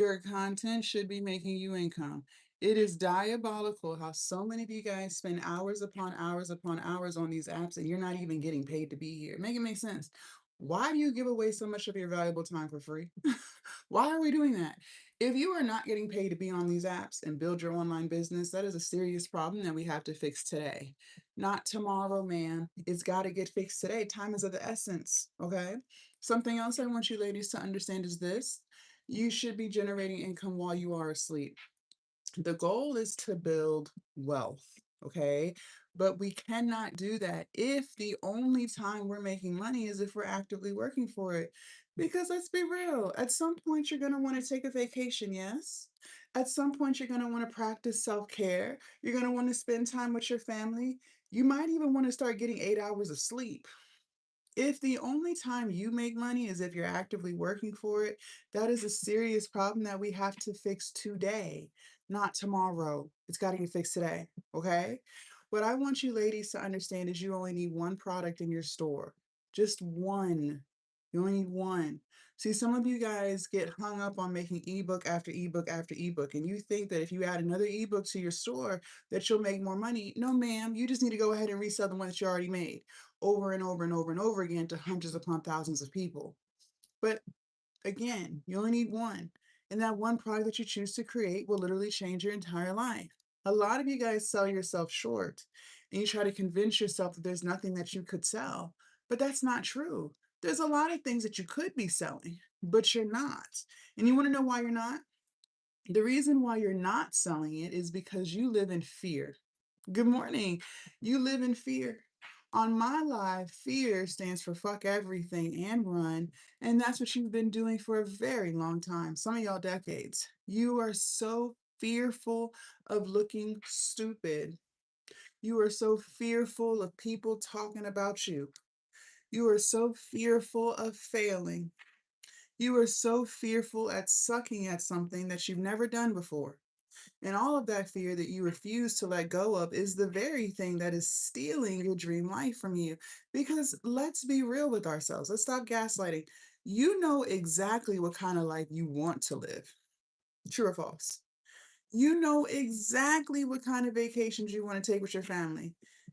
Your content should be making you income. It is diabolical how so many of you guys spend hours upon hours upon hours on these apps and you're not even getting paid to be here. Make it make sense. Why do you give away so much of your valuable time for free? Why are we doing that? If you are not getting paid to be on these apps and build your online business, that is a serious problem that we have to fix today. Not tomorrow, man. It's got to get fixed today. Time is of the essence, okay? Something else I want you ladies to understand is this: you should be generating income while you are asleep. The goal is to build wealth, okay? But we cannot do that if the only time we're making money is if we're actively working for it. Because let's be real, at some point you're going to want to take a vacation, yes? At some point you're going to want to practice self-care. You're going to want to spend time with your family. You might even want to start getting 8 hours of sleep. If the only time you make money is if you're actively working for it, that is a serious problem that we have to fix today, not tomorrow. It's got to get fixed today, okay? What I want you ladies to understand is you only need one product in your store, just one. You only need one. See, some of you guys get hung up on making ebook after ebook after ebook, and you think that if you add another ebook to your store, that you'll make more money. No, ma'am, you just need to go ahead and resell the one that you already made over and over and over and over again to hundreds upon thousands of people. But again, you only need one. And that one product that you choose to create will literally change your entire life. A lot of you guys sell yourself short and you try to convince yourself that there's nothing that you could sell. But that's not true. There's a lot of things that you could be selling, but you're not. And you want to know why you're not? The reason why you're not selling it is because you live in fear. Good morning. You live in fear. On my live, fear stands for fuck everything and run. And that's what you've been doing for a very long time. Some of y'all decades. You are so fearful of looking stupid. You are so fearful of people talking about you. You are so fearful of failing. You are so fearful at sucking at something that you've never done before. And all of that fear that you refuse to let go of is the very thing that is stealing your dream life from you. Because let's be real with ourselves. Let's stop gaslighting. You know exactly what kind of life you want to live. True or false? You know exactly what kind of vacations you want to take with your family.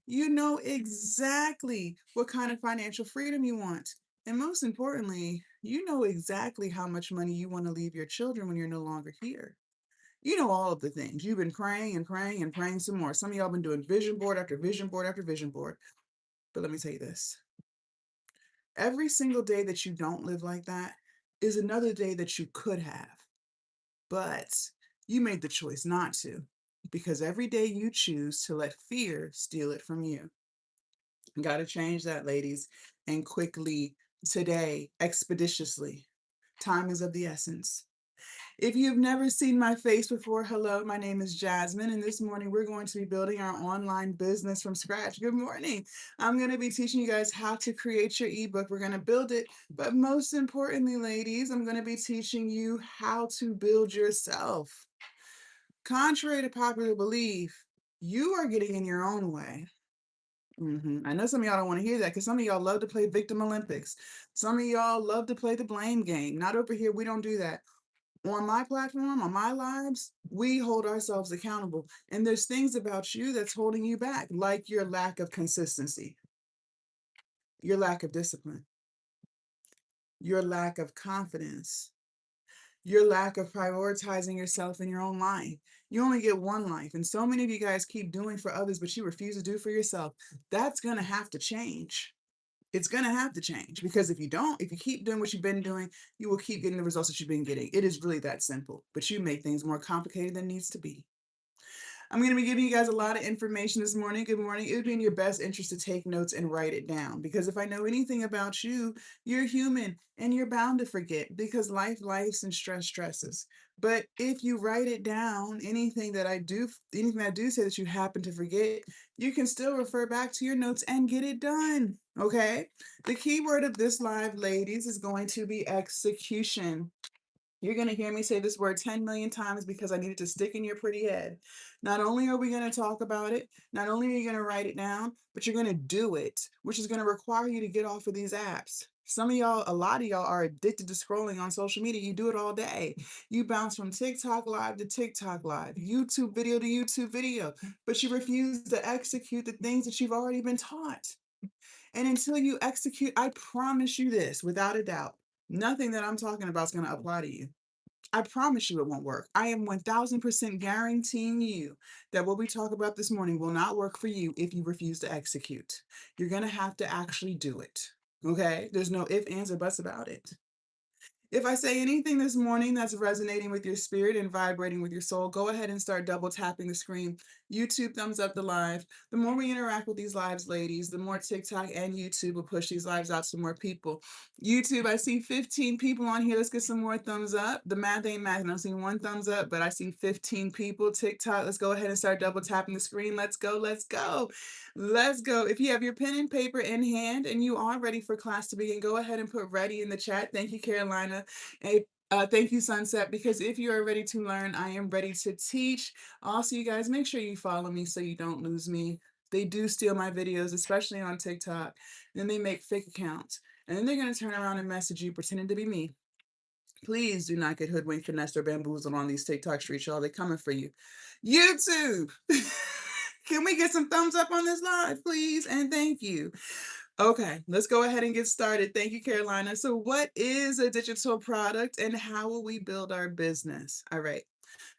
You know exactly what kind of financial freedom you want. And most importantly, you know exactly how much money you want to leave your children when you're no longer here. You know all of the things. You've been praying and praying and praying some more. Some of y'all been doing vision board after vision board after vision board. But let me tell you this. Every single day that you don't live like that is another day that you could have. But you made the choice not to, because every day you choose to let fear steal it from you. Got to change that, ladies, and quickly, today, expeditiously. Time is of the essence. If you've never seen my face before, hello, my name is Jasmine, and this morning we're going to be building our online business from scratch. Good morning. I'm going to be teaching you guys how to create your ebook. We're going to build it, but most importantly, ladies, I'm going to be teaching you how to build yourself. Contrary to popular belief, you are getting in your own way. I know some of y'all don't want to hear that because some of y'all love to play victim Olympics. Some of y'all love to play the blame game. Not over here. We don't do that. On my platform, on my lives, we hold ourselves accountable. And there's things about you that's holding you back, like your lack of consistency, your lack of discipline, your lack of confidence, your lack of prioritizing yourself in your own life. You only get one life. And so many of you guys keep doing for others, but you refuse to do for yourself. That's going to have to change. It's going to have to change because if you don't, if you keep doing what you've been doing, you will keep getting the results that you've been getting. It is really that simple, but you make things more complicated than needs to be. I'm going to be giving you guys a lot of information this morning. Good morning. It would be in your best interest to take notes and write it down because if I know anything about you, you're human and you're bound to forget because life and stress stresses. But if you write it down, anything that I do say that you happen to forget, you can still refer back to your notes and get it done. Okay. The key word of this live, ladies, is going to be execution. You're going to hear me say this word 10 million times because I need it to stick in your pretty head. Not only are we going to talk about it, not only are you going to write it down, but you're going to do it, which is going to require you to get off of these apps. Some of y'all, a lot of y'all are addicted to scrolling on social media. You do it all day. You bounce from TikTok live to TikTok live, YouTube video to YouTube video, but you refuse to execute the things that you've already been taught. And until you execute, I promise you this without a doubt, nothing that I'm talking about is going to apply to you. I promise you it won't work. I am 1000% guaranteeing you that what we talk about this morning will not work for you if you refuse to execute. You're going to have to actually do it. Okay? There's no ifs, ands, or buts about it. If I say anything this morning that's resonating with your spirit and vibrating with your soul, go ahead and start double tapping the screen. YouTube thumbs up the live. The more we interact with these lives, ladies, the more TikTok and YouTube will push these lives out to more people. YouTube, I see 15 people on here. Let's get some more thumbs up. The math ain't math. I'm seeing one thumbs up, but I see 15 people. TikTok, let's go ahead and start double tapping the screen. Let's go, let's go. Let's go. If you have your pen and paper in hand and you are ready for class to begin, go ahead and put ready in the chat. Thank you, Carolina. Thank you, Sunset, because if you are ready to learn, I am ready to teach. Also, you guys, make sure you follow me so you don't lose me. They do steal my videos, especially on TikTok. Then they make fake accounts. And then they're going to turn around and message you pretending to be me. Please do not get hoodwinked, finessed, or bamboozled on these TikTok streets, y'all. They're coming for you. YouTube! Can we get some thumbs up on this live, please? And thank you. Okay, let's go ahead and get started. Thank you, Carolina. So what is a digital product and how will we build our business? All right.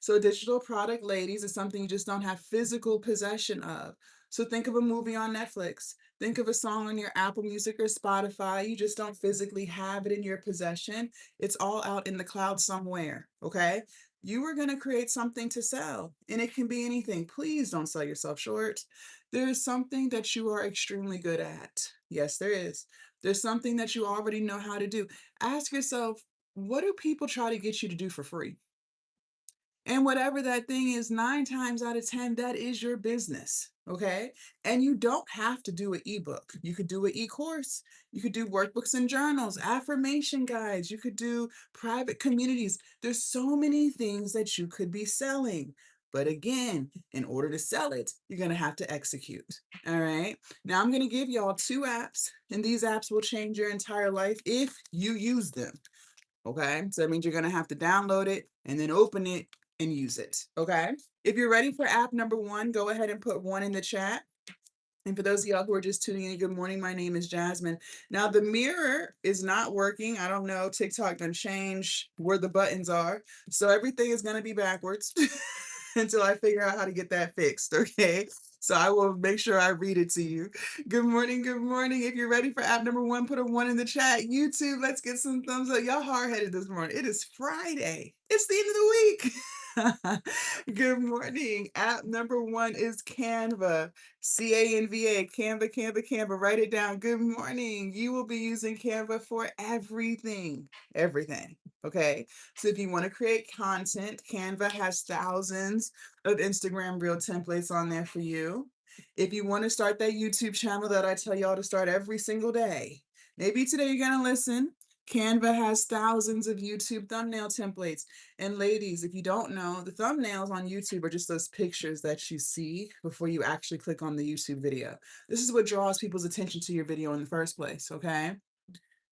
So a digital product, ladies, is something you just don't have physical possession of. So think of a movie on Netflix. Think of a song on your Apple Music or Spotify. You just don't physically have it in your possession. It's all out in the cloud somewhere, okay? You are going to create something to sell, and it can be anything. Please don't sell yourself short. There is something that you are extremely good at. Yes, there is. There's something that you already know how to do. Ask yourself, what do people try to get you to do for free? And whatever that thing is, 9 times out of 10, that is your business. Okay. And you don't have to do an ebook. You could do an e-course. You could do workbooks and journals, affirmation guides. You could do private communities. There's so many things that you could be selling. But again, in order to sell it, you're going to have to execute. All right. Now I'm going to give y'all 2 apps, and these apps will change your entire life if you use them. Okay. So that means you're going to have to download it and then open it and use it. Okay. If you're ready for app number 1, go ahead and put 1 in the chat. And for those of y'all who are just tuning in, good morning. My name is Jasmine. Now the mirror is not working. I don't know. TikTok done change where the buttons are. So everything is going to be backwards until I figure out how to get that fixed. Okay. So I will make sure I read it to you. Good morning. Good morning. If you're ready for app number 1, put a 1 in the chat. YouTube, let's get some thumbs up. Y'all hard-headed this morning. It is Friday. It's the end of the week. Good morning. App number 1 is Canva. Canva, Canva, Canva, Canva. Write it down. Good morning. You will be using Canva for everything. Everything. Okay. So if you want to create content, Canva has thousands of Instagram Reel templates on there for you. If you want to start that YouTube channel that I tell y'all to start every single day, maybe today you're going to listen. Canva has thousands of YouTube thumbnail templates. And ladies, if you don't know, the thumbnails on YouTube are just those pictures that you see before you actually click on the YouTube video. This is what draws people's attention to your video in the first place, okay?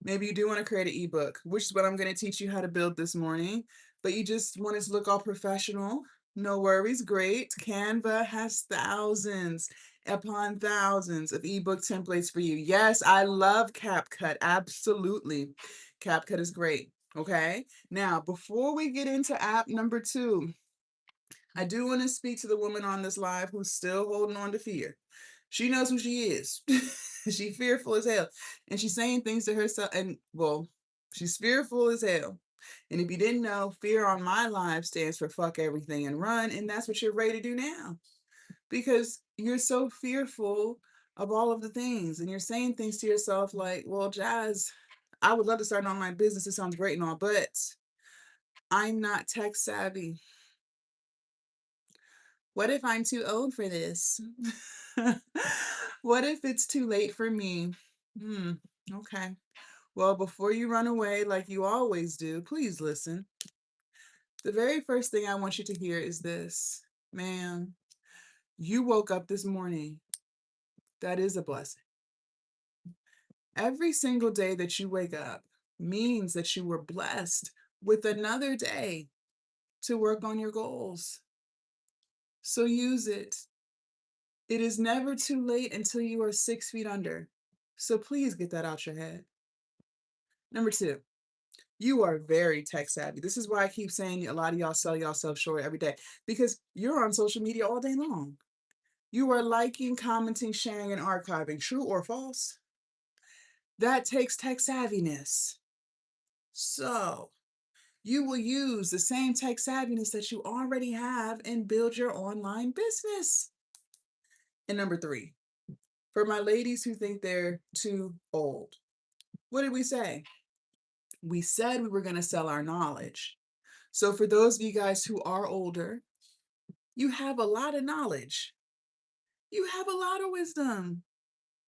Maybe you do want to create an ebook, which is what I'm going to teach you how to build this morning, but you just want it to look all professional. No worries, great. Canva has thousands upon thousands of ebook templates for you. Yes, I love CapCut, absolutely. CapCut is great, okay? Now, before we get into app number 2, I do want to speak to the woman on this live who's still holding on to fear. She knows who she is. She's fearful as hell. And she's saying things to herself. And well, she's fearful as hell. And if you didn't know, fear on my live stands for fuck everything and run. And that's what you're ready to do now. Because you're so fearful of all of the things. And you're saying things to yourself like, well, Jazz, I would love to start an online business. It sounds great and all, but I'm not tech savvy. What if I'm too old for this? What if it's too late for me? Okay. Well, before you run away like you always do, please listen. The very first thing I want you to hear is this, ma'am, you woke up this morning. That is a blessing. Every single day that you wake up means that you were blessed with another day to work on your goals. So use it. It is never too late until you are 6 feet under. So please get that out your head. Number two, you are very tech savvy. This is why I keep saying a lot of y'all sell yourself short every day, because you're on social media all day long. You are liking, commenting, sharing, and archiving. True or false? That takes tech savviness. So you will use the same tech savviness that you already have and build your online business. And number three, for my ladies who think they're too old, what did we say? We said we were going to sell our knowledge. So for those of you guys who are older, you have a lot of knowledge. You have a lot of wisdom,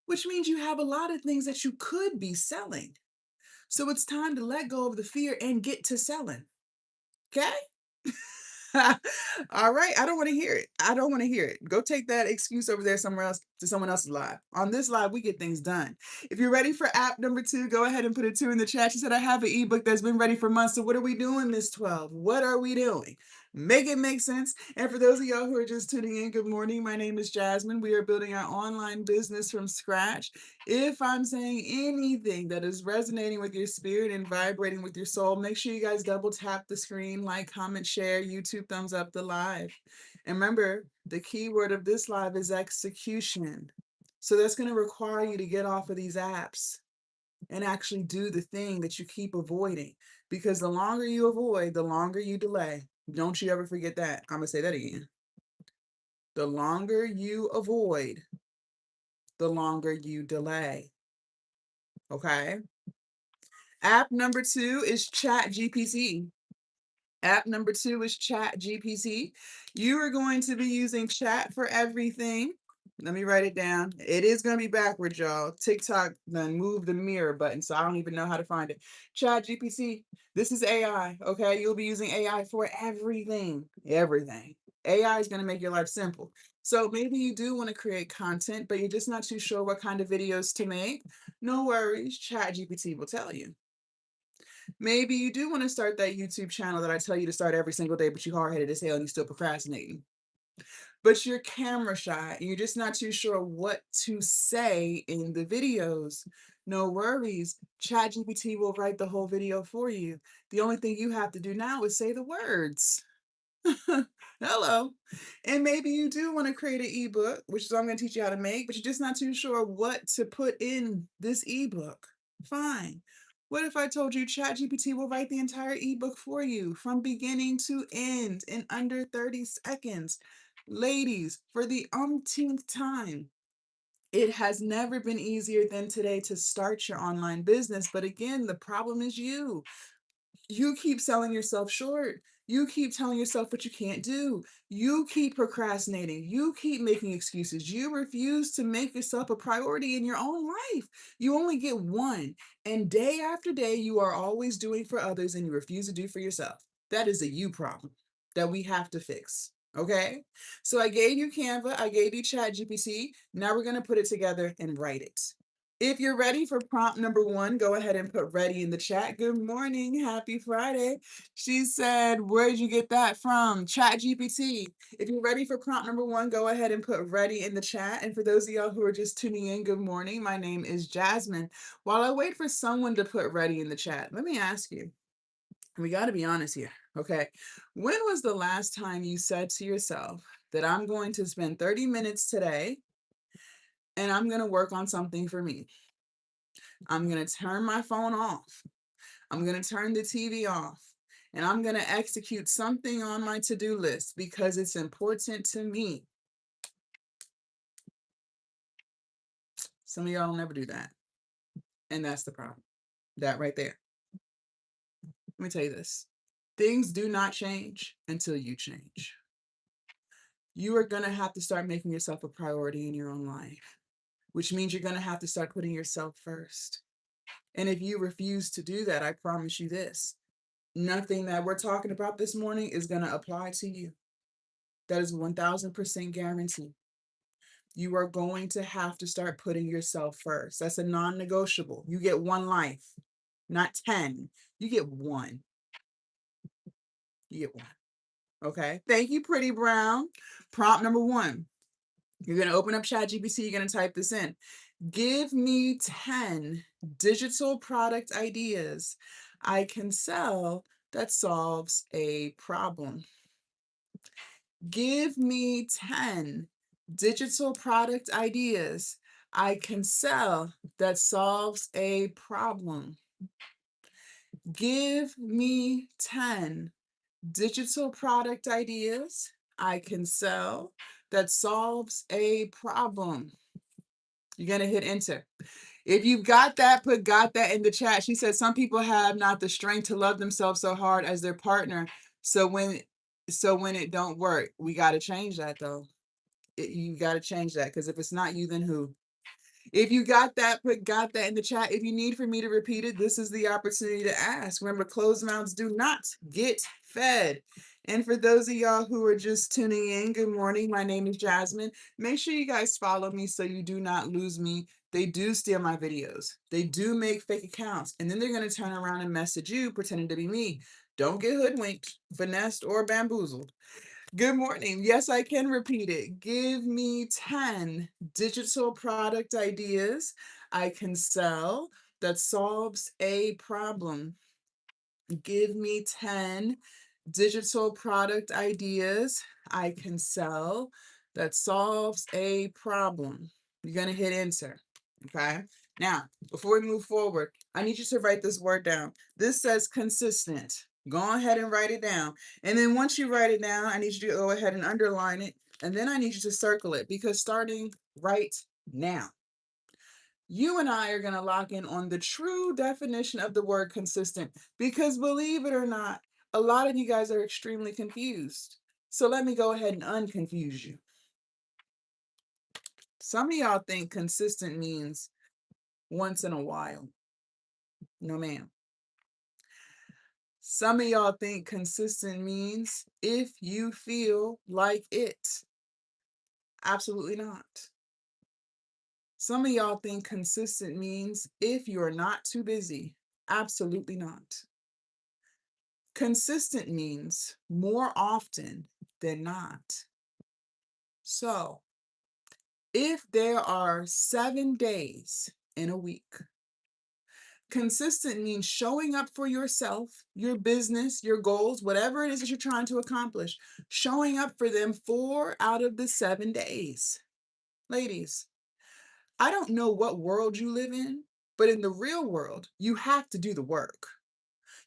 which means you have a lot of things that you could be selling. So it's time to let go of the fear and get to selling. Okay? All right. I don't want to hear it. I don't want to hear it. Go take that excuse over there somewhere else to someone else's live. On this live, we get things done. If you're ready for app number 2, go ahead and put a 2 in the chat. She said, I have an ebook that's been ready for months. So what are we doing, Miss 12? What are we doing? Make it make sense. And for those of y'all who are just tuning in, good morning. My name is Jasmine. We are building our online business from scratch. If I'm saying anything that is resonating with your spirit and vibrating with your soul, make sure you guys double tap the screen, like, comment, share, YouTube thumbs up the live. And remember, the key word of this live is execution. So that's going to require you to get off of these apps and actually do the thing that you keep avoiding. Because the longer you avoid, the longer you delay. Don't you ever forget that. I'm going to say that again. The longer you avoid, the longer you delay. Okay? App number 2 is ChatGPT. App number 2 is ChatGPT. You are going to be using chat for everything. Let me write it down. It is going to be backwards, y'all. TikTok then moved the mirror button, so I don't even know how to find it. ChatGPT, this is AI, okay? You'll be using AI for everything. Everything. AI is going to make your life simple. So maybe you do want to create content, but you're just not too sure what kind of videos to make. No worries. ChatGPT will tell you. Maybe you do want to start that YouTube channel that I tell you to start every single day, but you're hard-headed as hell and you're still procrastinating. But you're camera shy and you're just not too sure what to say in the videos. No worries. ChatGPT will write the whole video for you. The only thing you have to do now is say the words. Hello. And maybe you do want to create an ebook, which is what I'm going to teach you how to make, but you're just not too sure what to put in this ebook. Fine. What if I told you ChatGPT will write the entire ebook for you from beginning to end in under 30 seconds? Ladies, for the umpteenth time, it has never been easier than today to start your online business. But again, the problem is you. You keep selling yourself short. You keep telling yourself what you can't do. You keep procrastinating. You keep making excuses. You refuse to make yourself a priority in your own life. You only get one. And day after day, you are always doing for others and you refuse to do for yourself. That is a you problem that we have to fix. Okay? So I gave you Canva. I gave you ChatGPT. Now we're going to put it together and write it. If you're ready for prompt number 1, go ahead and put ready in the chat. Good morning. Happy Friday. She said, where did you get that from? ChatGPT. If you're ready for prompt number 1, go ahead and put ready in the chat. And for those of y'all who are just tuning in, good morning. My name is Jasmine. While I wait for someone to put ready in the chat, let me ask you, we got to be honest here, okay? When was the last time you said to yourself that I'm going to spend 30 minutes today and I'm going to work on something for me? I'm going to turn my phone off. I'm going to turn the TV off. And I'm going to execute something on my to-do list because it's important to me. Some of y'all don't ever do that. And that's the problem. That right there. Let me tell you this. Things do not change until you change. You are going to have to start making yourself a priority in your own life, which means you're going to have to start putting yourself first. And if you refuse to do that, I promise you this, Nothing that we're talking about this morning is going to apply to you. That is 1000% guaranteed. You are going to have to start putting yourself first. That's a non-negotiable. You get one life, not 10. You get one. You get one. Okay. Thank you, Pretty Brown. Prompt number 1. You're going to open up ChatGPT. You're going to type this in. Give me 10 digital product ideas I can sell that solves a problem. Give me 10 digital product ideas I can sell that solves a problem. Give me 10 digital product ideas I can sell that solves a problem. You're going to hit enter. If you've got that, put got that in the chat. She said some people have not the strength to love themselves so hard as their partner. So when it don't work, we got to change that though. You got to change that, because if it's not you, then who? If you got that, put got that in the chat. If you need for me to repeat it, this is the opportunity to ask. Remember, closed mouths do not get fed. And for those of y'all who are just tuning in, good morning. My name is Jasmine. Make sure you guys follow me so you do not lose me. They do steal my videos. They do make fake accounts. And then they're going to turn around and message you pretending to be me. Don't get hoodwinked, finessed, or bamboozled. Good morning. Yes, I can repeat it. Give me 10 digital product ideas I can sell that solves a problem. Give me 10 digital product ideas I can sell that solves a problem. You're going to hit enter. Okay. Now, before we move forward, I need you to write this word down. This says consistent. Go ahead and write it down. And then once you write it down, I need you to go ahead and underline it. And then I need you to circle it, because starting right now, you and I are going to lock in on the true definition of the word consistent, because believe it or not, a lot of you guys are extremely confused. So let me go ahead and unconfuse you. Some of y'all think consistent means once in a while. No, ma'am. Some of y'all think consistent means if you feel like it. Absolutely not. Some of y'all think consistent means if you're not too busy. Absolutely not. Consistent means more often than not. So, if there are 7 days in a week, consistent means showing up for yourself, your business, your goals, whatever it is that you're trying to accomplish, showing up for them 4 out of the 7 days. Ladies, I don't know what world you live in, but in the real world, you have to do the work.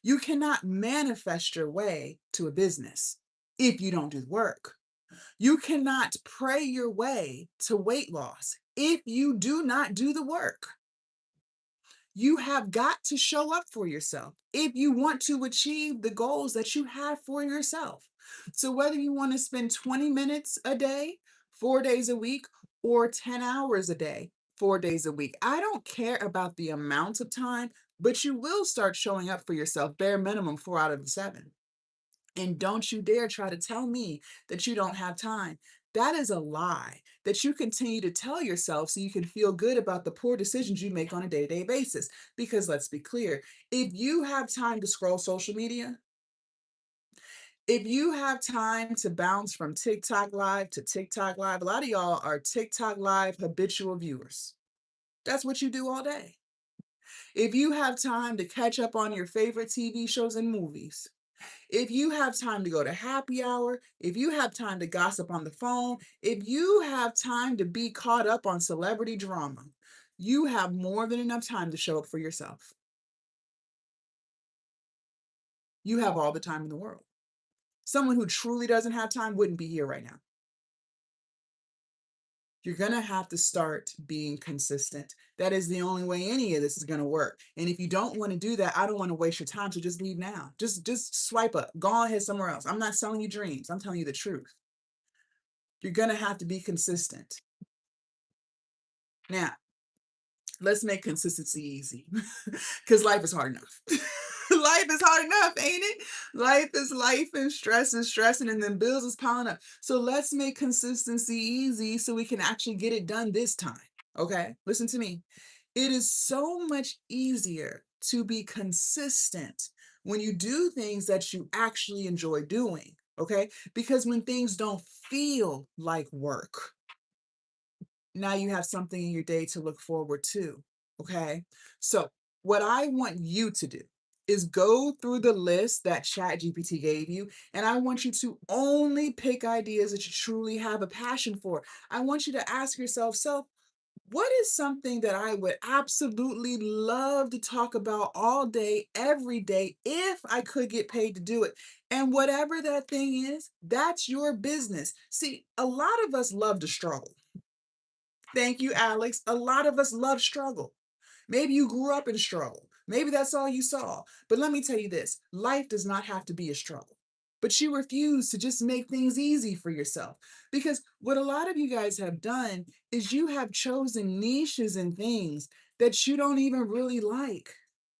You cannot manifest your way to a business if you don't do the work. You cannot pray your way to weight loss if you do not do the work. You have got to show up for yourself if you want to achieve the goals that you have for yourself. So whether you want to spend 20 minutes a day, 4 days a week, or 10 hours a day, 4 days a week, I don't care about the amount of time, but you will start showing up for yourself, bare minimum 4 out of the 7. And don't you dare try to tell me that you don't have time. That is a lie that you continue to tell yourself so you can feel good about the poor decisions you make on a day-to-day basis. Because let's be clear, if you have time to scroll social media, if you have time to bounce from TikTok Live to TikTok Live, a lot of y'all are TikTok Live habitual viewers. That's what you do all day. If you have time to catch up on your favorite TV shows and movies, if you have time to go to happy hour, if you have time to gossip on the phone, if you have time to be caught up on celebrity drama, you have more than enough time to show up for yourself. You have all the time in the world. Someone who truly doesn't have time wouldn't be here right now. You're going to have to start being consistent. That is the only way any of this is going to work. And if you don't want to do that, I don't want to waste your time. So just leave now. Just swipe up. Go ahead somewhere else. I'm not selling you dreams. I'm telling you the truth. You're going to have to be consistent. Now, let's make consistency easy because life is hard enough. Life is hard enough, ain't it? Life is life and stress is stressing and then bills is piling up. So let's make consistency easy so we can actually get it done this time. Okay? Listen to me. It is so much easier to be consistent when you do things that you actually enjoy doing. Okay? Because when things don't feel like work, now you have something in your day to look forward to. Okay. So, what I want you to do is go through the list that ChatGPT gave you, and I want you to only pick ideas that you truly have a passion for. I want you to ask yourself, so what is something that I would absolutely love to talk about all day, every day, if I could get paid to do it? And whatever that thing is, that's your business. See, a lot of us love to struggle. Thank you, Alex. A lot of us love struggle. Maybe you grew up in struggle. Maybe that's all you saw. But let me tell you this, life does not have to be a struggle. But you refuse to just make things easy for yourself. Because what a lot of you guys have done is you have chosen niches and things that you don't even really like.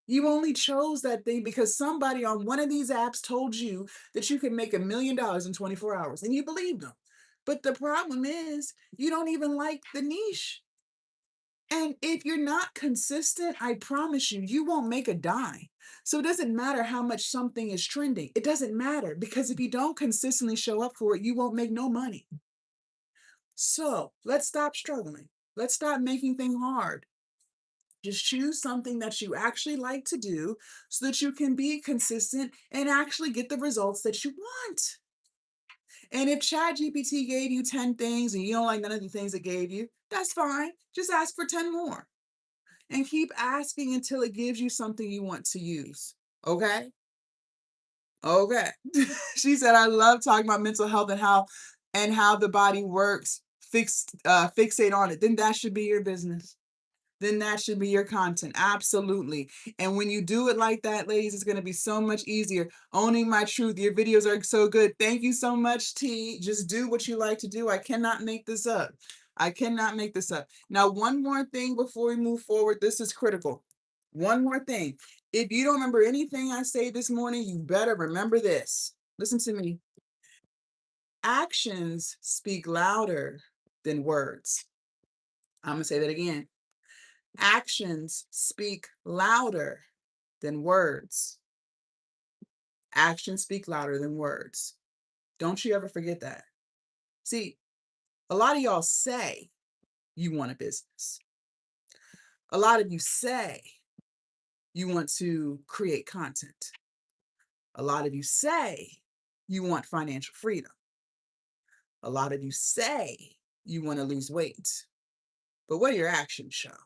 You only chose that thing because somebody on one of these apps told you that you could make $1 million in 24 hours and you believed them. But the problem is, you don't even like the niche. And if you're not consistent, I promise you, you won't make a dime. So it doesn't matter how much something is trending. It doesn't matter because if you don't consistently show up for it, you won't make no money. So let's stop struggling. Let's stop making things hard. Just choose something that you actually like to do so that you can be consistent and actually get the results that you want. And if ChatGPT gave you 10 things and you don't like none of the things it gave you, that's fine. Just ask for 10 more and keep asking until it gives you something you want to use. Okay? Okay. She said, I love talking about mental health and how the body works. Fixate on it. Then that should be your business. Then that should be your content. Absolutely. And when you do it like that, ladies, it's going to be so much easier. Owning my truth. Your videos are so good. Thank you so much, T. Just do what you like to do. I cannot make this up. I cannot make this up. Now, one more thing before we move forward. This is critical. One more thing. If you don't remember anything I say this morning, you better remember this. Listen to me. Actions speak louder than words. I'm going to say that again. Actions speak louder than words. Actions speak louder than words. Don't you ever forget that. See, a lot of y'all say you want a business. A lot of you say you want to create content. A lot of you say you want financial freedom. A lot of you say you want to lose weight. But what do your actions show?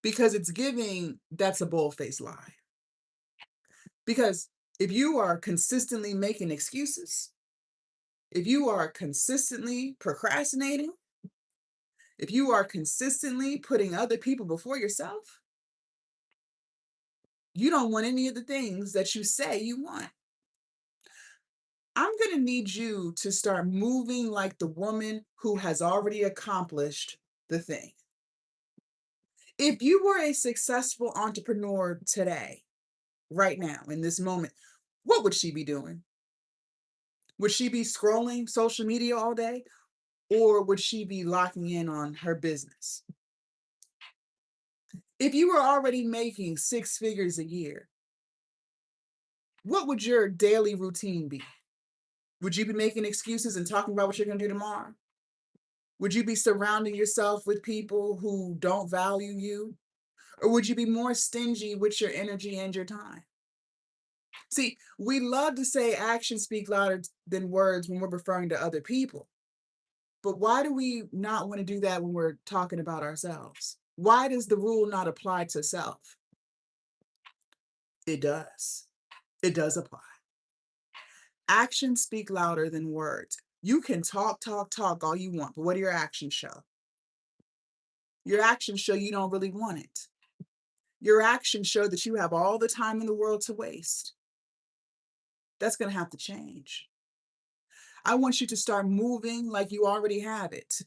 Because it's giving that's a bold-faced lie. Because if you are consistently making excuses, if you are consistently procrastinating, if you are consistently putting other people before yourself, you don't want any of the things that you say you want. I'm going to need you to start moving like the woman who has already accomplished the thing. If you were a successful entrepreneur today, right now, in this moment, what would she be doing? Would she be scrolling social media all day? Or would she be locking in on her business? If you were already making 6 figures a year, what would your daily routine be? Would you be making excuses and talking about what you're going to do tomorrow? Would you be surrounding yourself with people who don't value you? Or would you be more stingy with your energy and your time? See, we love to say actions speak louder than words when we're referring to other people. But why do we not want to do that when we're talking about ourselves? Why does the rule not apply to self? It does. It does apply. Actions speak louder than words. You can talk all you want, but what do your actions show? Your actions show you don't really want it. Your actions show that you have all the time in the world to waste. That's going to have to change. I want you to start moving like you already have it.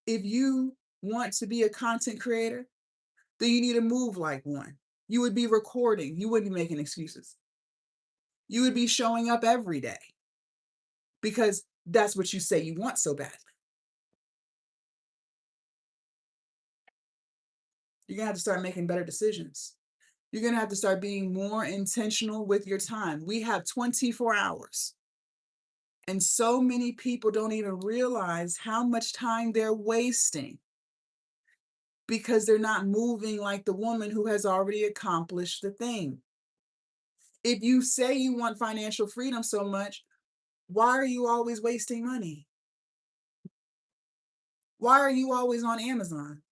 If you want to be a content creator, then you need to move like one. You would be recording. You wouldn't be making excuses. You would be showing up every day because that's what you say you want so badly. You're going to have to start making better decisions. You're going to have to start being more intentional with your time. We have 24 hours. And so many people don't even realize how much time they're wasting because they're not moving like the woman who has already accomplished the thing. If you say you want financial freedom so much, why are you always wasting money? Why are you always on Amazon?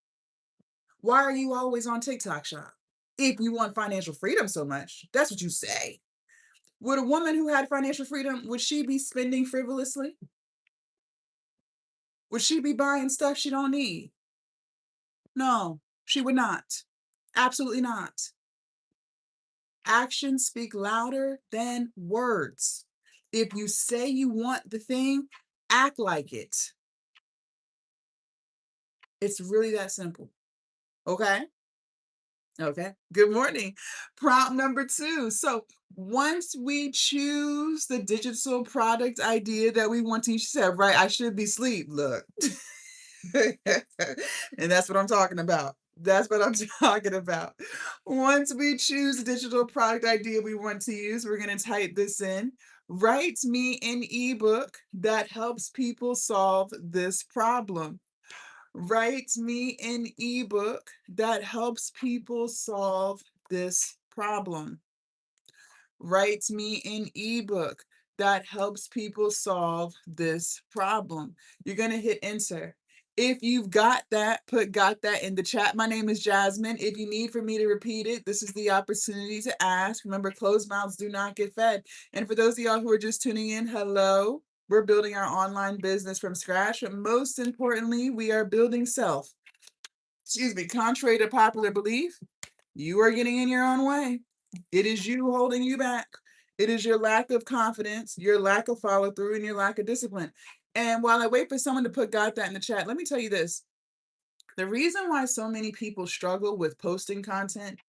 Why are you always on TikTok Shop? If you want financial freedom so much, that's what you say. Would a woman who had financial freedom, would she be spending frivolously? Would she be buying stuff she don't need? No, she would not. Absolutely not. Actions speak louder than words. If you say you want the thing, act like it. It's really that simple. Okay? Okay. Good morning. Prompt number 2. So once we choose the digital product idea that we want to, you said, right, I should be asleep. Look. And that's what I'm talking about. That's what I'm talking about. Once we choose the digital product idea we want to use, we're going to type this in. Write me an ebook that helps people solve this problem. Write me an ebook that helps people solve this problem. Write me an ebook that helps people solve this problem. You're going to hit enter. If you've got that, put got that in the chat. My name is Jasmine. If you need for me to repeat it, this is the opportunity to ask. Remember, closed mouths do not get fed. And for those of y'all who are just tuning in, hello. We're building our online business from scratch. But most importantly, we are building self. Contrary to popular belief, you are getting in your own way. It is you holding you back. It is your lack of confidence, your lack of follow through, and your lack of discipline. And while I wait for someone to put got that in the chat, let me tell you this. The reason why so many people struggle with posting content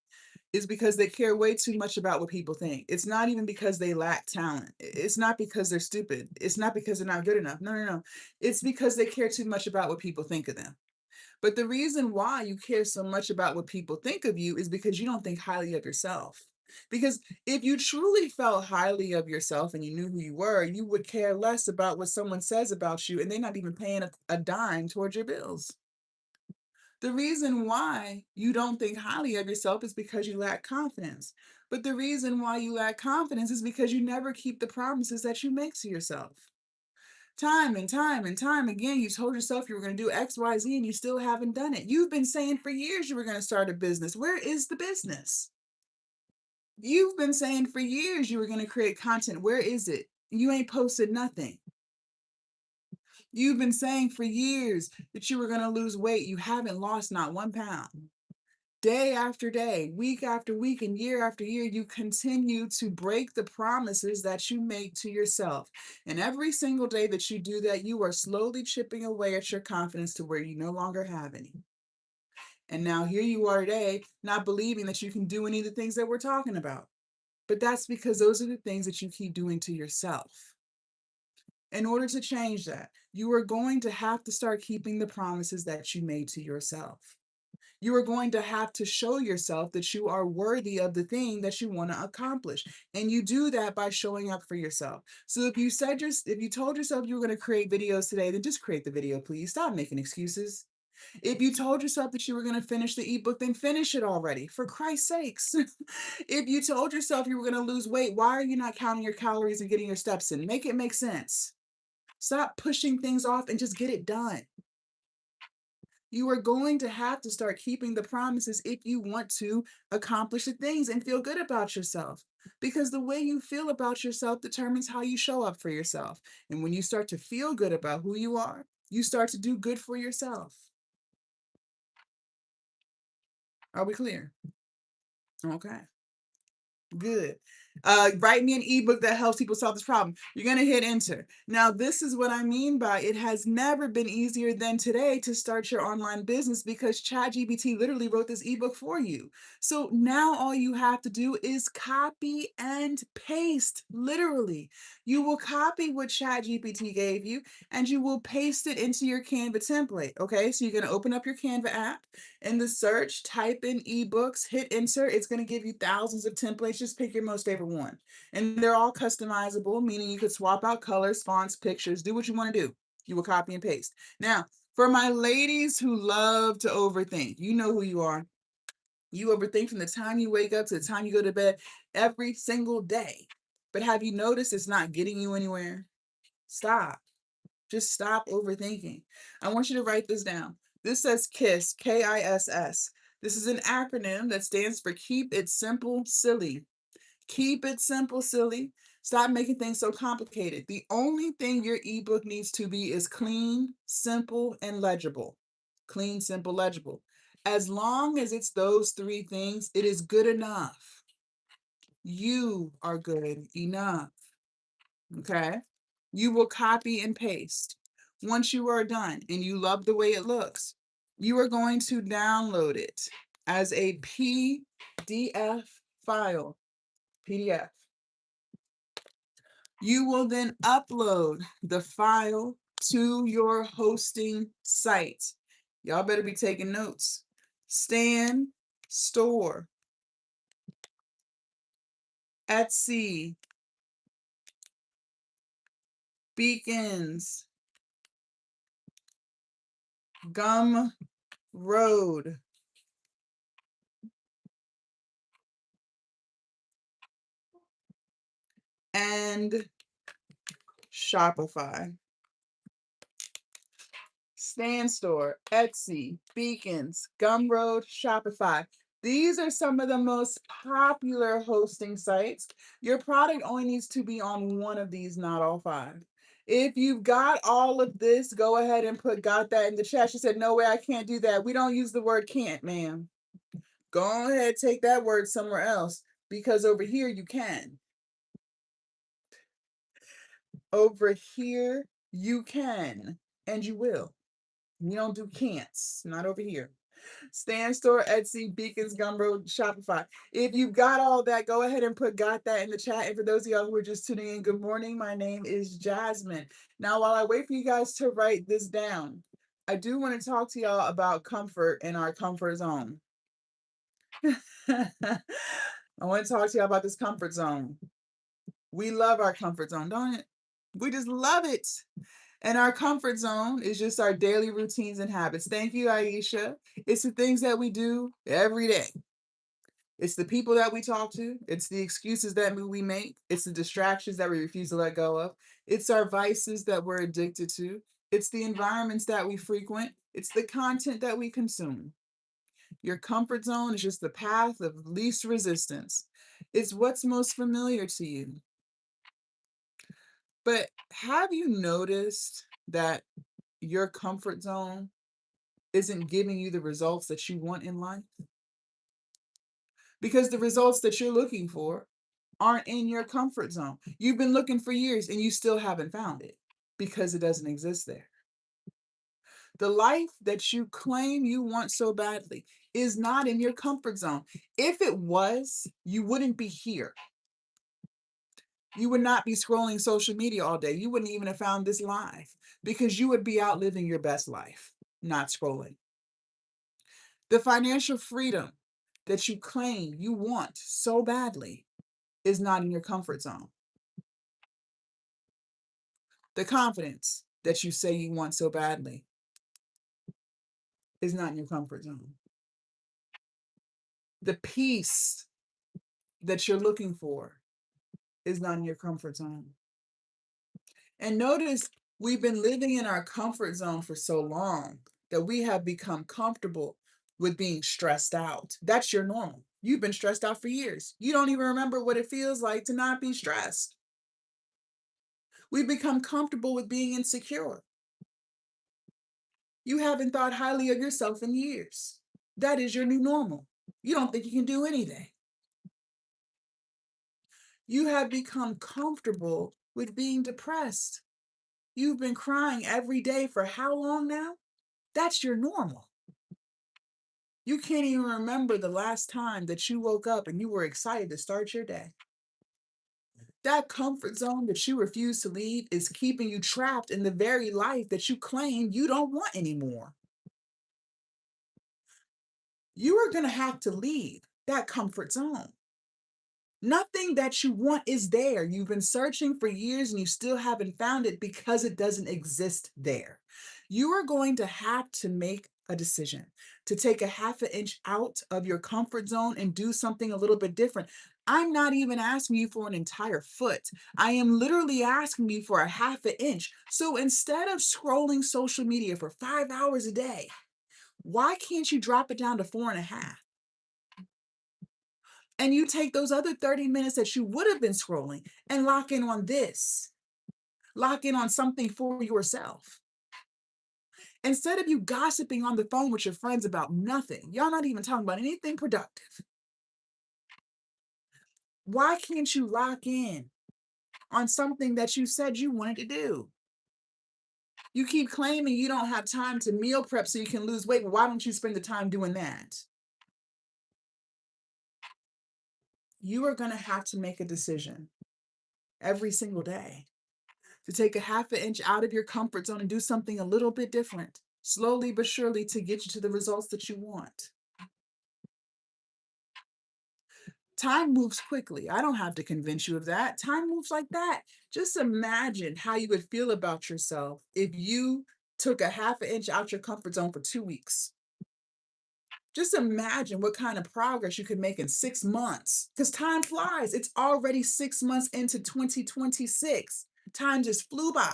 is because they care way too much about what people think. It's not even because they lack talent. It's not because they're stupid. It's not because they're not good enough. No, no, no. It's because they care too much about what people think of them. But the reason why you care so much about what people think of you is because you don't think highly of yourself. Because if you truly felt highly of yourself and you knew who you were, you would care less about what someone says about you and they're not even paying a dime towards your bills. The reason why you don't think highly of yourself is because you lack confidence. But the reason why you lack confidence is because you never keep the promises that you make to yourself. Time and time and time again, you told yourself you were going to do X, Y, Z, and you still haven't done it. You've been saying for years you were going to start a business. Where is the business? You've been saying for years you were going to create content. Where is it? You ain't posted nothing. You've been saying for years that you were going to lose weight. You haven't lost not 1 pound. Day after day, week after week, and year after year, you continue to break the promises that you make to yourself. And every single day that you do that, you are slowly chipping away at your confidence to where you no longer have any. And now here you are today, not believing that you can do any of the things that we're talking about. But that's because those are the things that you keep doing to yourself. In order to change that, you are going to have to start keeping the promises that you made to yourself. You are going to have to show yourself that you are worthy of the thing that you want to accomplish. And you do that by showing up for yourself. So if you told yourself you were going to create videos today, then just create the video, please. Stop making excuses. If you told yourself that you were going to finish the ebook, then finish it already, for Christ's sakes. If you told yourself you were going to lose weight, why are you not counting your calories and getting your steps in? Make it make sense. Stop pushing things off and just get it done. You are going to have to start keeping the promises if you want to accomplish the things and feel good about yourself. Because the way you feel about yourself determines how you show up for yourself. And when you start to feel good about who you are, you start to do good for yourself. Are we clear? Okay, good. Write me an ebook that helps people solve this problem. You're going to hit enter. Now, this is what I mean by it has never been easier than today to start your online business because ChatGPT literally wrote this ebook for you. So now all you have to do is copy and paste, literally. You will copy what ChatGPT gave you and you will paste it into your Canva template. Okay, so you're going to open up your Canva app. In the search, type in ebooks, hit enter. It's going to give you thousands of templates. Just pick your most favorite one. And they're all customizable, meaning you could swap out colors, fonts, pictures, do what you want to do. You will copy and paste. Now, for my ladies who love to overthink, you know who you are. You overthink from the time you wake up to the time you go to bed every single day. But have you noticed it's not getting you anywhere? Stop. Just stop overthinking. I want you to write this down. This says KISS, KISS. This is an acronym that stands for Keep It Simple, Silly. Keep it simple, silly. Stop making things so complicated. The only thing your ebook needs to be is clean, simple, and legible. Clean, simple, legible. As long as it's those three things, it is good enough. You are good enough. Okay? You will copy and paste. Once you are done and you love the way it looks, you are going to download it as a PDF file. PDF. You will then upload the file to your hosting site. Y'all better be taking notes. Stan Store, Etsy, Beacons, Gumroad, and Shopify. Stan Store, Etsy, Beacons, Gumroad, Shopify. These are some of the most popular hosting sites. Your product only needs to be on one of these, not all five. If you've got all of this, go ahead and put got that in the chat. She said, no way, I can't do that. We don't use the word can't, ma'am. Go ahead, take that word somewhere else because over here you can. Over here you can and you will. We don't do can'ts, not over here. Stan Store, Etsy, Beacons, Gumroad, Shopify. If you've got all that, go ahead and put got that in the chat. And for those of y'all who are just tuning in, good morning. My name is Jasmine. Now, while I wait for you guys to write this down, I do want to talk to y'all about comfort in our comfort zone. I want to talk to y'all about this comfort zone. We love our comfort zone, don't it? We just love it. And our comfort zone is just our daily routines and habits. Thank you, Aisha. It's the things that we do every day. It's the people that we talk to. It's the excuses that we make. It's the distractions that we refuse to let go of. It's our vices that we're addicted to. It's the environments that we frequent. It's the content that we consume. Your comfort zone is just the path of least resistance. It's what's most familiar to you. But have you noticed that your comfort zone isn't giving you the results that you want in life? Because the results that you're looking for aren't in your comfort zone. You've been looking for years and you still haven't found it because it doesn't exist there. The life that you claim you want so badly is not in your comfort zone. If it was, you wouldn't be here. You would not be scrolling social media all day. You wouldn't even have found this live because you would be out living your best life, not scrolling. The financial freedom that you claim you want so badly is not in your comfort zone. The confidence that you say you want so badly is not in your comfort zone. The peace that you're looking for is not in your comfort zone. And notice we've been living in our comfort zone for so long that we have become comfortable with being stressed out. That's your normal. You've been stressed out for years. You don't even remember what it feels like to not be stressed. We've become comfortable with being insecure. You haven't thought highly of yourself in years. That is your new normal. You don't think you can do anything. You have become comfortable with being depressed. You've been crying every day for how long now? That's your normal. You can't even remember the last time that you woke up and you were excited to start your day. That comfort zone that you refuse to leave is keeping you trapped in the very life that you claim you don't want anymore. You are going to have to leave that comfort zone. Nothing that you want is there. You've been searching for years and you still haven't found it because it doesn't exist there. You are going to have to make a decision to take a half an inch out of your comfort zone and do something a little bit different. I'm not even asking you for an entire foot. I am literally asking you for a half an inch. So instead of scrolling social media for 5 hours a day, why can't you drop it down to 4.5? And you take those other 30 minutes that you would have been scrolling and lock in on this, lock in on something for yourself. Instead of you gossiping on the phone with your friends about nothing, y'all not even talking about anything productive. Why can't you lock in on something that you said you wanted to do? You keep claiming you don't have time to meal prep so you can lose weight. Well, why don't you spend the time doing that? You are going to have to make a decision every single day to take a half an inch out of your comfort zone and do something a little bit different, slowly but surely, to get you to the results that you want. Time moves quickly. I don't have to convince you of that. Time moves like that. Just imagine how you would feel about yourself if you took a half an inch out your comfort zone for 2 weeks. Just imagine what kind of progress you could make in 6 months, because time flies. It's already 6 months into 2026. Time just flew by.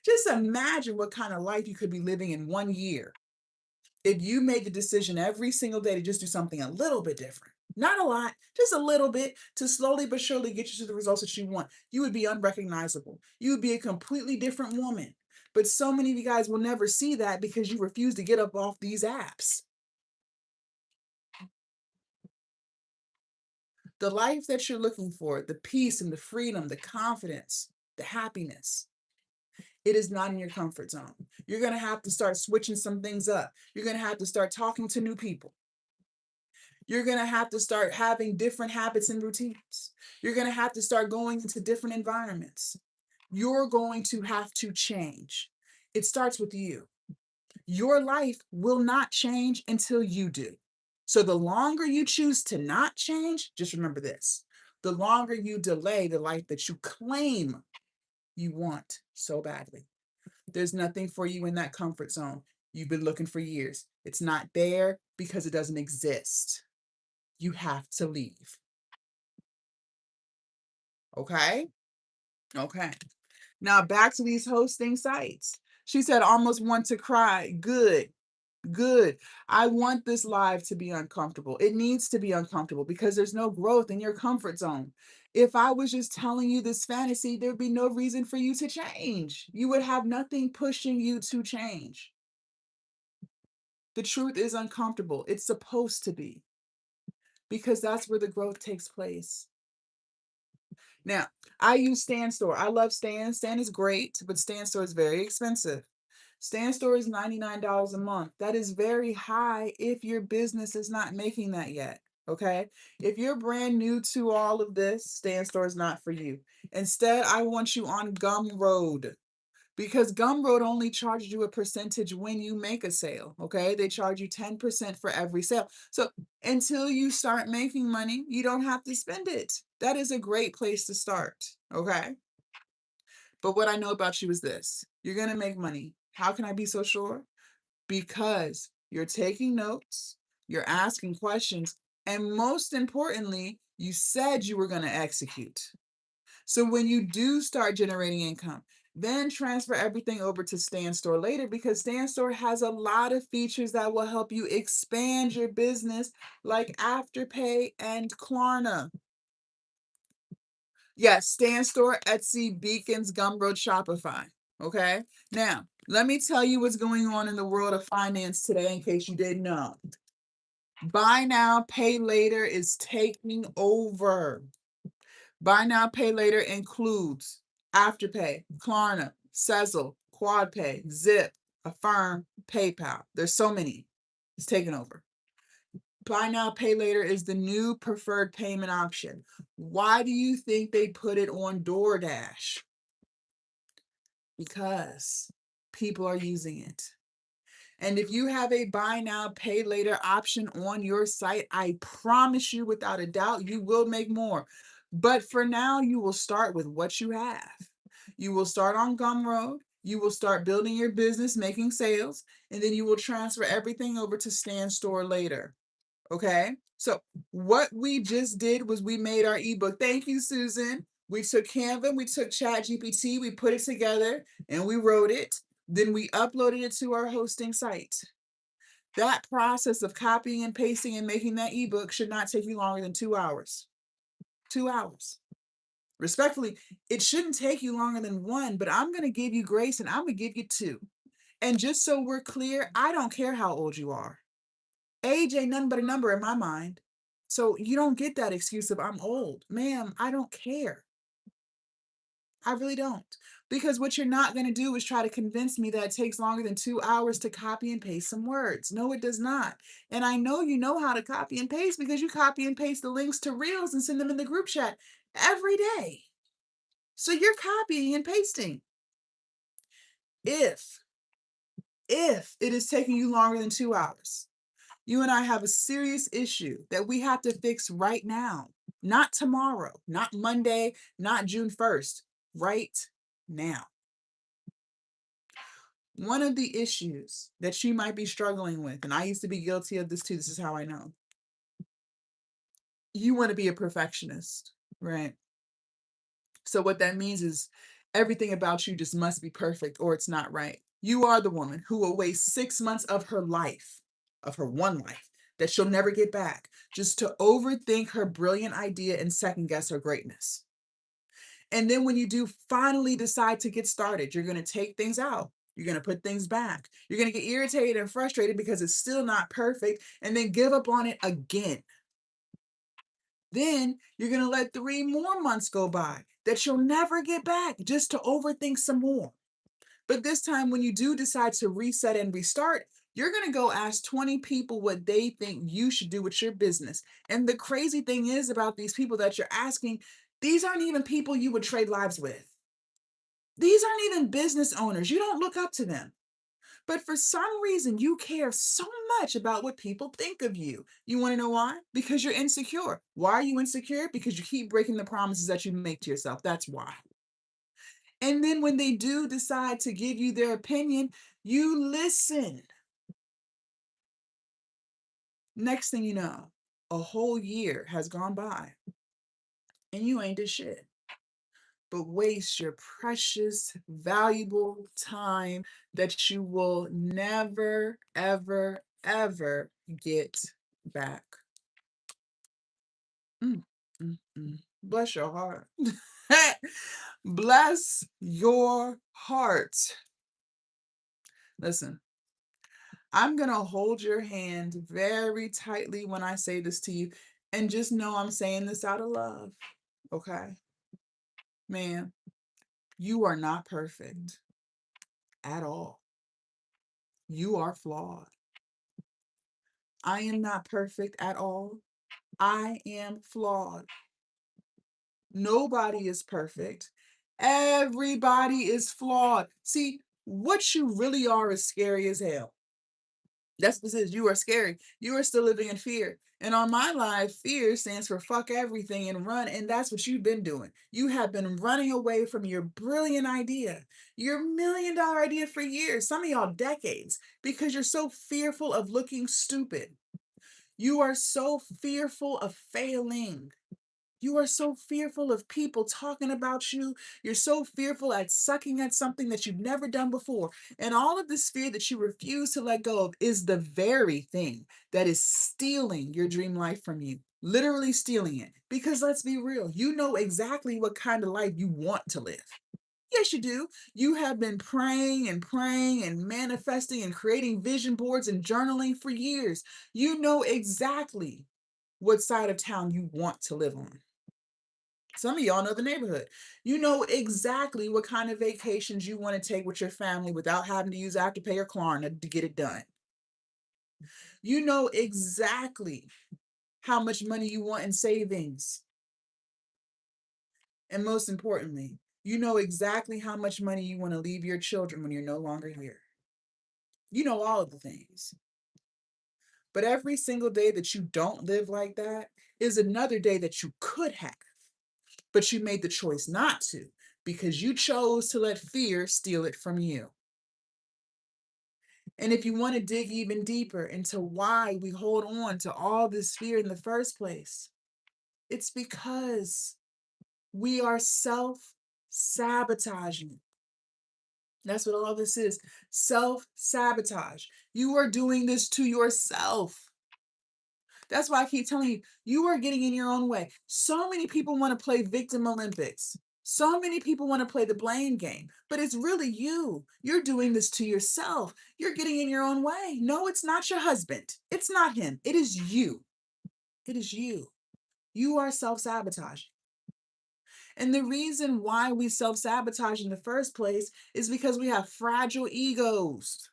Just imagine what kind of life you could be living in 1 year if you made the decision every single day to just do something a little bit different. Not a lot, just a little bit, to slowly but surely get you to the results that you want. You would be unrecognizable. You would be a completely different woman. But so many of you guys will never see that because you refuse to get up off these apps. The life that you're looking for, the peace and the freedom, the confidence, the happiness, it is not in your comfort zone. You're going to have to start switching some things up. You're going to have to start talking to new people. You're going to have to start having different habits and routines. You're going to have to start going into different environments. You're going to have to change. It starts with you. Your life will not change until you do. So the longer you choose to not change, just remember this: the longer you delay the life that you claim you want so badly. There's nothing for you in that comfort zone. You've been looking for years. It's not there because it doesn't exist. You have to leave. Okay? Okay. Now back to these hosting sites. She said, almost want to cry. Good. Good. I want this live to be uncomfortable. It needs to be uncomfortable because there's no growth in your comfort zone. If I was just telling you this fantasy, there'd be no reason for you to change. You would have nothing pushing you to change. The truth is uncomfortable. It's supposed to be, because that's where the growth takes place. Now, I use Stan Store. I love Stan. Stan is great, but Stan Store is very expensive. Stan Store is $99 a month. That is very high if your business is not making that yet. Okay. If you're brand new to all of this, Stan Store is not for you. Instead, I want you on Gumroad, because Gumroad only charges you a percentage when you make a sale. Okay. They charge you 10% for every sale. So until you start making money, you don't have to spend it. That is a great place to start. Okay. But what I know about you is this: you're going to make money. How can I be so sure? Because you're taking notes, you're asking questions, and most importantly, you said you were going to execute. So when you do start generating income, then transfer everything over to Stan Store later, because Stan Store has a lot of features that will help you expand your business, like Afterpay and Klarna. Yes, Stan Store, Etsy, Beacons, Gumroad, Shopify. Okay. Now, let me tell you what's going on in the world of finance today, in case you didn't know. Buy now, pay later is taking over. Buy now, pay later includes Afterpay, Klarna, Sezzle, QuadPay, Zip, Affirm, PayPal. There's so many. It's taken over. Buy now, pay later is the new preferred payment option. Why do you think they put it on DoorDash? Because people are using it. And if you have a buy now, pay later option on your site, I promise you without a doubt, you will make more. But for now, you will start with what you have. You will start on Gumroad. You will start building your business, making sales, and then you will transfer everything over to Stan Store later. Okay? So what we just did was we made our ebook. Thank you, Susan. We took Canva, we took ChatGPT, we put it together, and we wrote it. Then we uploaded it to our hosting site. That process of copying and pasting and making that ebook should not take you longer than 2 hours. 2 hours. Respectfully, it shouldn't take you longer than 1, but I'm going to give you grace and I'm going to give you 2. And just so we're clear, I don't care how old you are. Age ain't nothing but a number in my mind. So you don't get that excuse of I'm old. Ma'am, I don't care. I really don't. Because what you're not going to do is try to convince me that it takes longer than 2 hours to copy and paste some words. No, it does not. And I know you know how to copy and paste because you copy and paste the links to reels and send them in the group chat every day. So you're copying and pasting. If it is taking you longer than 2 hours, you and I have a serious issue that we have to fix right now. Not tomorrow, not Monday, not June 1st, right now. One of the issues that you might be struggling with, and I used to be guilty of this too, this is how I know. You want to be a perfectionist, right? So what that means is everything about you just must be perfect or it's not right. You are the woman who will waste 6 months of her life, of her one life, that she'll never get back, just to overthink her brilliant idea and second guess her greatness. And then when you do finally decide to get started, you're going to take things out. You're going to put things back. You're going to get irritated and frustrated because it's still not perfect and then give up on it again. Then you're going to let 3 more months go by that you'll never get back just to overthink some more. But this time, when you do decide to reset and restart, you're going to go ask 20 people what they think you should do with your business. And the crazy thing is about these people that you're asking, these aren't even people you would trade lives with. These aren't even business owners. You don't look up to them. But for some reason, you care so much about what people think of you. You want to know why? Because you're insecure. Why are you insecure? Because you keep breaking the promises that you make to yourself. That's why. And then when they do decide to give you their opinion, you listen. Next thing you know, a whole year has gone by and you ain't did shit but waste your precious, valuable time that you will never, ever, ever get back. Mm, mm, mm. Bless your heart. Bless your heart. Listen, I'm going to hold your hand very tightly when I say this to you, and just know I'm saying this out of love, okay? Man, you are not perfect at all. You are flawed. I am not perfect at all. I am flawed. Nobody is perfect. Everybody is flawed. See, what you really are is scary as hell. That's what it is. You are scary. You are still living in fear. And on my life, fear stands for fuck everything and run. And that's what you've been doing. You have been running away from your brilliant idea, your $1 million idea for years, some of y'all decades, because you're so fearful of looking stupid. You are so fearful of failing. You are so fearful of people talking about you. You're so fearful at sucking at something that you've never done before. And all of this fear that you refuse to let go of is the very thing that is stealing your dream life from you. Literally stealing it. Because let's be real, you know exactly what kind of life you want to live. Yes, you do. You have been praying and manifesting and creating vision boards and journaling for years. You know exactly what side of town you want to live on. Some of y'all know the neighborhood. You know exactly what kind of vacations you want to take with your family without having to use Afterpay or Klarna to get it done. You know exactly how much money you want in savings. And most importantly, you know exactly how much money you want to leave your children when you're no longer here. You know all of the things. But every single day that you don't live like that is another day that you could have, but you made the choice not to because you chose to let fear steal it from you. And if you want to dig even deeper into why we hold on to all this fear in the first place, it's because we are self sabotaging. That's what all this is, self sabotage. You are doing this to yourself. That's why I keep telling you, you are getting in your own way. So many people want to play victim Olympics. So many people want to play the blame game, but it's really you. You're doing this to yourself. You're getting in your own way. No, it's not your husband. It's not him. It is you. It is you. You are self sabotaging. And the reason why we self sabotage in the first place is because we have fragile egos.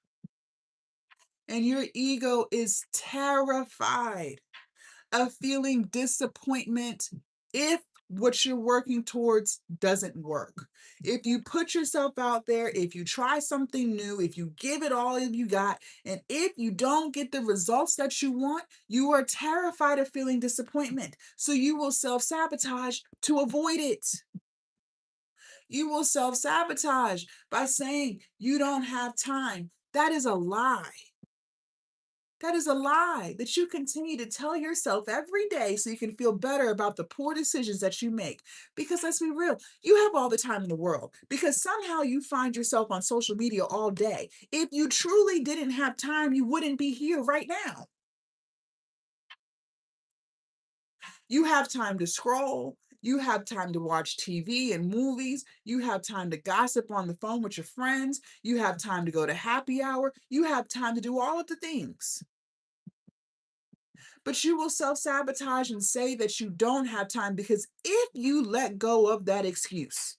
And your ego is terrified of feeling disappointment if what you're working towards doesn't work. If you put yourself out there, if you try something new, if you give it all you got, and if you don't get the results that you want, you are terrified of feeling disappointment. So you will self sabotage to avoid it. You will self sabotage by saying you don't have time. That is a lie. That is a lie that you continue to tell yourself every day so you can feel better about the poor decisions that you make. Because let's be real, you have all the time in the world because somehow you find yourself on social media all day. If you truly didn't have time, you wouldn't be here right now. You have time to scroll. You have time to watch TV and movies. You have time to gossip on the phone with your friends. You have time to go to happy hour. You have time to do all of the things. But you will self sabotage and say that you don't have time because if you let go of that excuse,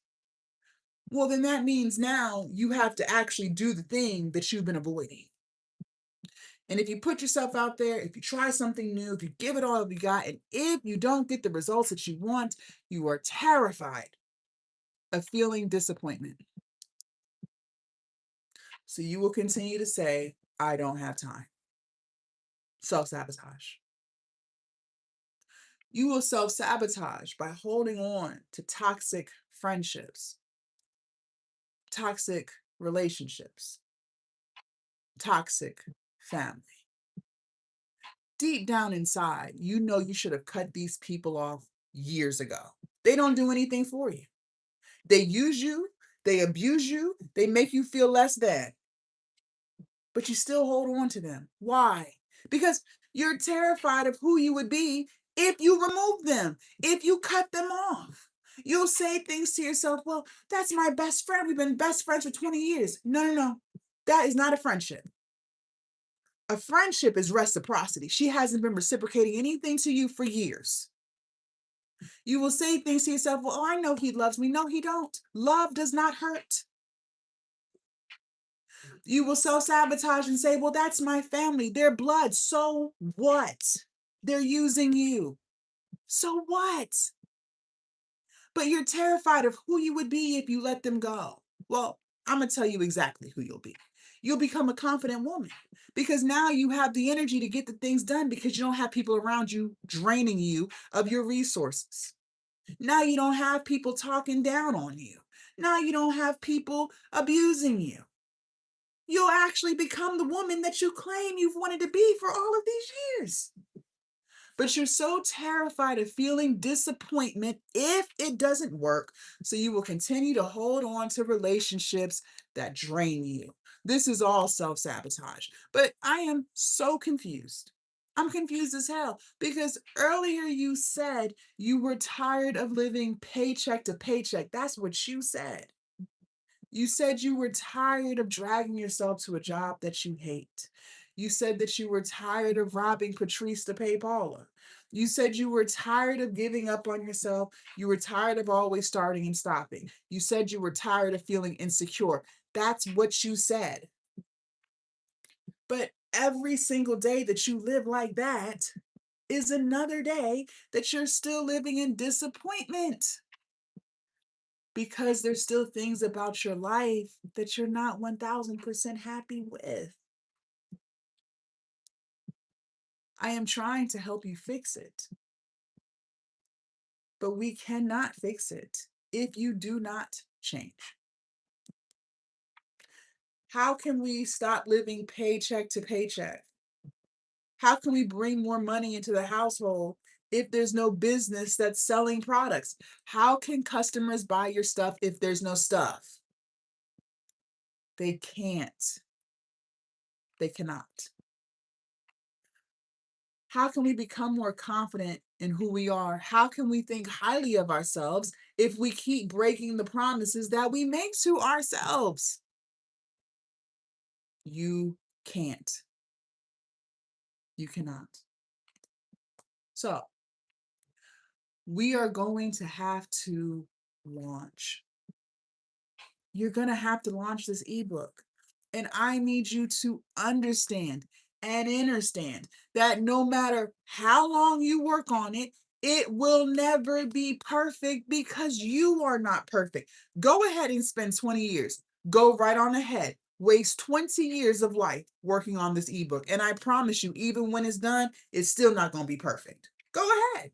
well, then that means now you have to actually do the thing that you've been avoiding. And if you put yourself out there, if you try something new, if you give it all you got, and if you don't get the results that you want, you are terrified of feeling disappointment. So you will continue to say, I don't have time. Self sabotage. You will self sabotage by holding on to toxic friendships, toxic relationships, toxic family. Deep down inside, you know you should have cut these people off years ago. They don't do anything for you. They use you, they abuse you, they make you feel less than, but you still hold on to them. Why? Because you're terrified of who you would be if you remove them, if you cut them off. You'll say things to yourself, well, that's my best friend. We've been best friends for 20 years. No, no, no. That is not a friendship. A friendship is reciprocity. She hasn't been reciprocating anything to you for years. You will say things to yourself, well, I know he loves me. No, he don't. Love does not hurt. You will self-sabotage and say, well, that's my family. They're blood. So what? They're using you. So what? But you're terrified of who you would be if you let them go. Well, I'm going to tell you exactly who you'll be. You'll become a confident woman because now you have the energy to get the things done because you don't have people around you draining you of your resources. Now you don't have people talking down on you. Now you don't have people abusing you. You'll actually become the woman that you claim you've wanted to be for all of these years. But you're so terrified of feeling disappointment if it doesn't work. So you will continue to hold on to relationships that drain you. This is all self sabotage. But I am so confused. I'm confused as hell because earlier you said you were tired of living paycheck to paycheck. That's what you said. You said you were tired of dragging yourself to a job that you hate. You said that you were tired of robbing Patrice to pay Paula. You said you were tired of giving up on yourself. You were tired of always starting and stopping. You said you were tired of feeling insecure. That's what you said. But every single day that you live like that is another day that you're still living in disappointment because there's still things about your life that you're not 1000% happy with. I am trying to help you fix it, but we cannot fix it if you do not change. How can we stop living paycheck to paycheck? How can we bring more money into the household if there's no business that's selling products? How can customers buy your stuff if there's no stuff? They can't. They cannot. How can we become more confident in who we are? How can we think highly of ourselves if we keep breaking the promises that we make to ourselves? You can't. You cannot. So, we are going to have to launch. You're going to have to launch this ebook. And I need you to understand and understand that no matter how long you work on it, it will never be perfect because you are not perfect. Go ahead and spend 20 years. Go right on ahead. Waste 20 years of life working on this ebook. And I promise you, even when it's done, it's still not going to be perfect. Go ahead.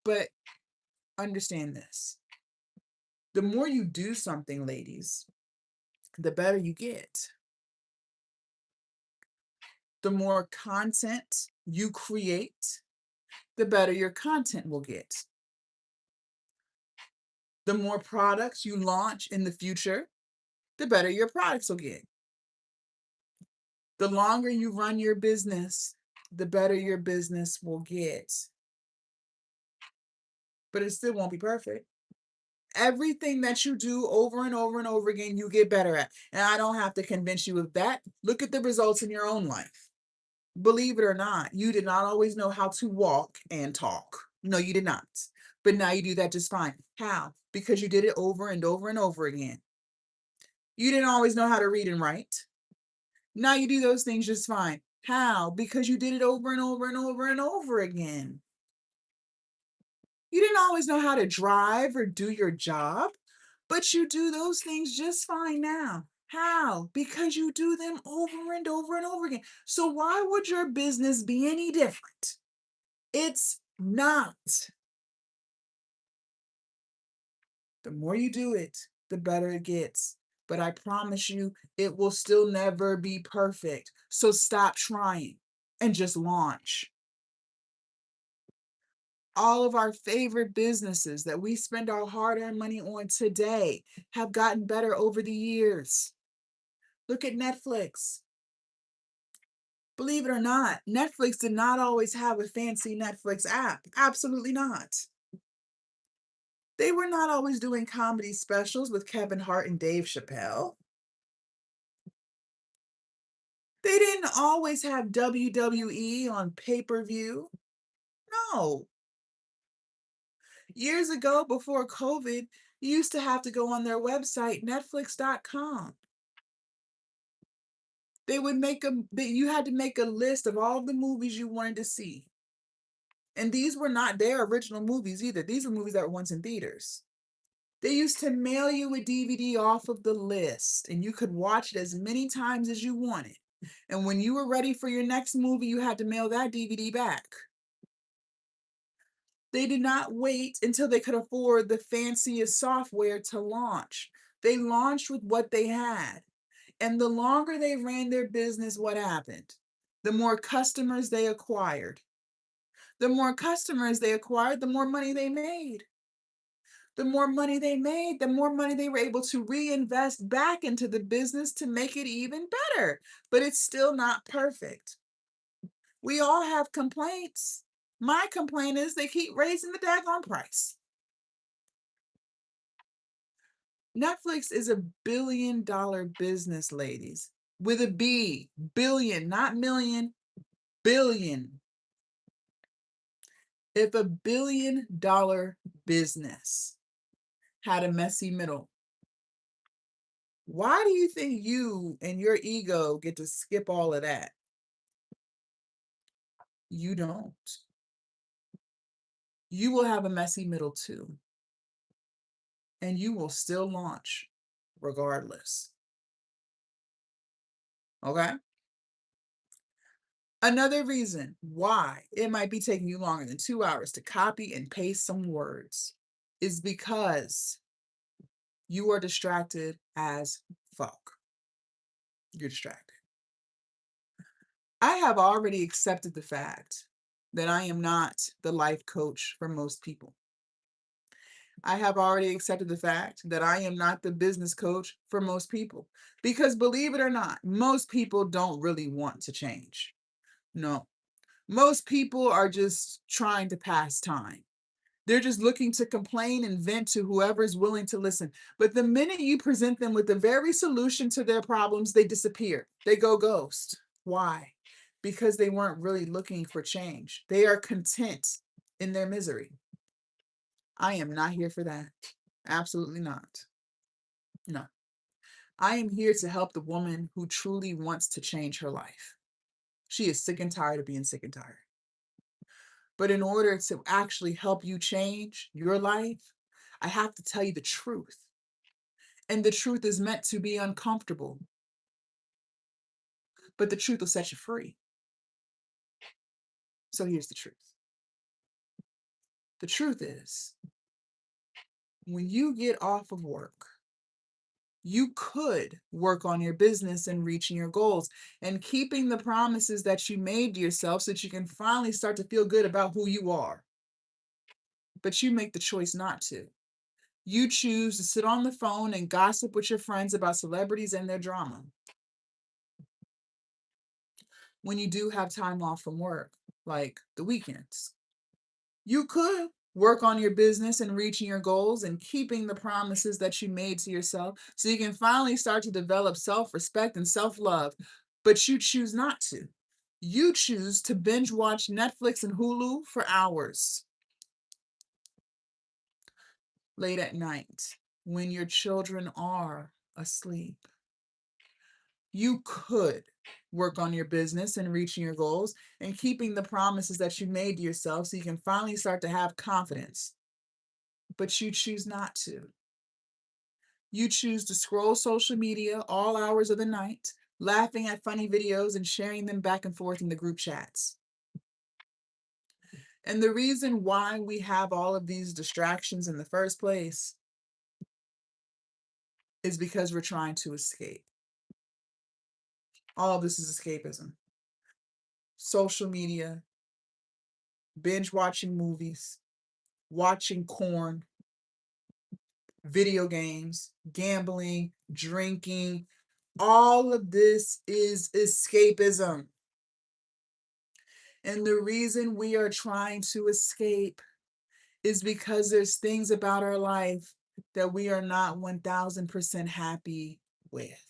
But understand this. The more you do something, ladies, the better you get. The more content you create, the better your content will get. The more products you launch in the future, the better your products will get. The longer you run your business, the better your business will get. But it still won't be perfect. Everything that you do over and over and over again, you get better at. And I don't have to convince you of that. Look at the results in your own life. Believe it or not, you did not always know how to walk and talk. No, you did not. But now you do that just fine. How? Because you did it over and over and over again. You didn't always know how to read and write. Now you do those things just fine. How? Because you did it over and over and over and over again. You didn't always know how to drive or do your job, but you do those things just fine now. How? Because you do them over and over and over again. So why would your business be any different? It's not. The more you do it, the better it gets. But I promise you, it will still never be perfect. So stop trying and just launch. All of our favorite businesses that we spend our hard-earned money on today have gotten better over the years. Look at Netflix. Believe it or not, Netflix did not always have a fancy Netflix app. Absolutely not. They were not always doing comedy specials with Kevin Hart and Dave Chappelle. They didn't always have WWE on pay-per-view. No. Years ago, before COVID, you used to have to go on their website, Netflix.com. You had to make a list of all the movies you wanted to see. And these were not their original movies either. These were movies that were once in theaters. They used to mail you a DVD off of the list, and you could watch it as many times as you wanted. And when you were ready for your next movie, you had to mail that DVD back. They did not wait until they could afford the fanciest software to launch. They launched with what they had. And the longer they ran their business, what happened? The more customers they acquired. The more customers they acquired, the more money they made. The more money they made, the more money they were able to reinvest back into the business to make it even better. But it's still not perfect. We all have complaints. My complaint is they keep raising the daggone price. Netflix is a $1 billion business, ladies. with a B, billion, not million, billion. If a $1 billion business had a messy middle, why do you think you and your ego get to skip all of that? You don't. You will have a messy middle too, and you will still launch regardless. Okay? Another reason why it might be taking you longer than 2 hours to copy and paste some words is because you are distracted as fuck. You're distracted. I have already accepted the fact that I am not the life coach for most people. I have already accepted the fact that I am not the business coach for most people. Because believe it or not, most people don't really want to change. No, most people are just trying to pass time. They're just looking to complain and vent to whoever's willing to listen. But the minute you present them with the very solution to their problems, they disappear. They go ghost. Why? Because they weren't really looking for change. They are content in their misery. I am not here for that. Absolutely not. No. I am here to help the woman who truly wants to change her life. She is sick and tired of being sick and tired. But in order to actually help you change your life, I have to tell you the truth. And the truth is meant to be uncomfortable. But the truth will set you free. So here's the truth. The truth is, when you get off of work, you could work on your business and reaching your goals and keeping the promises that you made to yourself so that you can finally start to feel good about who you are. But you make the choice not to. You choose to sit on the phone and gossip with your friends about celebrities and their drama. When you do have time off from work, like the weekends, you could work on your business and reaching your goals and keeping the promises that you made to yourself so you can finally start to develop self-respect and self-love, but you choose not to. You choose to binge watch Netflix and Hulu for hours late at night when your children are asleep. You could work on your business and reaching your goals and keeping the promises that you made to yourself so you can finally start to have confidence. But you choose not to. You choose to scroll social media all hours of the night, laughing at funny videos and sharing them back and forth in the group chats. And the reason why we have all of these distractions in the first place is because we're trying to escape. All of this is escapism. Social media, binge watching movies, watching porn, video games, gambling, drinking. All of this is escapism. And the reason we are trying to escape is because there's things about our life that we are not 1000% happy with.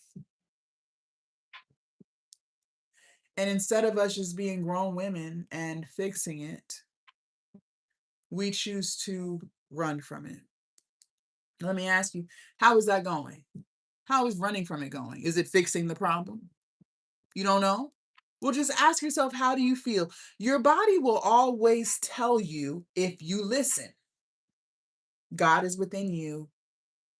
And instead of us just being grown women and fixing it, we choose to run from it. Let me ask you, how is that going? How is running from it going? Is it fixing the problem? You don't know? Well, just ask yourself, how do you feel? Your body will always tell you if you listen. God is within you.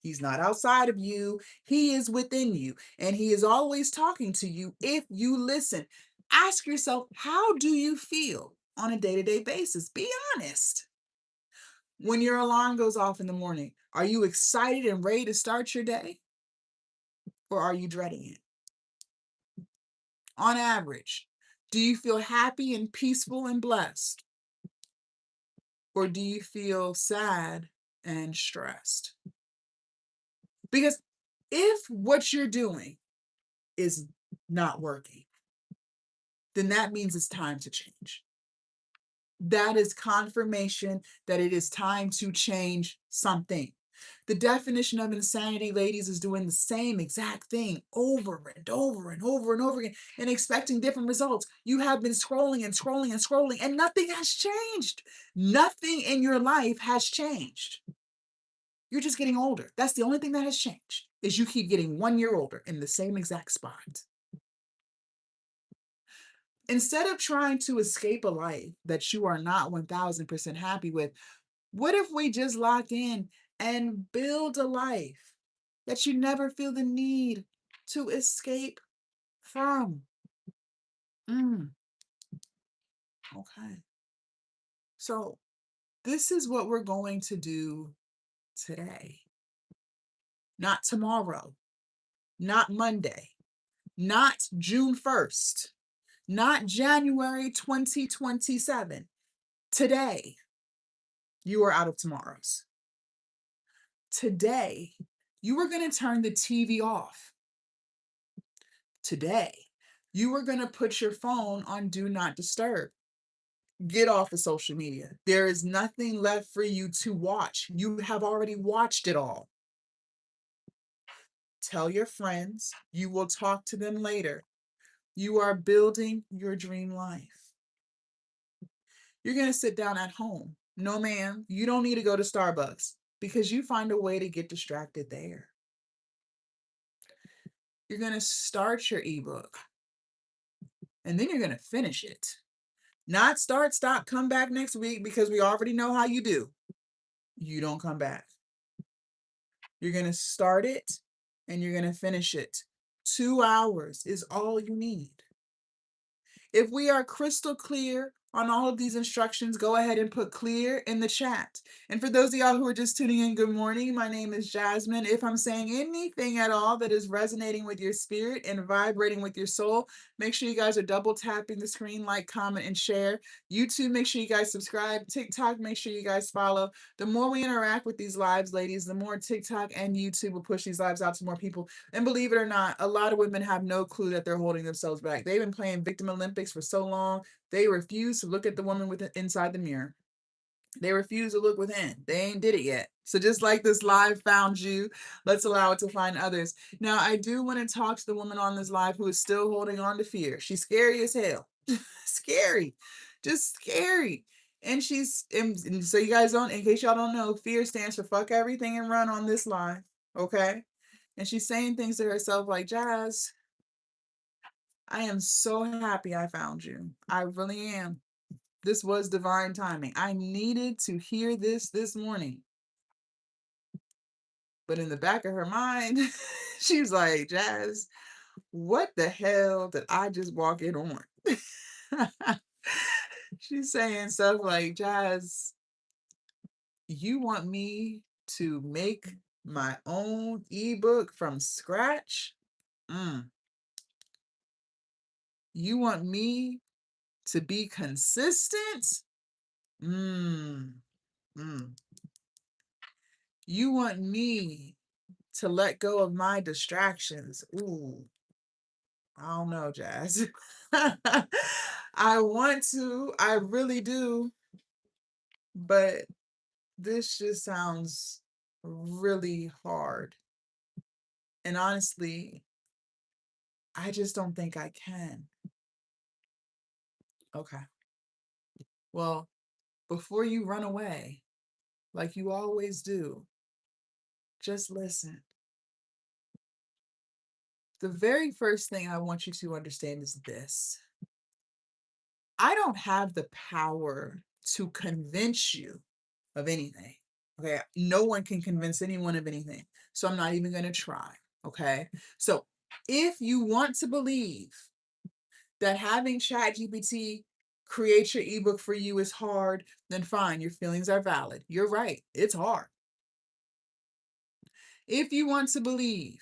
He's not outside of you. He is within you. And he is always talking to you if you listen. Ask yourself, how do you feel on a day-to-day basis? Be honest. When your alarm goes off in the morning, are you excited and ready to start your day? Or are you dreading it? On average, do you feel happy and peaceful and blessed? Or do you feel sad and stressed? Because if what you're doing is not working, then that means it's time to change. That is confirmation that it is time to change something. The definition of insanity, ladies, is doing the same exact thing over and over and over and over again and expecting different results. You have been scrolling and scrolling and scrolling, and nothing has changed. Nothing in your life has changed. You're just getting older. That's the only thing that has changed, is you keep getting 1 year older in the same exact spot. Instead of trying to escape a life that you are not 1000% happy with, what if we just lock in and build a life that you never feel the need to escape from? Okay. So this is what we're going to do today. Not tomorrow, not Monday, not June 1st, not January 2027. Today, you are out of tomorrows. Today, you are going to turn the TV off. Today, you are going to put your phone on Do Not Disturb. Get off of social media. There is nothing left for you to watch. You have already watched it all. Tell your friends. You will talk to them later. You are building your dream life. You're going to sit down at home. No, ma'am, you don't need to go to Starbucks because you find a way to get distracted there. You're going to start your ebook and then you're going to finish it. Not start, stop, come back next week because we already know how you do. You don't come back. You're going to start it and you're going to finish it. 2 hours is all you need. If we are crystal clear on all of these instructions, go ahead and put clear in the chat. And for those of y'all who are just tuning in, good morning. My name is Jasmine. If I'm saying anything at all that is resonating with your spirit and vibrating with your soul, make sure you guys are double tapping the screen, like, comment, and share. YouTube, make sure you guys subscribe. TikTok, make sure you guys follow. The more we interact with these lives, ladies, the more TikTok and YouTube will push these lives out to more people. And believe it or not, a lot of women have no clue that they're holding themselves back. They've been playing victim Olympics for so long. They refuse to look at the woman inside the mirror. They refuse to look within. They ain't did it yet. So just like this live found you, let's allow it to find others. Now, I do want to talk to the woman on this live who is still holding on to fear. She's scary as hell. Scary. Just scary. And and so you guys don't, in case y'all don't know, fear stands for fuck everything and run on this live. Okay? And she's saying things to herself like, Jazz, I am so happy I found you. I really am. This was divine timing. I needed to hear this morning. But in the back of her mind, she's like, Jazz, what the hell did I just walk in on? She's saying stuff like, Jazz, you want me to make my own ebook from scratch? You want me to be consistent? Mm. You want me to let go of my distractions? Ooh, I don't know, Jazz. I want to, I really do, but this just sounds really hard. And honestly, I just don't think I can. Okay. Well, before you run away, like you always do, just listen. The very first thing I want you to understand is this. I don't have the power to convince you of anything. Okay. No one can convince anyone of anything. So I'm not even going to try. Okay. So if you want to believe that having ChatGPT create your ebook for you is hard, then fine. Your feelings are valid. You're right. It's hard. If you want to believe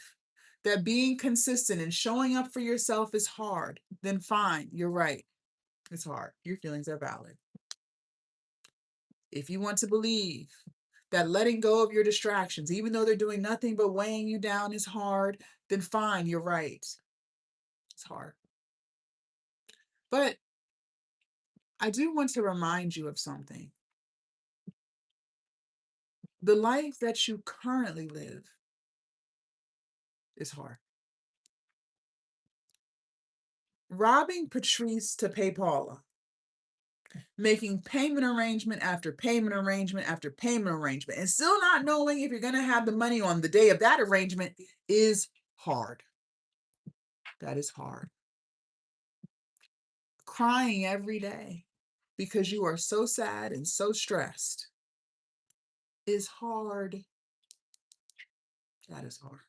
that being consistent and showing up for yourself is hard, then fine. You're right. It's hard. Your feelings are valid. If you want to believe that letting go of your distractions, even though they're doing nothing but weighing you down, is hard, then fine, you're right. It's hard. But I do want to remind you of something. The life that you currently live is hard. Robbing Patrice to pay Paula, making payment arrangement after payment arrangement after payment arrangement, and still not knowing if you're going to have the money on the day of that arrangement is hard. That is hard. Crying every day because you are so sad and so stressed is hard. That is hard.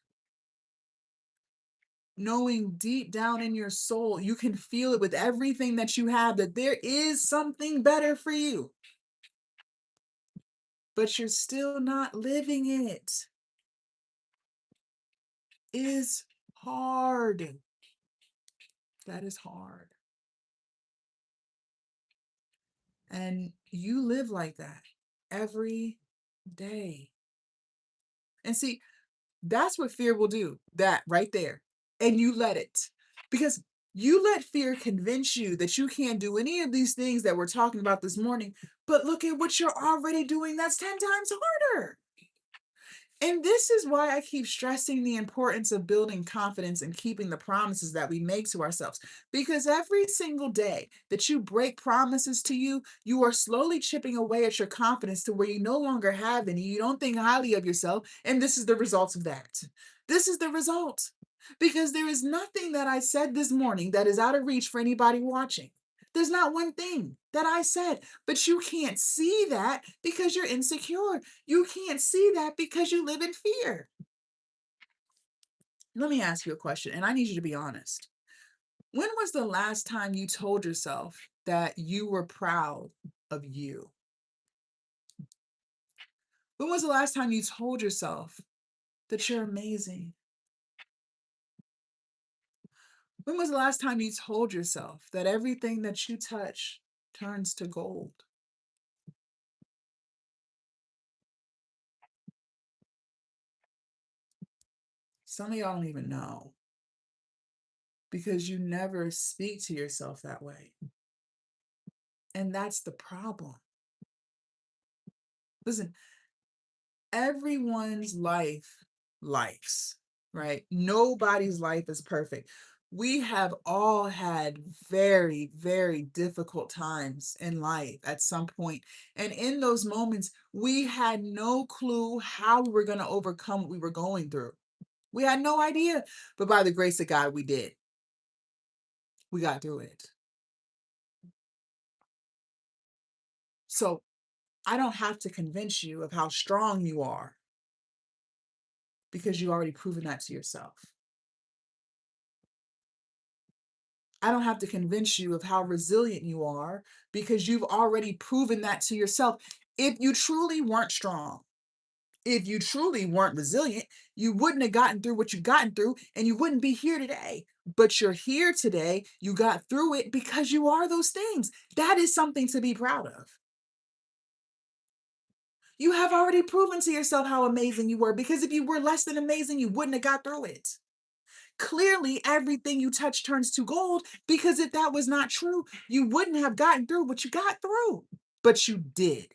Knowing deep down in your soul, you can feel it with everything that you have, that there is something better for you, but you're still not living it, is hard. That is hard. And you live like that every day. And see, that's what fear will do, that right there. And you let it. Because you let fear convince you that you can't do any of these things that we're talking about this morning. But look at what you're already doing. That's 10 times harder. And this is why I keep stressing the importance of building confidence and keeping the promises that we make to ourselves. Because every single day that you break promises to you, you are slowly chipping away at your confidence to where you no longer have any. You don't think highly of yourself. And this is the result of that. This is the result. Because there is nothing that I said this morning that is out of reach for anybody watching. There's not one thing that I said, but you can't see that because you're insecure. You can't see that because you live in fear. Let me ask you a question, and I need you to be honest. When was the last time you told yourself that you were proud of you? When was the last time you told yourself that you're amazing? When was the last time you told yourself that everything that you touch turns to gold? Some of y'all don't even know because you never speak to yourself that way. And that's the problem. Listen, everyone's lives, right? Nobody's life is perfect. We have all had very, very difficult times in life at some point. And in those moments, we had no clue how we were going to overcome what we were going through. We had no idea. But by the grace of God, we did. We got through it. So I don't have to convince you of how strong you are because you've already proven that to yourself. I don't have to convince you of how resilient you are because you've already proven that to yourself. If you truly weren't strong, if you truly weren't resilient, you wouldn't have gotten through what you've gotten through and you wouldn't be here today. But you're here today. You got through it because you are those things. That is something to be proud of. You have already proven to yourself how amazing you were because if you were less than amazing, you wouldn't have got through it. Clearly, everything you touch turns to gold because if that was not true, you wouldn't have gotten through what you got through, but you did.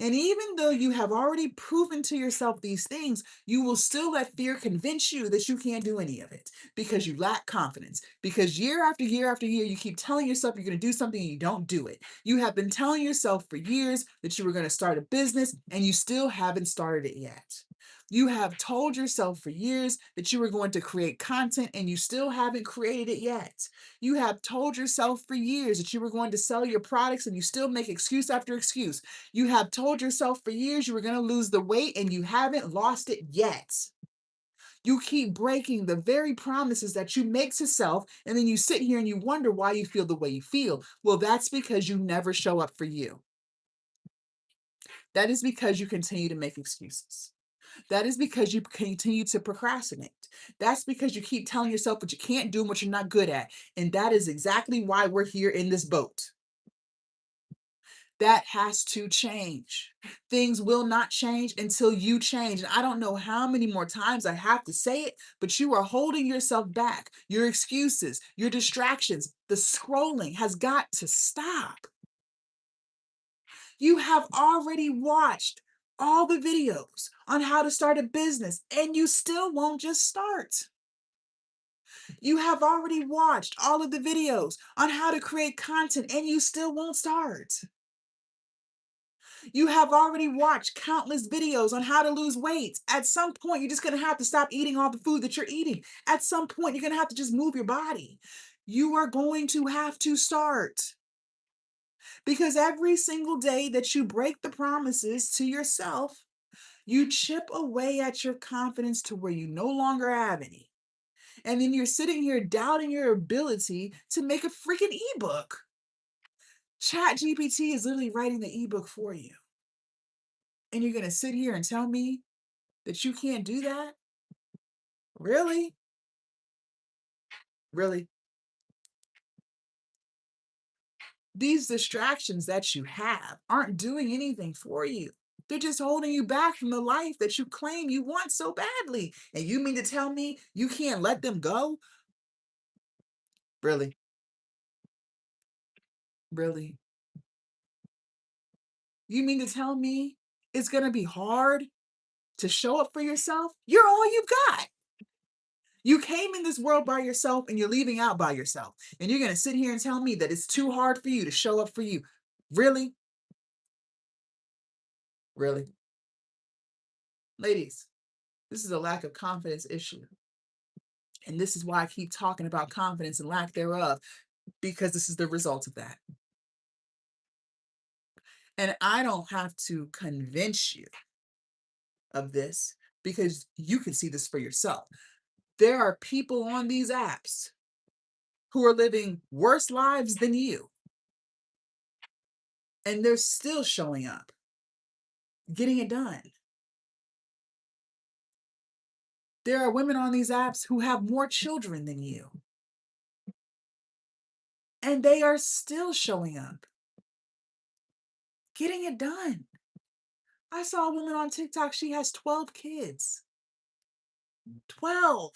And even though you have already proven to yourself these things, you will still let fear convince you that you can't do any of it because you lack confidence. Because year after year after year, you keep telling yourself you're going to do something and you don't do it. You have been telling yourself for years that you were going to start a business and you still haven't started it yet. You have told yourself for years that you were going to create content and you still haven't created it yet. You have told yourself for years that you were going to sell your products and you still make excuse after excuse. You have told yourself for years you were going to lose the weight and you haven't lost it yet. You keep breaking the very promises that you make to self, and then you sit here and you wonder why you feel the way you feel. Well, that's because you never show up for you. That is because you continue to make excuses. That is because you continue to procrastinate. That's because you keep telling yourself what you can't do and what you're not good at. And that is exactly why we're here in this boat. That has to change. Things will not change until you change. And I don't know how many more times I have to say it, but you are holding yourself back. Your excuses, your distractions, the scrolling has got to stop. You have already watched all the videos on how to start a business, and you still won't just start. You have already watched all of the videos on how to create content, and you still won't start. You have already watched countless videos on how to lose weight. At some point, you're just going to have to stop eating all the food that you're eating. At some point, you're going to have to just move your body. You are going to have to start. Because every single day that you break the promises to yourself, you chip away at your confidence to where you no longer have any. And then you're sitting here doubting your ability to make a freaking ebook. Chat GPT is literally writing the ebook for you. And you're going to sit here and tell me that you can't do that? Really? Really? These distractions that you have aren't doing anything for you. They're just holding you back from the life that you claim you want so badly. And you mean to tell me you can't let them go? Really? Really? You mean to tell me it's going to be hard to show up for yourself? You're all you've got. You came in this world by yourself and you're leaving out by yourself. And you're going to sit here and tell me that it's too hard for you to show up for you. Really? Really? Ladies, this is a lack of confidence issue. And this is why I keep talking about confidence and lack thereof, because this is the result of that. And I don't have to convince you of this because you can see this for yourself. There are people on these apps who are living worse lives than you, and they're still showing up, getting it done. There are women on these apps who have more children than you, and they are still showing up, getting it done. I saw a woman on TikTok, she has 12 kids. 12.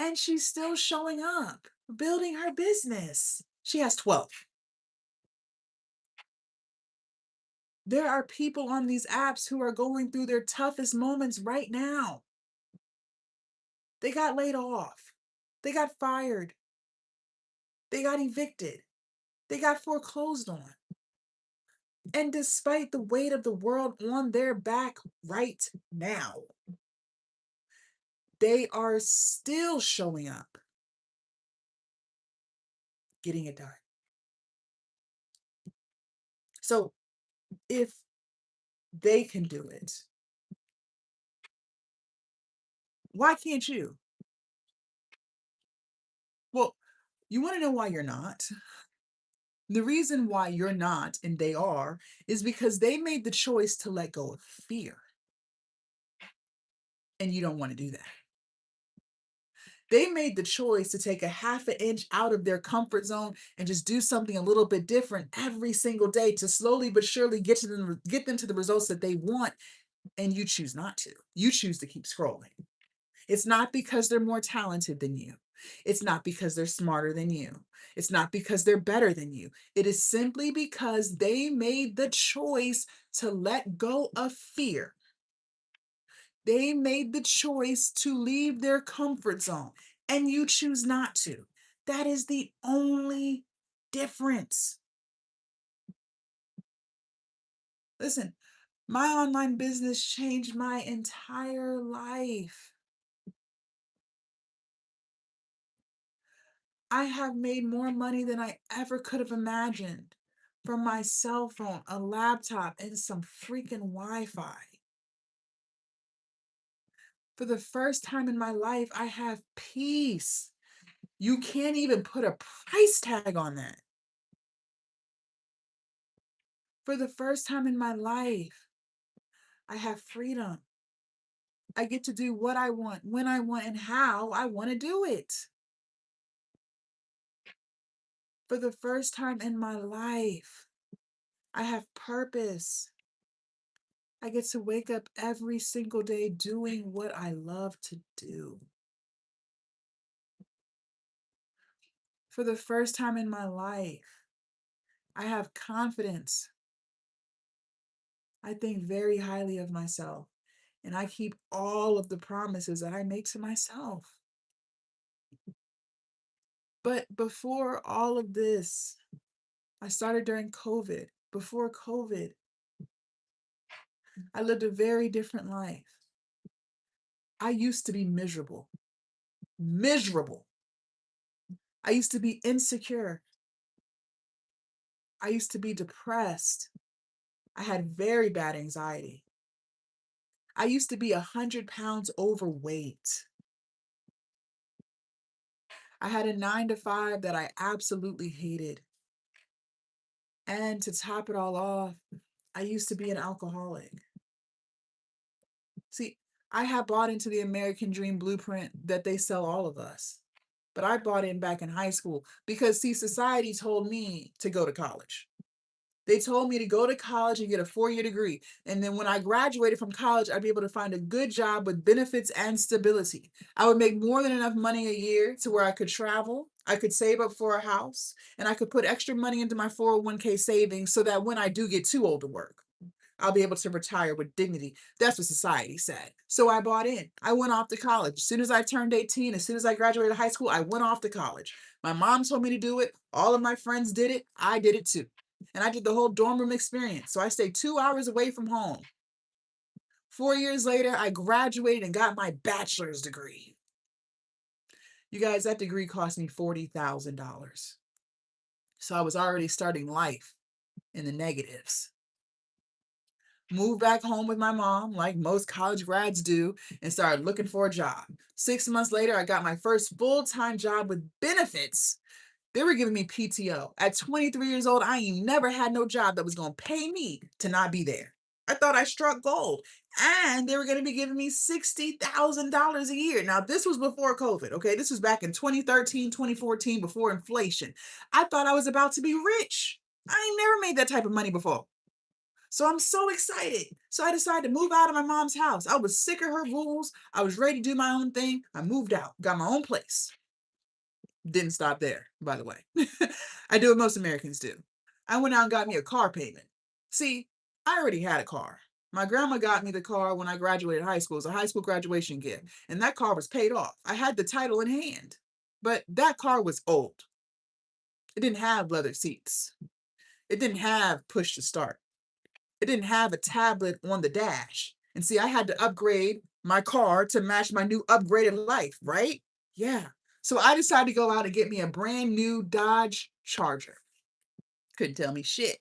And she's still showing up, building her business. She has 12. There are people on these apps who are going through their toughest moments right now. They got laid off. They got fired. They got evicted. They got foreclosed on. And despite the weight of the world on their back right now, they are still showing up, getting it done. So if they can do it, why can't you? Well, you want to know why you're not? The reason why you're not and they are is because they made the choice to let go of fear. And you don't want to do that. They made the choice to take a half an inch out of their comfort zone and just do something a little bit different every single day to slowly but surely get them to the results that they want. And you choose not to. You choose to keep scrolling. It's not because they're more talented than you. It's not because they're smarter than you. It's not because they're better than you. It is simply because they made the choice to let go of fear. They made the choice to leave their comfort zone, and you choose not to. That is the only difference. Listen, my online business changed my entire life. I have made more money than I ever could have imagined from my cell phone, a laptop, and some freaking Wi-Fi. For the first time in my life, I have peace. You can't even put a price tag on that. For the first time in my life, I have freedom. I get to do what I want, when I want, and how I want to do it. For the first time in my life, I have purpose. I get to wake up every single day doing what I love to do. For the first time in my life, I have confidence. I think very highly of myself, and I keep all of the promises that I make to myself. But before all of this, I started during COVID. Before COVID, I lived a very different life. I used to be miserable. Miserable. I used to be insecure. I used to be depressed. I had very bad anxiety. I used to be 100 pounds overweight. I had a 9 to 5 that I absolutely hated. And to top it all off, I used to be an alcoholic. See, I had bought into the American dream blueprint that they sell all of us. But I bought in back in high school because, see, society told me to go to college. They told me to go to college and get a 4-year degree. And then when I graduated from college, I'd be able to find a good job with benefits and stability. I would make more than enough money a year to where I could travel, I could save up for a house, and I could put extra money into my 401k savings so that when I do get too old to work, I'll be able to retire with dignity. That's what society said. So I bought in. I went off to college. As soon as I turned 18, as soon as I graduated high school, I went off to college. My mom told me to do it. All of my friends did it. I did it too. And I did the whole dorm room experience. So I stayed 2 hours away from home. 4 years later, I graduated and got my bachelor's degree. You guys, that degree cost me $40,000. So I was already starting life in the negatives. Moved back home with my mom, like most college grads do, and started looking for a job. 6 months later, I got my first full-time job with benefits. They were giving me PTO. At 23 years old, I ain't never had no job that was going to pay me to not be there. I thought I struck gold. And they were going to be giving me $60,000 a year. Now, this was before COVID, okay? This was back in 2013, 2014, before inflation. I thought I was about to be rich. I ain't never made that type of money before. So I'm so excited. So I decided to move out of my mom's house. I was sick of her rules. I was ready to do my own thing. I moved out, got my own place. Didn't stop there, by the way. I do what most Americans do. I went out and got me a car payment. See, I already had a car. My grandma got me the car when I graduated high school. It was a high school graduation gift. And that car was paid off. I had the title in hand. But that car was old. It didn't have leather seats. It didn't have push to start. It didn't have a tablet on the dash. And see, I had to upgrade my car to match my new upgraded life, right? Yeah. So I decided to go out and get me a brand new Dodge Charger. Couldn't tell me shit.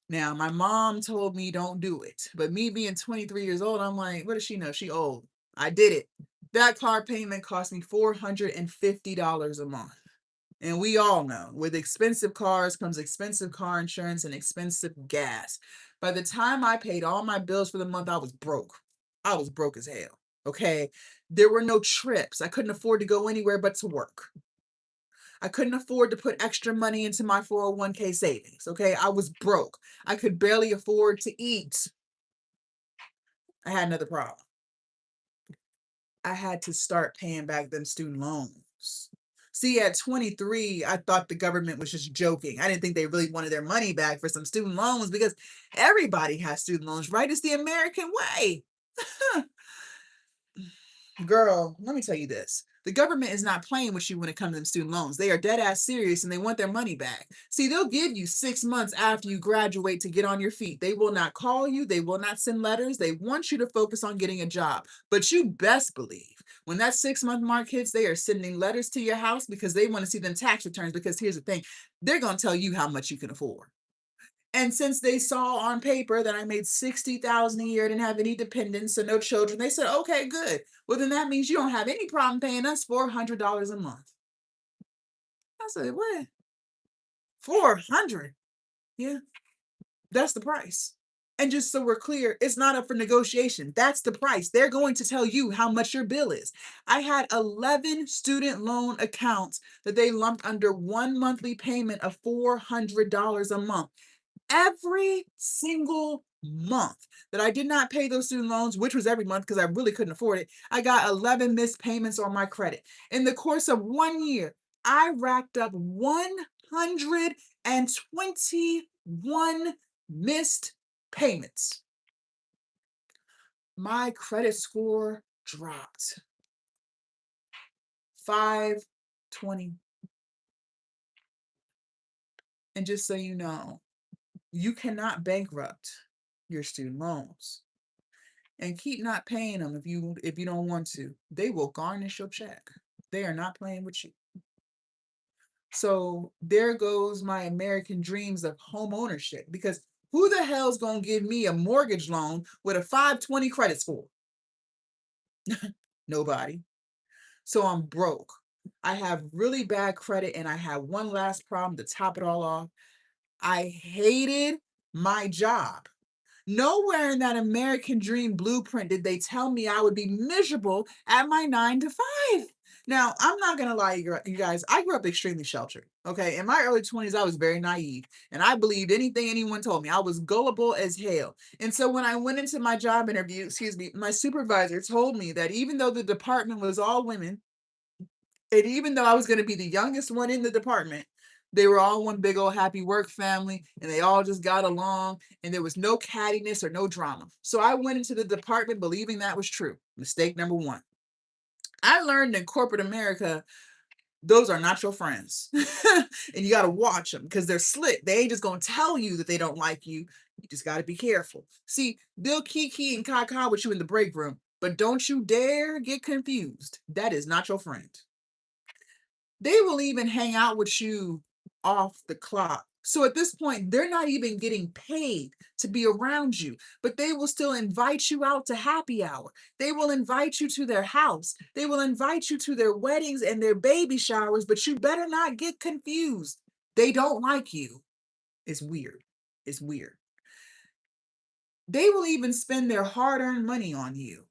Now, my mom told me don't do it. But me being 23 years old, I'm like, what does she know? She old. I did it. That car payment cost me $450 a month. And we all know with expensive cars comes expensive car insurance and expensive gas. By the time I paid all my bills for the month, I was broke. I was broke as hell. Okay. There were no trips. I couldn't afford to go anywhere but to work. I couldn't afford to put extra money into my 401k savings. Okay. I was broke. I could barely afford to eat. I had another problem. I had to start paying back them student loans. See, at 23, I thought the government was just joking. I didn't think they really wanted their money back for some student loans because everybody has student loans, right? It's the American way. Girl, let me tell you this. The government is not playing with you when it comes to student loans. They are dead ass serious and they want their money back. See, they'll give you 6 months after you graduate to get on your feet. They will not call you. They will not send letters. They want you to focus on getting a job. But you best believe when that 6-month mark hits, they are sending letters to your house because they want to see them tax returns. Because here's the thing, they're going to tell you how much you can afford. And since they saw on paper that I made $60,000 a year, didn't have any dependents, so no children, they said, okay, good. Well, then that means you don't have any problem paying us $400 a month. I said, what? 400? Yeah, that's the price. And just so we're clear, it's not up for negotiation. That's the price. They're going to tell you how much your bill is. I had 11 student loan accounts that they lumped under one monthly payment of $400 a month. Every single month that I did not pay those student loans, which was every month because I really couldn't afford it, I got 11 missed payments on my credit. In the course of 1 year, I racked up 121 missed payments. My credit score dropped 520. And just so you know, you cannot bankrupt your student loans and keep not paying them if you don't want to. They will garnish your check. They are not playing with you. So there goes my American dreams of home ownership, because who the hell's going to give me a mortgage loan with a 520 credit score? Nobody. So I'm broke. I have really bad credit, and I have one last problem to top it all off. I hated my job. Nowhere in that American dream blueprint did they tell me I would be miserable at my 9 to 5. Now, I'm not going to lie, you guys, I grew up extremely sheltered. Okay. In my early 20s, I was very naive and I believed anything anyone told me. I was gullible as hell. And so when I went into my job interview, my supervisor told me that even though the department was all women, and even though I was going to be the youngest one in the department, they were all one big old happy work family and they all just got along and there was no cattiness or no drama. So I went into the department believing that was true. Mistake number one. I learned in corporate America, those are not your friends. And you got to watch them because they're slick. They ain't just going to tell you that they don't like you. You just got to be careful. See, they'll kiki and kaka with you in the break room, but don't you dare get confused. That is not your friend. They will even hang out with you off the clock. So at this point, they're not even getting paid to be around you, but they will still invite you out to happy hour. They will invite you to their house. They will invite you to their weddings and their baby showers, but you better not get confused. They don't like you. It's weird. It's weird. They will even spend their hard-earned money on you.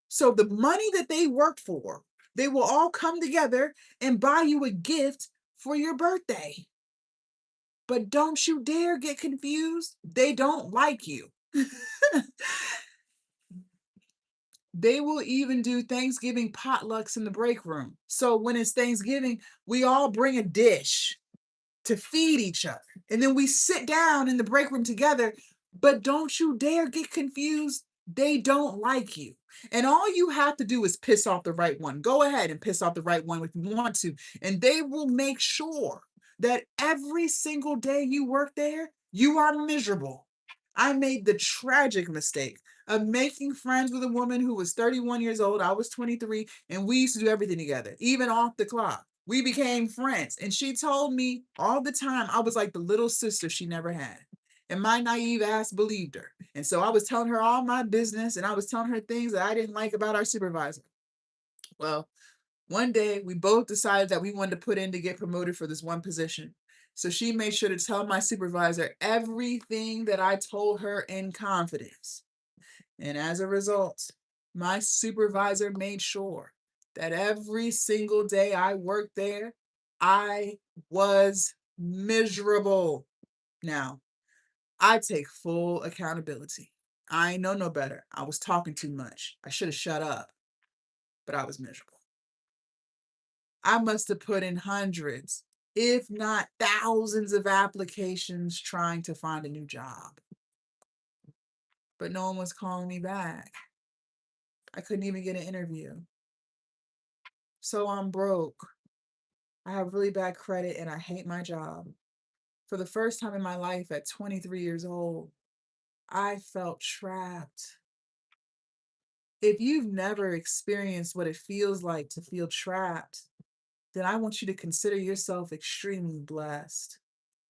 So the money that they work for, they will all come together and buy you a gift for your birthday. But don't you dare get confused. They don't like you. They will even do Thanksgiving potlucks in the break room. So when it's Thanksgiving, we all bring a dish to feed each other. And then we sit down in the break room together. But don't you dare get confused. They don't like you. And all you have to do is piss off the right one. Go ahead and piss off the right one if you want to. And they will make sure that every single day you work there, you are miserable. I made the tragic mistake of making friends with a woman who was 31 years old. I was 23, and we used to do everything together, even off the clock. We became friends, and she told me all the time I was like the little sister she never had. And my naive ass believed her. And so I was telling her all my business, and I was telling her things that I didn't like about our supervisor. Well, one day we both decided that we wanted to put in to get promoted for this one position. So she made sure to tell my supervisor everything that I told her in confidence. And as a result, my supervisor made sure that every single day I worked there, I was miserable. Now, I take full accountability. I know no better. I was talking too much. I should have shut up, but I was miserable. I must have put in hundreds, if not thousands of applications trying to find a new job. But no one was calling me back. I couldn't even get an interview. So I'm broke. I have really bad credit and I hate my job. For the first time in my life at 23 years old, I felt trapped. If you've never experienced what it feels like to feel trapped, then I want you to consider yourself extremely blessed,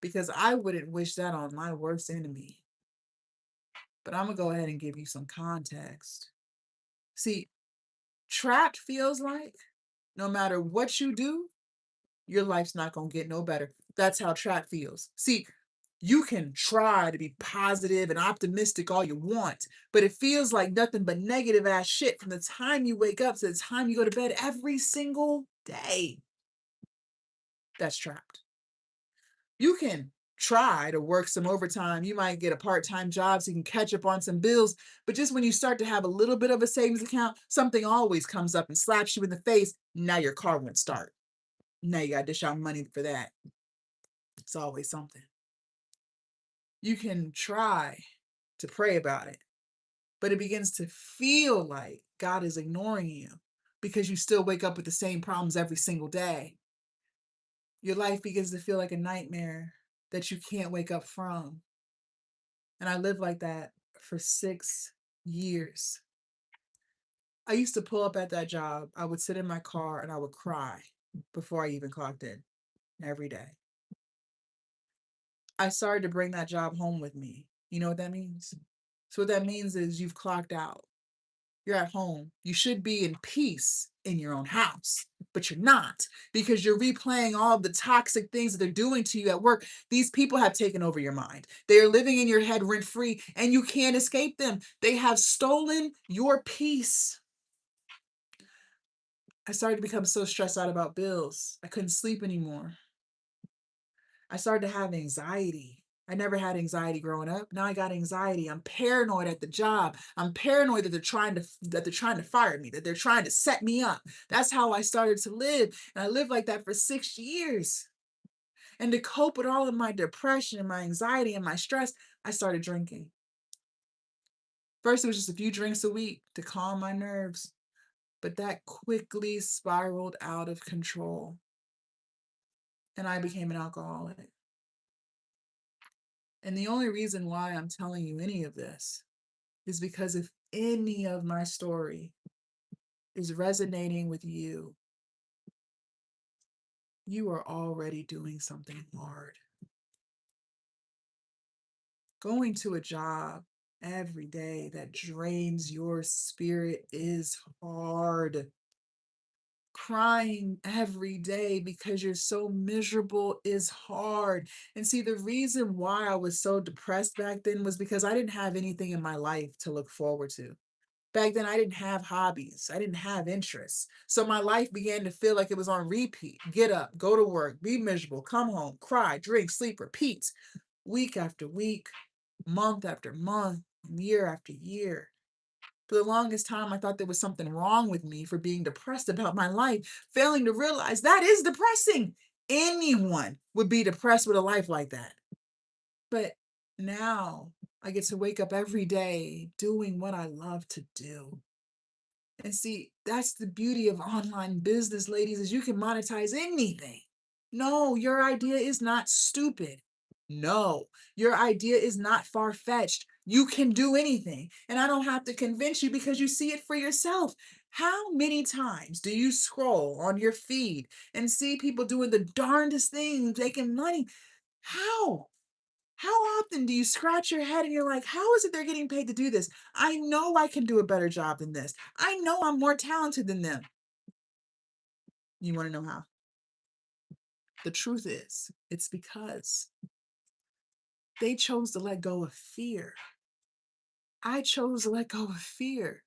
because I wouldn't wish that on my worst enemy. But I'm going to go ahead and give you some context. See, trapped feels like no matter what you do, your life's not going to get no better. That's how trapped feels. See, you can try to be positive and optimistic all you want, but it feels like nothing but negative ass shit from the time you wake up to the time you go to bed every single day. That's trapped. You can try to work some overtime. You might get a part-time job so you can catch up on some bills. But just when you start to have a little bit of a savings account, something always comes up and slaps you in the face. Now your car won't start. Now you got to dish out money for that. It's always something. You can try to pray about it. But it begins to feel like God is ignoring you because you still wake up with the same problems every single day. Your life begins to feel like a nightmare that you can't wake up from. And I lived like that for 6 years. I used to pull up at that job. I would sit in my car and I would cry before I even clocked in every day. I started to bring that job home with me. You know what that means? So what that means is you've clocked out. You're at home. You should be in peace in your own house, but you're not because you're replaying all the toxic things that they're doing to you at work. These people have taken over your mind. They are living in your head rent free and you can't escape them. They have stolen your peace. I started to become so stressed out about bills. I couldn't sleep anymore. I started to have anxiety. I never had anxiety growing up. Now I got anxiety. I'm paranoid at the job. I'm paranoid that they're trying to fire me, that they're trying to set me up. That's how I started to live. And I lived like that for 6 years. And to cope with all of my depression and my anxiety and my stress, I started drinking. First, it was just a few drinks a week to calm my nerves, but that quickly spiraled out of control. And I became an alcoholic. And the only reason why I'm telling you any of this is because if any of my story is resonating with you, you are already doing something hard. Going to a job every day that drains your spirit is hard. Crying every day because you're so miserable is hard. And see, the reason why I was so depressed back then was because I didn't have anything in my life to look forward to. Back then, I didn't have hobbies. I didn't have interests. So my life began to feel like it was on repeat. Get up, go to work, be miserable, come home, cry, drink, sleep, repeat. Week after week, month after month, year after year. For the longest time, I thought there was something wrong with me for being depressed about my life, failing to realize that is depressing. Anyone would be depressed with a life like that. But now I get to wake up every day doing what I love to do. And see, that's the beauty of online business, ladies, is you can monetize anything. No, your idea is not stupid. No, your idea is not far-fetched. You can do anything. And I don't have to convince you because you see it for yourself. How many times do you scroll on your feed and see people doing the darndest things, making money? How? How often do you scratch your head and you're like, how is it they're getting paid to do this? I know I can do a better job than this. I know I'm more talented than them. You want to know how? The truth is, it's because they chose to let go of fear. I chose to let go of fear.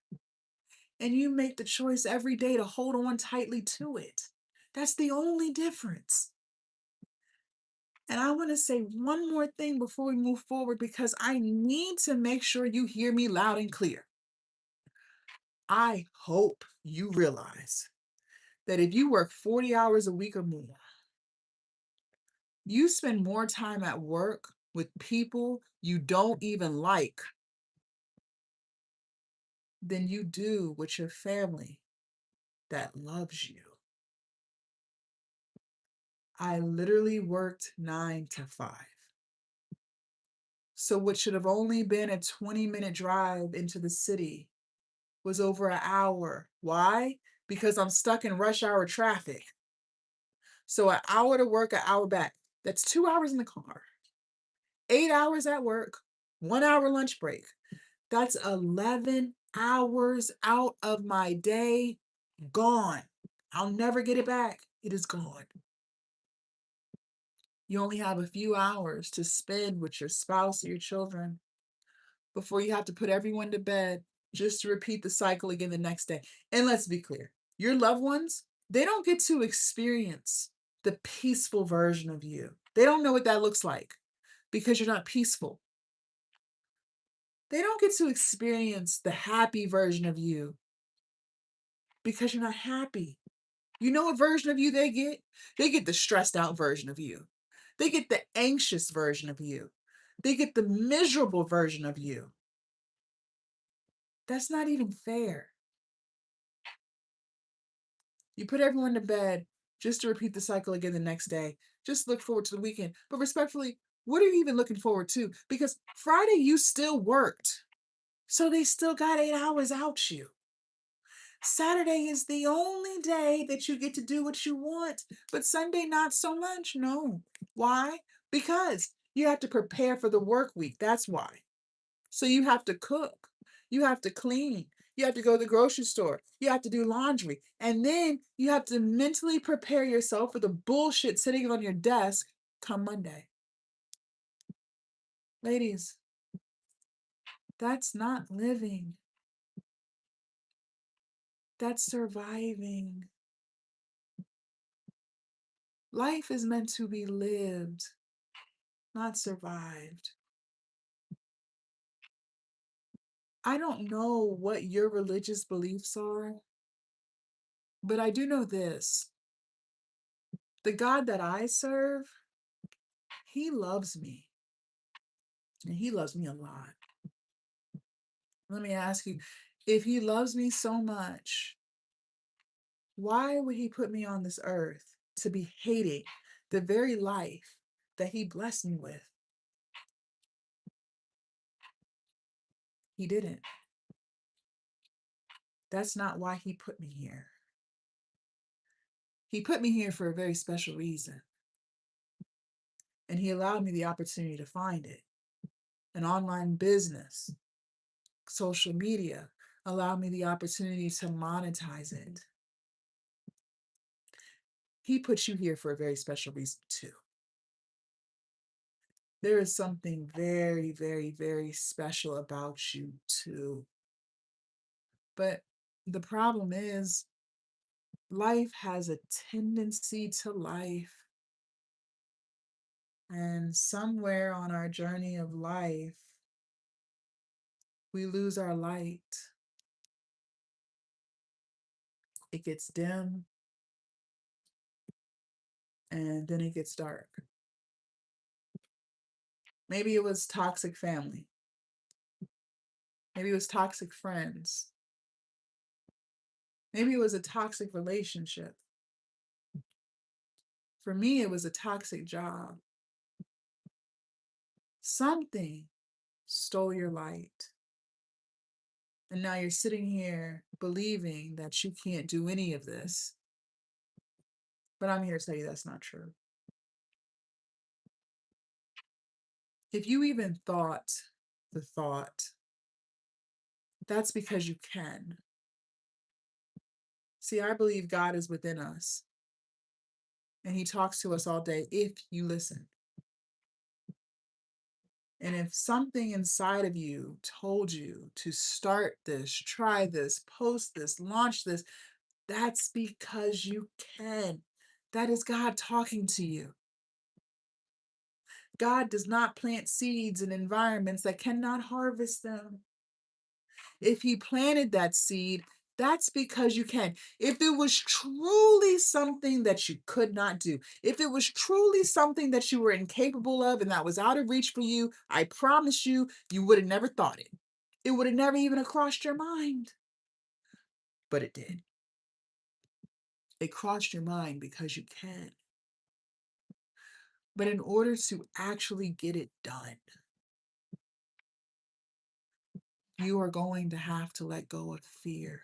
And you make the choice every day to hold on tightly to it. That's the only difference. And I want to say one more thing before we move forward because I need to make sure you hear me loud and clear. I hope you realize that if you work 40 hours a week or more, you spend more time at work with people you don't even like than you do with your family that loves you. I literally worked 9 to 5. So what should have only been a 20-minute drive into the city was over an hour. Why? Because I'm stuck in rush hour traffic. So an hour to work, an hour back. That's 2 hours in the car. 8 hours at work, 1 hour lunch break. That's 11 hours out of my day gone. I'll never get it back. It is gone. You only have a few hours to spend with your spouse or your children before you have to put everyone to bed just to repeat the cycle again the next day. And let's be clear, your loved ones, they don't get to experience the peaceful version of you. They don't know what that looks like because you're not peaceful. They don't get to experience the happy version of you because you're not happy. You know what version of you they get? They get the stressed out version of you. They get the anxious version of you. They get the miserable version of you. That's not even fair. You put everyone to bed just to repeat the cycle again the next day. Just look forward to the weekend. But respectfully, what are you even looking forward to? Because Friday you still worked. So they still got 8 hours out you. Saturday is the only day that you get to do what you want, but Sunday not so much. No. Why? Because you have to prepare for the work week. That's why. So you have to cook, you have to clean, you have to go to the grocery store, you have to do laundry, and then you have to mentally prepare yourself for the bullshit sitting on your desk come Monday. Ladies, that's not living. That's surviving. Life is meant to be lived, not survived. I don't know what your religious beliefs are, but I do know this. The God that I serve, he loves me, and he loves me a lot. Let me ask you, if he loves me so much, why would he put me on this earth to be hating the very life that he blessed me with? He didn't. That's not why he put me here. He put me here for a very special reason. And he allowed me the opportunity to find it. An online business, social media, allowed me the opportunity to monetize it. He put you here for a very special reason too. There is something very, very, very special about you too. But the problem is, life has a tendency to life. And somewhere on our journey of life, we lose our light. It gets dim, and then it gets dark. Maybe it was toxic family. Maybe it was toxic friends. Maybe it was a toxic relationship. For me, it was a toxic job. Something stole your light. And now you're sitting here believing that you can't do any of this. But I'm here to tell you that's not true. If you even thought the thought, that's because you can. See, I believe God is within us, and he talks to us all day if you listen. And if something inside of you told you to start this, try this, post this, launch this, that's because you can. That is God talking to you. God does not plant seeds in environments that cannot harvest them. If he planted that seed, that's because you can. If it was truly something that you could not do, if it was truly something that you were incapable of and that was out of reach for you, I promise you, you would have never thought it. It would have never even crossed your mind. But it did. It crossed your mind because you can. But in order to actually get it done, you are going to have to let go of fear.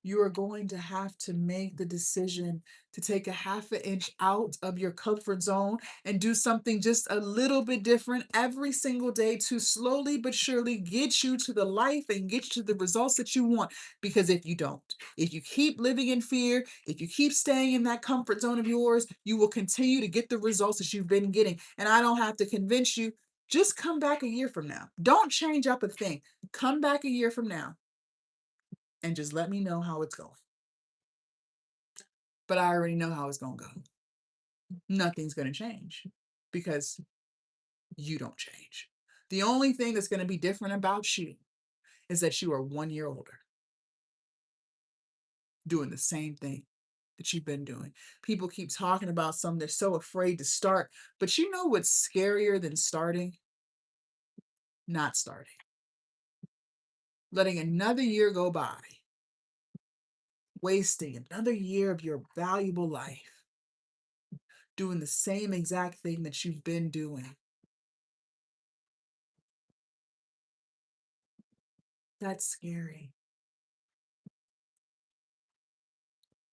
You are going to have to make the decision to take a half an inch out of your comfort zone and do something just a little bit different every single day to slowly but surely get you to the life and get you to the results that you want. Because if you don't, if you keep living in fear, if you keep staying in that comfort zone of yours, you will continue to get the results that you've been getting. And I don't have to convince you. Just come back a year from now. Don't change up a thing. Come back a year from now and just let me know how it's going. But I already know how it's going to go. Nothing's going to change because you don't change. The only thing that's going to be different about you is that you are 1 year older, doing the same thing that you've been doing. People keep talking about something, they're so afraid to start. But you know what's scarier than starting? Not starting. letting another year go by, wasting another year of your valuable life, doing the same exact thing that you've been doing. That's scary.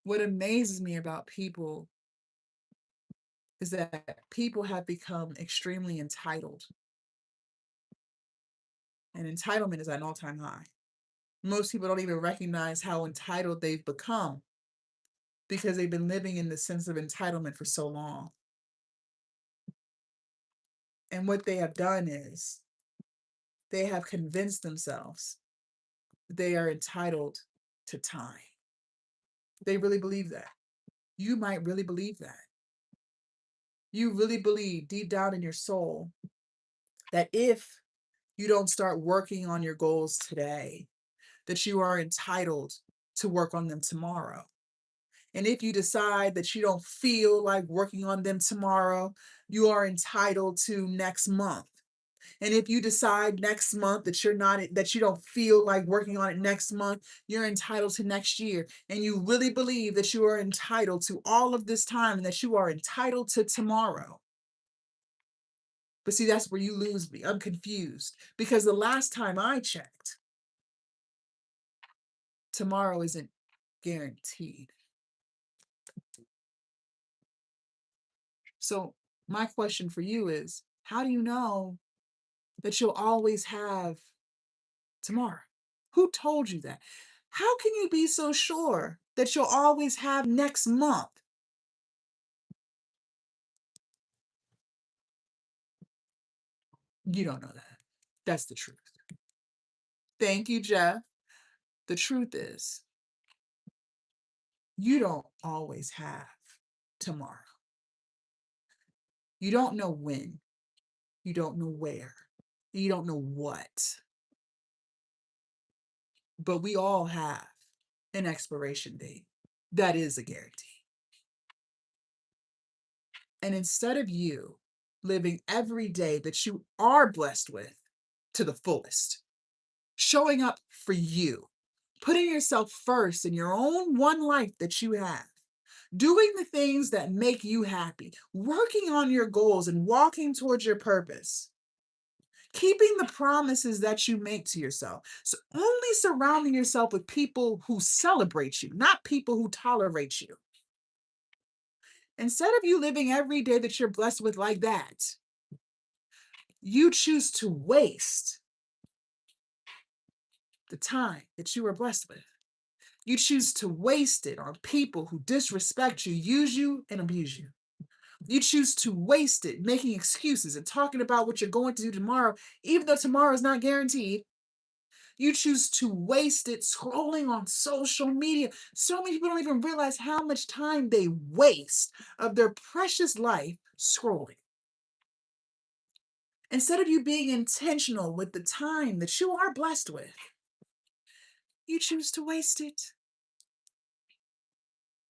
What amazes me about people is that people have become extremely entitled, and entitlement is at an all-time high. Most people don't even recognize how entitled they've become because they've been living in the sense of entitlement for so long. And what they have done is they have convinced themselves they are entitled to time. They really believe that. You might really believe that. You really believe deep down in your soul that if you don't start working on your goals today, that you are entitled to work on them tomorrow. And if you decide that you don't feel like working on them tomorrow, you are entitled to next month. And if you decide next month that that you don't feel like working on it next month, you're entitled to next year. And you really believe that you are entitled to all of this time and that you are entitled to tomorrow. But see, that's where you lose me. I'm confused because the last time I checked, tomorrow isn't guaranteed. So my question for you is, how do you know that you'll always have tomorrow? Who told you that? How can you be so sure that you'll always have next month? You don't know that. That's the truth. Thank you, Jeff. The truth is, you don't always have tomorrow. You don't know when. You don't know where. You don't know what. But we all have an expiration date. That is a guarantee. And instead of you living every day that you are blessed with to the fullest, showing up for you, putting yourself first in your own one life that you have, doing the things that make you happy, working on your goals and walking towards your purpose, keeping the promises that you make to yourself. So only surrounding yourself with people who celebrate you, not people who tolerate you. Instead of you living every day that you're blessed with like that, you choose to waste the time that you were blessed with. You choose to waste it on people who disrespect you, use you, and abuse you. You choose to waste it making excuses and talking about what you're going to do tomorrow, even though tomorrow is not guaranteed. You choose to waste it scrolling on social media. So many people don't even realize how much time they waste of their precious life scrolling. Instead of you being intentional with the time that you are blessed with, you choose to waste it.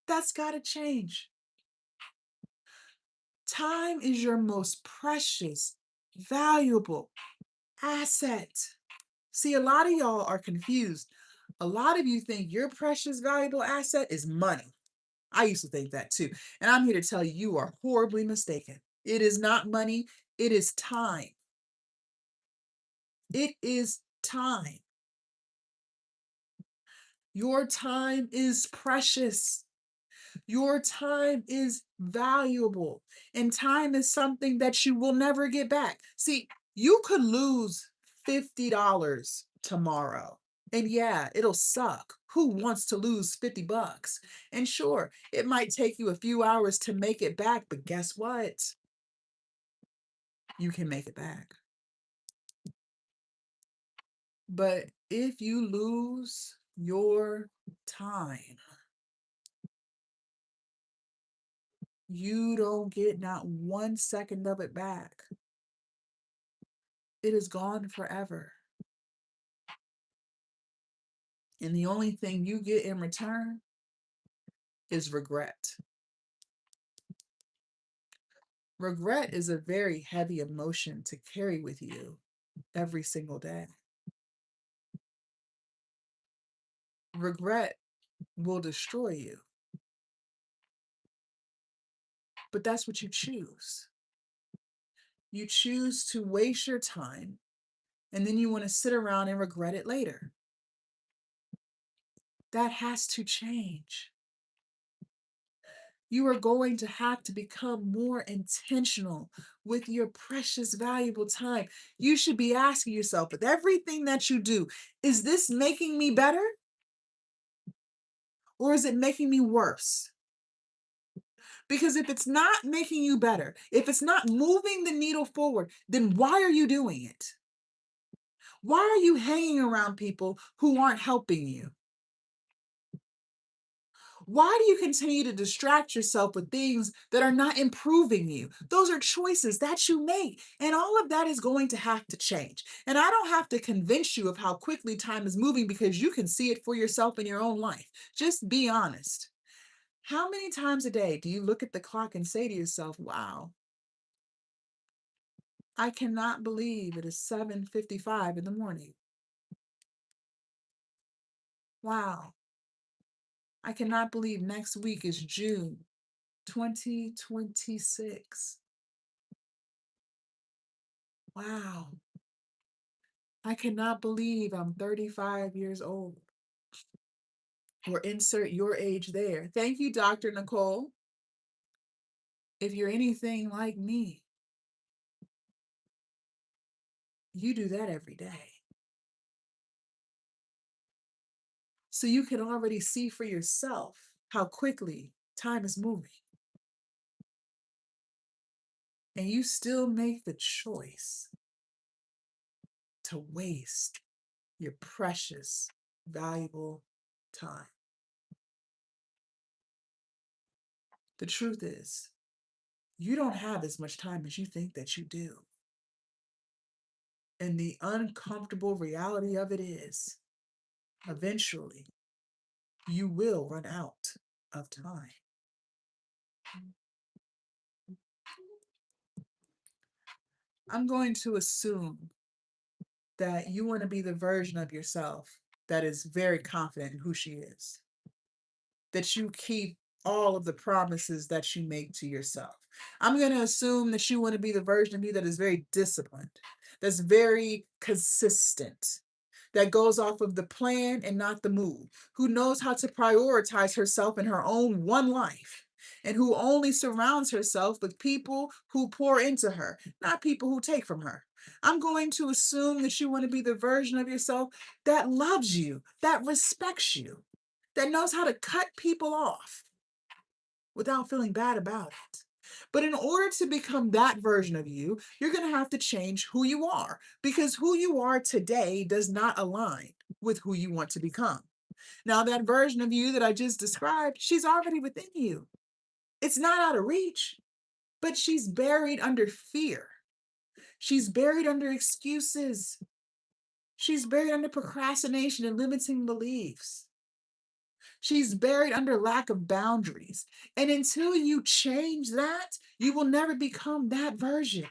That's got to change. Time is your most precious, valuable asset. See, a lot of y'all are confused. A lot of you think your precious, valuable asset is money. I used to think that too. And I'm here to tell you, you are horribly mistaken. It is not money, it is time. It is time. Your time is precious. Your time is valuable. And time is something that you will never get back. See, you could lose $50 tomorrow. And yeah, it'll suck. Who wants to lose 50 bucks? And sure, it might take you a few hours to make it back, but guess what? You can make it back. But if you lose your time, you don't get not 1 second of it back. It is gone forever. And the only thing you get in return is regret. Regret is a very heavy emotion to carry with you every single day. Regret will destroy you, but that's what you choose. You choose to waste your time, and then you want to sit around and regret it later. That has to change. You are going to have to become more intentional with your precious, valuable time. You should be asking yourself, with everything that you do, is this making me better or is it making me worse? Because if it's not making you better, if it's not moving the needle forward, then why are you doing it? Why are you hanging around people who aren't helping you? Why do you continue to distract yourself with things that are not improving you? Those are choices that you make, and all of that is going to have to change. And I don't have to convince you of how quickly time is moving because you can see it for yourself in your own life. Just be honest. How many times a day do you look at the clock and say to yourself, wow, I cannot believe it is 7:55 in the morning. Wow, I cannot believe next week is June 2026. Wow, I cannot believe I'm 35 years old. Or insert your age there. Thank you, Dr. Nicole. If you're anything like me, you do that every day. So you can already see for yourself how quickly time is moving. And you still make the choice to waste your precious, valuable time. The truth is, you don't have as much time as you think that you do. And the uncomfortable reality of it is, eventually, you will run out of time. I'm going to assume that you want to be the version of yourself that is very confident in who she is, that you keep all of the promises that you make to yourself. I'm going to assume that you want to be the version of you that is very disciplined, that's very consistent, that goes off of the plan and not the move, who knows how to prioritize herself in her own one life, and who only surrounds herself with people who pour into her, not people who take from her. I'm going to assume that you want to be the version of yourself that loves you, that respects you, that knows how to cut people off without feeling bad about it. But in order to become that version of you, you're going to have to change who you are, because who you are today does not align with who you want to become. Now, that version of you that I just described, she's already within you. It's not out of reach, but she's buried under fear. She's buried under excuses. She's buried under procrastination and limiting beliefs. She's buried under lack of boundaries. And until you change that, you will never become that version.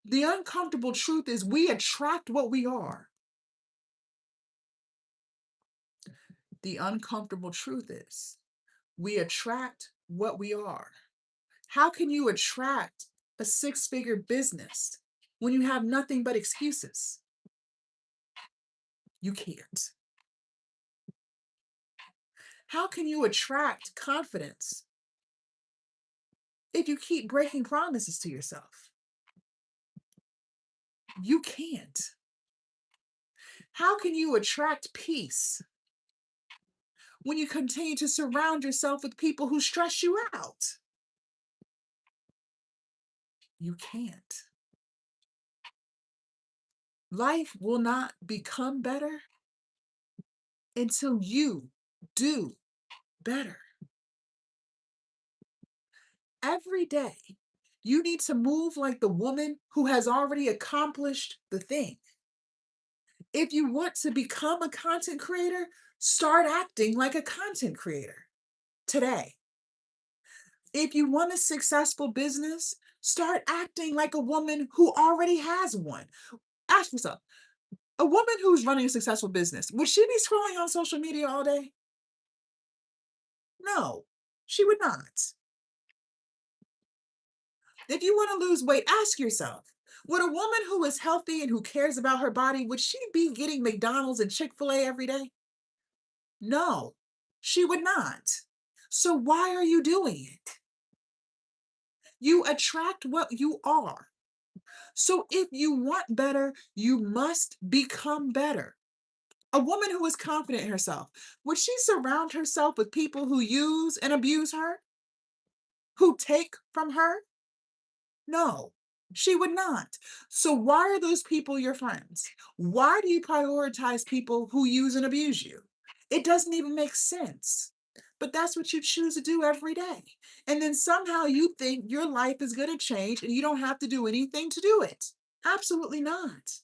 The uncomfortable truth is we attract what we are. The uncomfortable truth is we attract what we are. How can you attract a six-figure business when you have nothing but excuses? You can't. How can you attract confidence if you keep breaking promises to yourself? You can't. How can you attract peace when you continue to surround yourself with people who stress you out? You can't. Life will not become better until you do better. Every day, you need to move like the woman who has already accomplished the thing. If you want to become a content creator, start acting like a content creator today. If you want a successful business, start acting like a woman who already has one. Ask yourself, A woman who's running a successful business, would she be scrolling on social media all day? No, she would not. If you want to lose weight, ask yourself, would a woman who is healthy and who cares about her body, would she be getting McDonald's and Chick-fil-A every day? No, she would not. So why are you doing it? You attract what you are. So if you want better, you must become better. A woman who is confident in herself, would she surround herself with people who use and abuse her? Who take from her? No, she would not. So why are those people your friends? Why do you prioritize people who use and abuse you? It doesn't even make sense. But that's what you choose to do every day. And then somehow you think your life is going to change and you don't have to do anything to do it. Absolutely not.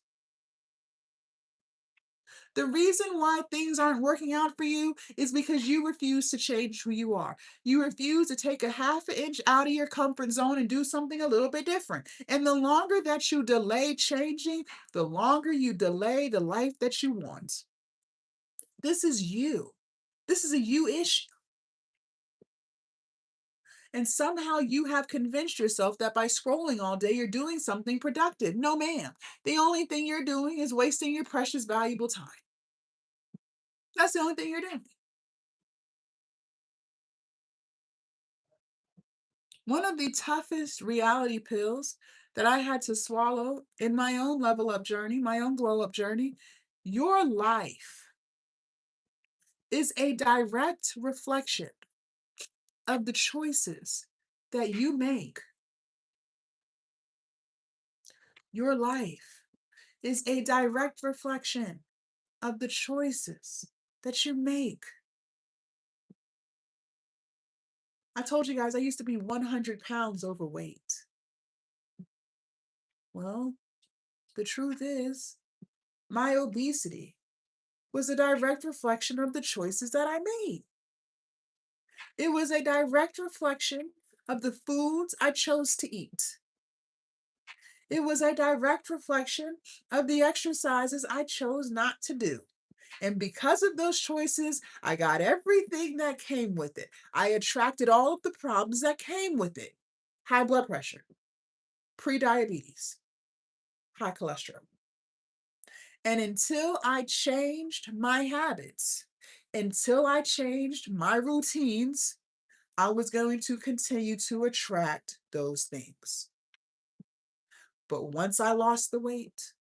The reason why things aren't working out for you is because you refuse to change who you are. You refuse to take a half an inch out of your comfort zone and do something a little bit different. And the longer that you delay changing, the longer you delay the life that you want. This is you. This is a you issue. And somehow you have convinced yourself that by scrolling all day, you're doing something productive. No, ma'am. The only thing you're doing is wasting your precious, valuable time. That's the only thing you're doing. One of the toughest reality pills that I had to swallow in my own level up journey, my own glow up journey, your life is a direct reflection of the choices that you make. Your life is a direct reflection of the choices that you make. I told you guys I used to be 100 pounds overweight. Well, the truth is, my obesity was a direct reflection of the choices that I made. It was a direct reflection of the foods I chose to eat. It was a direct reflection of the exercises I chose not to do. And because of those choices, I got everything that came with it. I attracted all of the problems that came with it: high blood pressure, prediabetes, high cholesterol. And until I changed my habits, until I changed my routines, I was going to continue to attract those things. But once I lost the weight,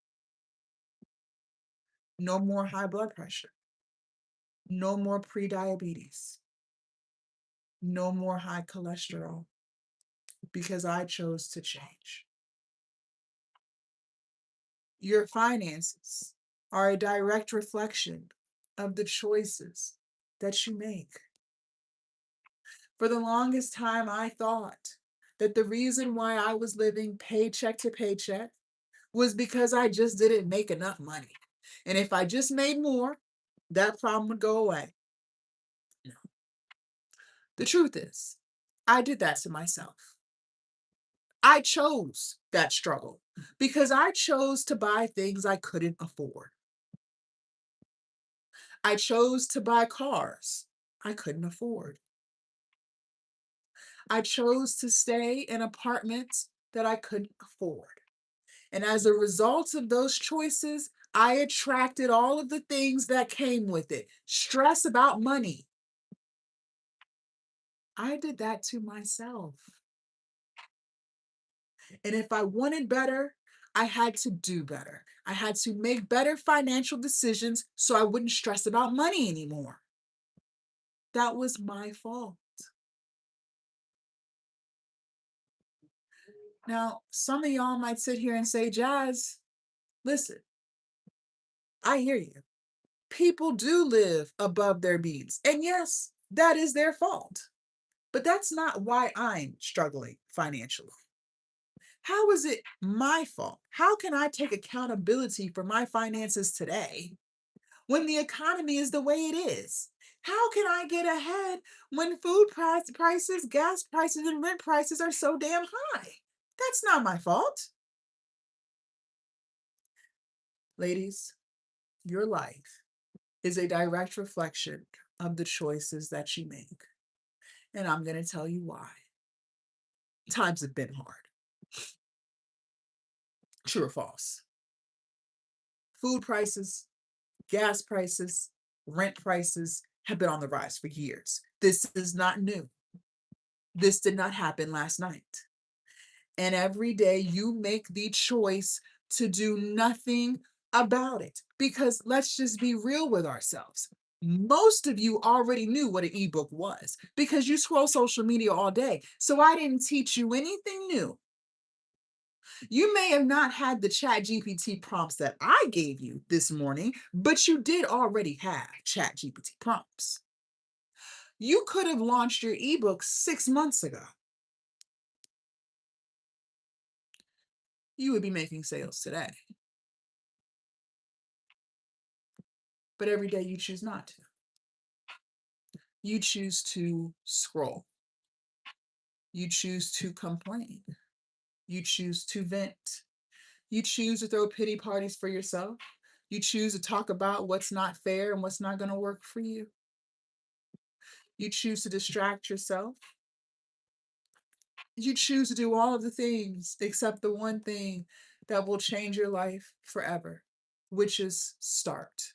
no more high blood pressure, no more prediabetes, no more high cholesterol, because I chose to change. Your finances are a direct reflection of the choices that you make. For the longest time, I thought that the reason why I was living paycheck to paycheck was because I just didn't make enough money. And if I just made more, that problem would go away. No. The truth is, I did that to myself. I chose that struggle because I chose to buy things I couldn't afford. I chose to buy cars I couldn't afford. I chose to stay in apartments that I couldn't afford. And as a result of those choices, I attracted all of the things that came with it. Stress about money. I did that to myself. And if I wanted better, I had to do better. I had to make better financial decisions so I wouldn't stress about money anymore. That was my fault. Now, some of y'all might sit here and say, Jazz, listen, I hear you. People do live above their means. And yes, that is their fault. But that's not why I'm struggling financially. How is it my fault? How can I take accountability for my finances today when the economy is the way it is? How can I get ahead when prices, gas prices, and rent prices are so damn high? That's not my fault. Ladies, Your life is a direct reflection of the choices that you make. And I'm going to tell you why. Times have been hard. True or false? Food prices, gas prices, rent prices have been on the rise for years. This is not new. This did not happen last night. And every day you make the choice to do nothing about it. Because let's just be real with ourselves. Most of you already knew what an ebook was because you scroll social media all day. So I didn't teach you anything new. You may have not had the Chat GPT prompts that I gave you this morning, but you did already have Chat GPT prompts. You could have launched your ebook 6 months ago. You would be making sales today. But every day you choose not to. You choose to scroll. You choose to complain. You choose to vent. You choose to throw pity parties for yourself. You choose to talk about what's not fair and what's not going to work for you. You choose to distract yourself. You choose to do all of the things except the one thing that will change your life forever, which is start.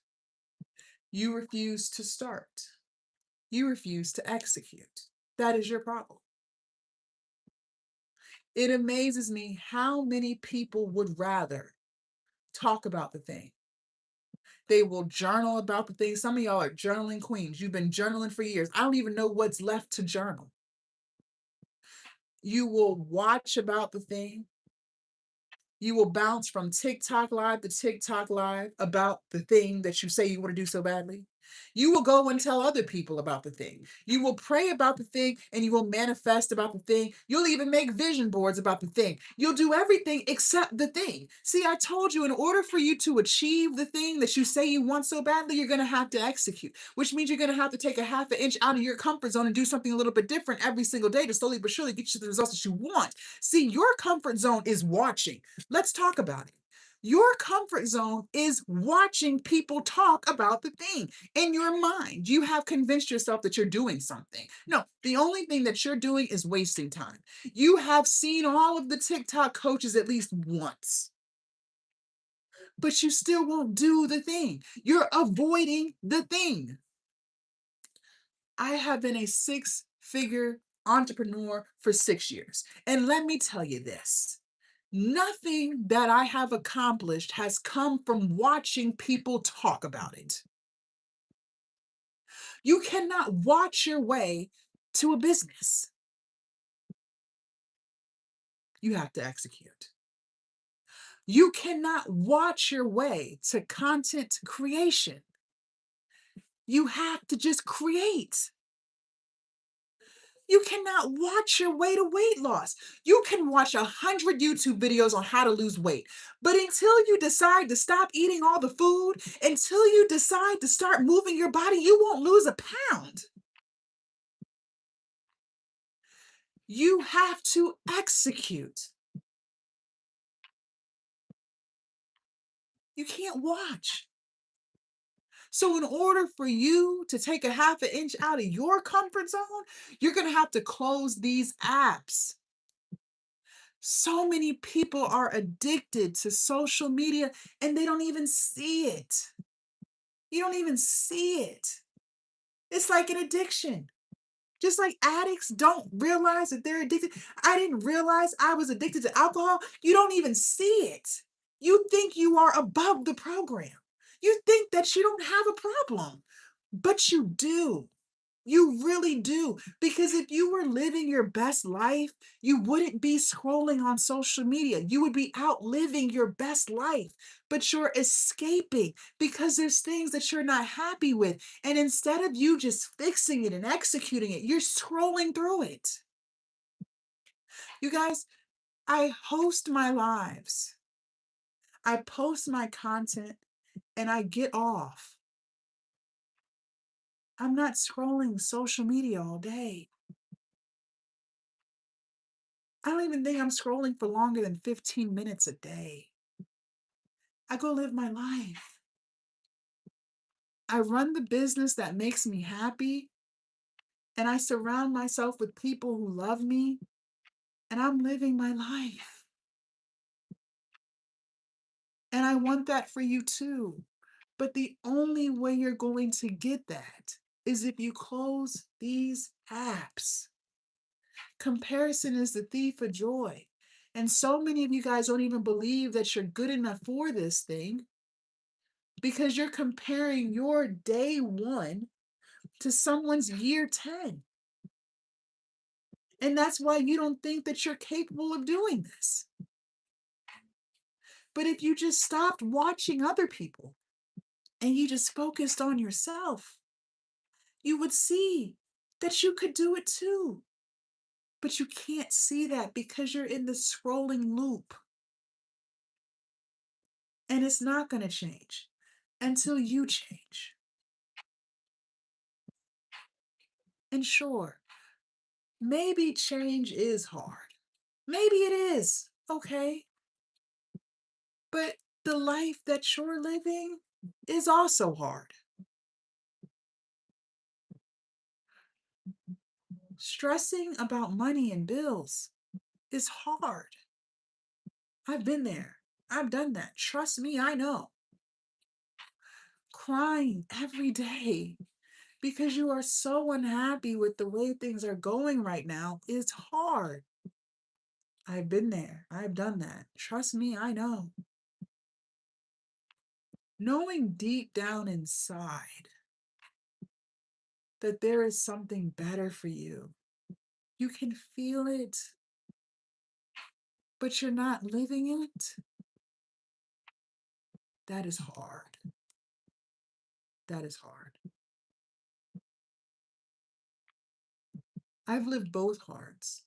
You refuse to start. You refuse to execute. That is your problem. It amazes me how many people would rather talk about the thing. They will journal about the thing. Some of y'all are journaling queens. You've been journaling for years. I don't even know what's left to journal. You will watch about the thing. You will bounce from TikTok live to TikTok live about the thing that you say you want to do so badly. You will go and tell other people about the thing. You will pray about the thing and you will manifest about the thing. You'll even make vision boards about the thing. You'll do everything except the thing. See, I told you, in order for you to achieve the thing that you say you want so badly, you're going to have to execute, which means you're going to have to take a half an inch out of your comfort zone and do something a little bit different every single day to slowly but surely get you the results that you want. See, your comfort zone is watching. Let's talk about it. Your comfort zone is watching people talk about the thing. In your mind, you have convinced yourself that you're doing something. No, the only thing that you're doing is wasting time. You have seen all of the TikTok coaches at least once, but you still won't do the thing. You're avoiding the thing. I have been a 6-figure entrepreneur for 6 years. And let me tell you this. Nothing that I have accomplished has come from watching people talk about it. You cannot watch your way to a business. You have to execute. You cannot watch your way to content creation. You have to just create. You cannot watch your way to weight loss. You can watch 100 YouTube videos on how to lose weight, but until you decide to stop eating all the food, until you decide to start moving your body, you won't lose a pound. You have to execute. You can't watch. So in order for you to take a half an inch out of your comfort zone, you're going to have to close these apps. So many people are addicted to social media and they don't even see it. You don't even see it. It's like an addiction. Just like addicts don't realize that they're addicted. I didn't realize I was addicted to alcohol. You don't even see it. You think you are above the program. You think that you don't have a problem, but you do. You really do. Because if you were living your best life, you wouldn't be scrolling on social media. You would be out living your best life, but you're escaping because there's things that you're not happy with. And instead of you just fixing it and executing it, you're scrolling through it. You guys, I host my lives, I post my content, and I get off. I'm not scrolling social media all day. I don't even think I'm scrolling for longer than 15 minutes a day. I go live my life. I run the business that makes me happy, and I surround myself with people who love me, and I'm living my life. And I want that for you too. But the only way you're going to get that is if you close these apps. Comparison is the thief of joy. And so many of you guys don't even believe that you're good enough for this thing because you're comparing your day one to someone's year 10. And that's why you don't think that you're capable of doing this. But if you just stopped watching other people and you just focused on yourself, you would see that you could do it too. But you can't see that because you're in the scrolling loop. And it's not going to change until you change. And sure, maybe change is hard. Maybe it is. Okay. But the life that you're living is also hard. Stressing about money and bills is hard. I've been there. I've done that. Trust me, I know. Crying every day because you are so unhappy with the way things are going right now is hard. I've been there. I've done that. Trust me, I know. Knowing deep down inside that there is something better for you, you can feel it, but you're not living it. That is hard. That is hard. I've lived both hards,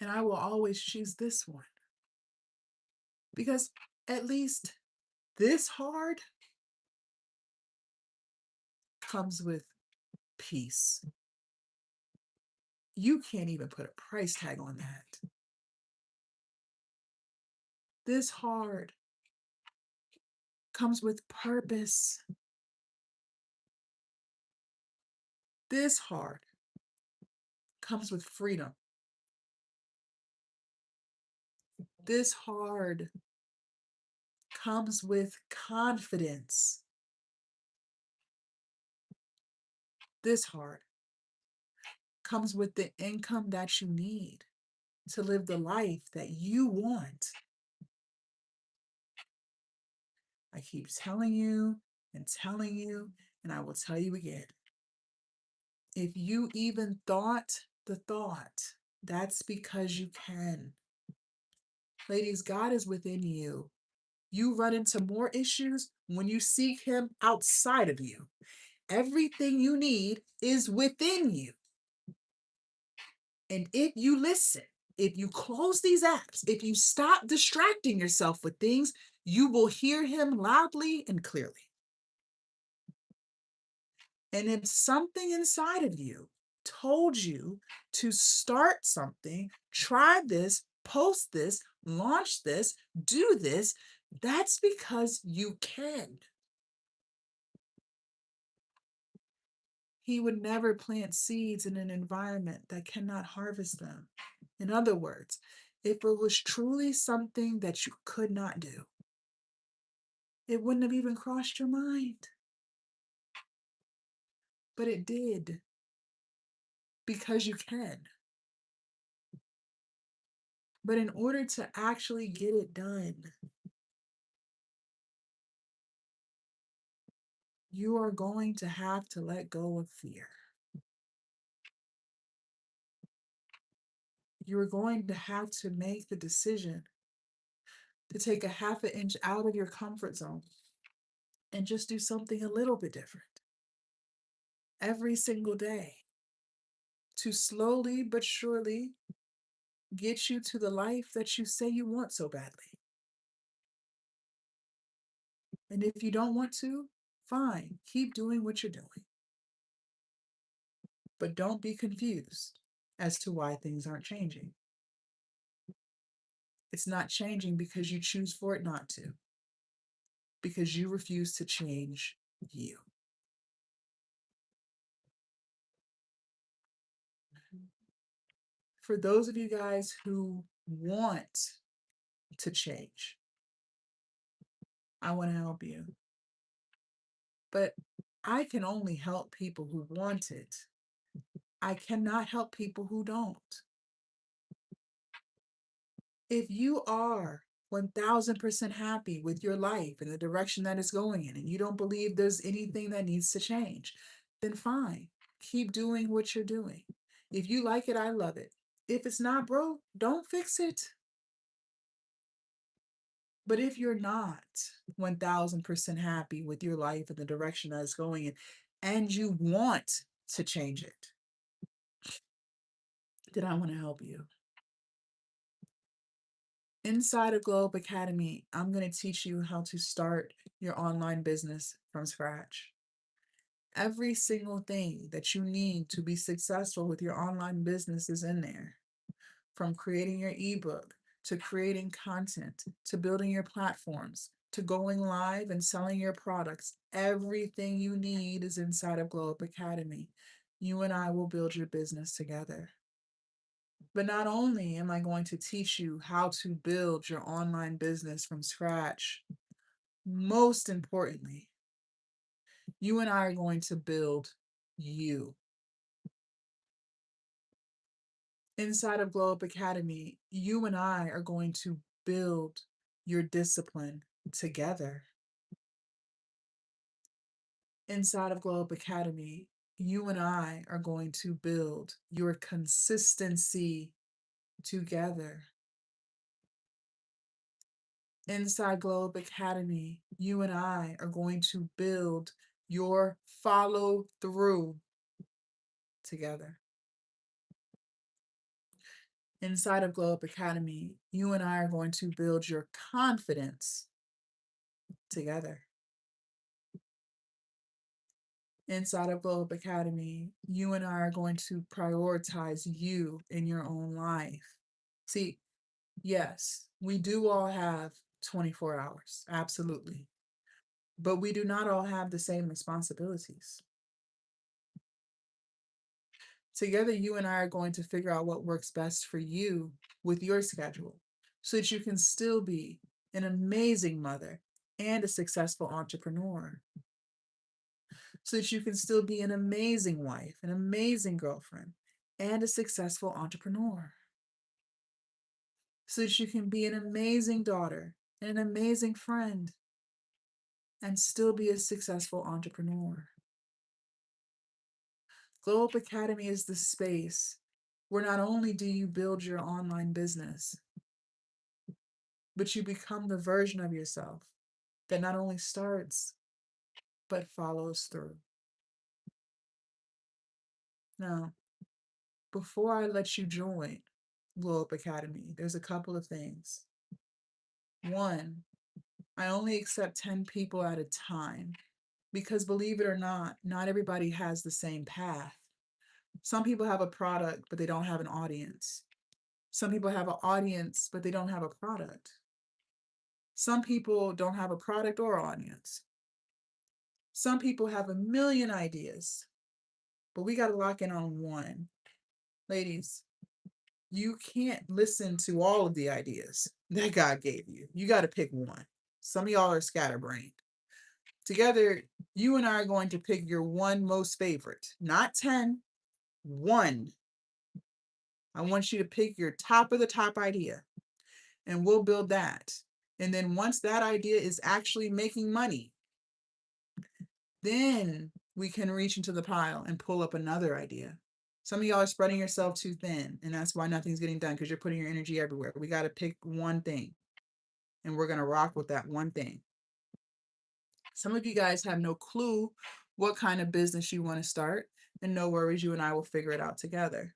and I will always choose this one because at least this hard comes with peace. You can't even put a price tag on that. This hard comes with purpose. This hard comes with freedom. This hard comes with confidence. This hard comes with the income that you need to live the life that you want. I keep telling you and telling you, and I will tell you again. If you even thought the thought, that's because you can. Ladies, God is within you. You run into more issues when you seek Him outside of you. Everything you need is within you. And if you listen, if you close these apps, if you stop distracting yourself with things, you will hear Him loudly and clearly. And if something inside of you told you to start something, try this, post this, launch this, do this, that's because you can. He would never plant seeds in an environment that cannot harvest them. In other words, if it was truly something that you could not do, it wouldn't have even crossed your mind. But it did, because you can. But in order to actually get it done, you are going to have to let go of fear. You are going to have to make the decision to take a half an inch out of your comfort zone and just do something a little bit different every single day to slowly but surely get you to the life that you say you want so badly. And if you don't want to, fine, keep doing what you're doing. But don't be confused as to why things aren't changing. It's not changing because you choose for it not to. because you refuse to change you. For those of you guys who want to change, I want to help you. But I can only help people who want it. I cannot help people who don't. If you are 1000% happy with your life and the direction that it's going in, and you don't believe there's anything that needs to change, then fine. Keep doing what you're doing. If you like it, I love it. If it's not, bro, don't fix it. But if you're not 1000% happy with your life and the direction that it's going in, and you want to change it, then I want to help you. Inside of Globe Academy, I'm going to teach you how to start your online business from scratch. Every single thing that you need to be successful with your online business is in there. From creating your ebook, to creating content, to building your platforms, to going live and selling your products. Everything you need is inside of Globe Academy. You and I will build your business together. But not only am I going to teach you how to build your online business from scratch, most importantly, you and I are going to build you. Inside of Globe Academy, you and I are going to build your discipline together. Inside of Globe Academy, you and I are going to build your consistency together. Inside Globe Academy, you and I are going to build your follow through together. Inside of Globe Academy, you and I are going to build your confidence together. Inside of Globe Academy, you and I are going to prioritize you in your own life. See, yes, we do all have 24 hours, absolutely. But we do not all have the same responsibilities. Together, you and I are going to figure out what works best for you with your schedule so that you can still be an amazing mother and a successful entrepreneur. So that you can still be an amazing wife, an amazing girlfriend, and a successful entrepreneur. So that you can be an amazing daughter and an amazing friend and still be a successful entrepreneur. Globe Academy is the space where not only do you build your online business, but you become the version of yourself that not only starts, but follows through. Now, before I let you join Globe Academy, there's a couple of things. One, I only accept 10 people at a time because believe it or not everybody has the same path. Some people have a product, but they don't have an audience. Some people have an audience, but they don't have a product. Some people don't have a product or audience. Some people have a million ideas, but we got to lock in on one. Ladies, you can't listen to all of the ideas that God gave you. You got to pick one. Some of y'all are scatterbrained. Together, you and I are going to pick your one most favorite, not 10, one. I want you to pick your top of the top idea, and we'll build that. And then once that idea is actually making money, then we can reach into the pile and pull up another idea. Some of y'all are spreading yourself too thin, and that's why nothing's getting done because you're putting your energy everywhere. We got to pick one thing, and we're going to rock with that one thing. Some of you guys have no clue what kind of business you want to start, and no worries, you and I will figure it out together.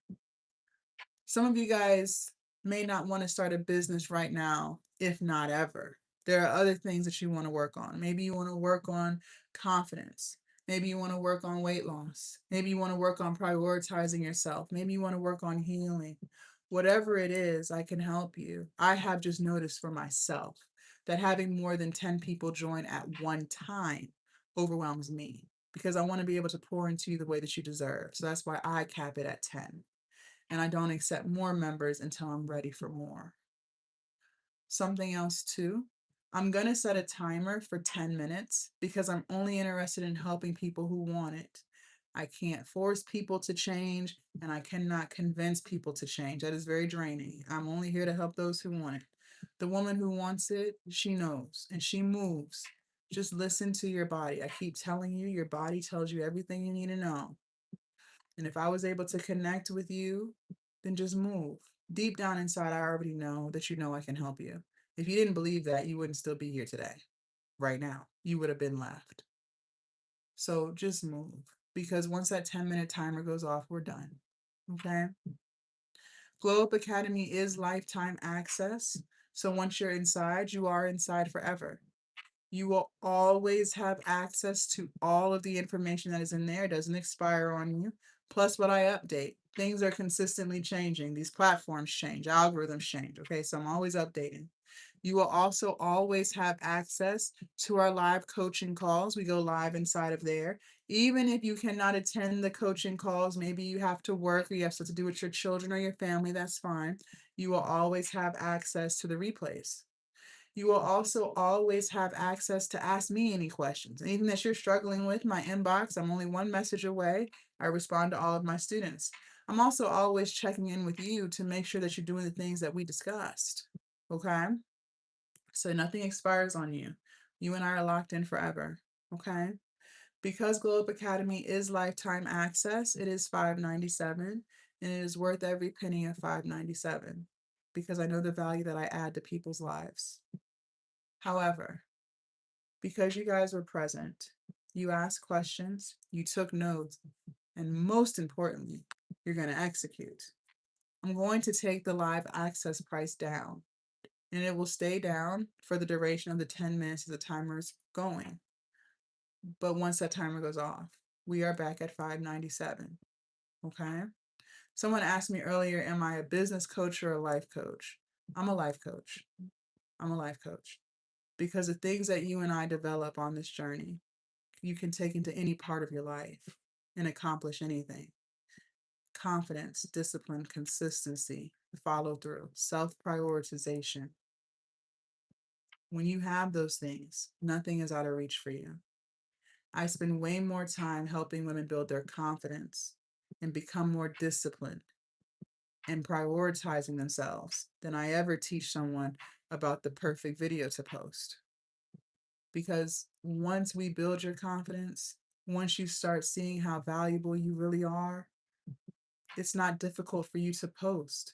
Some of you guys may not want to start a business right now, if not ever. There are other things that you want to work on. Maybe you want to work on confidence. Maybe you want to work on weight loss. Maybe you want to work on prioritizing yourself. Maybe you want to work on healing. Whatever it is, I can help you. I have just noticed for myself that having more than 10 people join at one time overwhelms me because I want to be able to pour into you the way that you deserve. So that's why I cap it at 10. And I don't accept more members until I'm ready for more. Something else too, I'm going to set a timer for 10 minutes because I'm only interested in helping people who want it. I can't force people to change and I cannot convince people to change. That is very draining. I'm only here to help those who want it. The woman who wants it, she knows and she moves. Just listen to your body. I keep telling you, your body tells you everything you need to know. And if I was able to connect with you, then just move. Deep down inside, I already know that you know I can help you. If you didn't believe that, you wouldn't still be here today, right now. You would have been left. So just move because once that 10-minute timer goes off, we're done. Okay? Glow Up Academy is lifetime access. So once you're inside, you are inside forever. You will always have access to all of the information that is in there. It doesn't expire on you. Plus, what I update, things are consistently changing. These platforms change, algorithms change. Okay, so I'm always updating. You will also always have access to our live coaching calls. We go live inside of there. Even if you cannot attend the coaching calls, maybe you have to work or you have stuff to do with your children or your family, that's fine. You will always have access to the replays. You will also always have access to ask me any questions. Anything that you're struggling with, my inbox, I'm only one message away. I respond to all of my students. I'm also always checking in with you to make sure that you're doing the things that we discussed. Okay? So nothing expires on you. You and I are locked in forever. Okay? Because Glow Up Academy is lifetime access, it is $5.97 and it is worth every penny of $5.97 because I know the value that I add to people's lives. However, because you guys were present, you asked questions, you took notes, and most importantly, you're going to execute. I'm going to take the live access price down, and it will stay down for the duration of the 10 minutes the timer's going. But once that timer goes off, we are back at $5.97. Okay? Someone asked me earlier, am I a business coach or a life coach? I'm a life coach. I'm a life coach. Because the things that you and I develop on this journey, you can take into any part of your life and accomplish anything. Confidence, discipline, consistency, follow through, self prioritization. When you have those things, nothing is out of reach for you. I spend way more time helping women build their confidence and become more disciplined and prioritizing themselves than I ever teach someone about the perfect video to post. Because once we build your confidence, once you start seeing how valuable you really are, it's not difficult for you to post.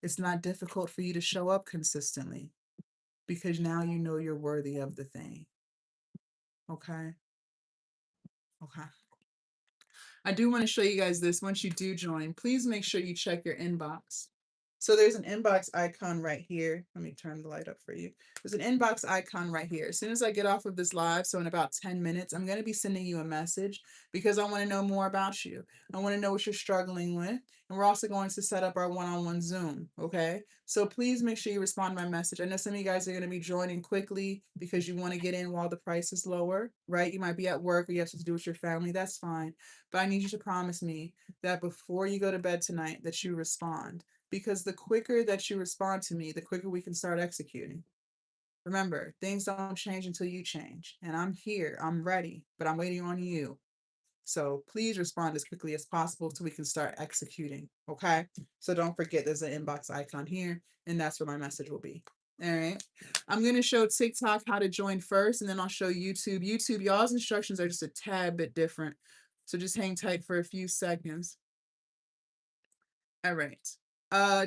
It's not difficult for you to show up consistently because now you know you're worthy of the thing. Okay? Okay. I do want to show you guys this. Once you do join, please make sure you check your inbox. So there's an inbox icon right here. Let me turn the light up for you. There's an inbox icon right here. As soon as I get off of this live, so in about 10 minutes, I'm going to be sending you a message because I want to know more about you. I want to know what you're struggling with. And we're also going to set up our one-on-one Zoom, okay? So please make sure you respond to my message. I know some of you guys are going to be joining quickly because you want to get in while the price is lower, right? You might be at work or you have to do with your family. That's fine. But I need you to promise me that before you go to bed tonight that you respond, because the quicker that you respond to me, the quicker we can start executing. Remember, things don't change until you change. And I'm here, I'm ready, but I'm waiting on you. So please respond as quickly as possible so we can start executing. Okay. So don't forget there's an inbox icon here, and that's where my message will be. All right. I'm going to show TikTok how to join first, and then I'll show YouTube. YouTube, y'all's instructions are just a tad bit different. So just hang tight for a few seconds. All right.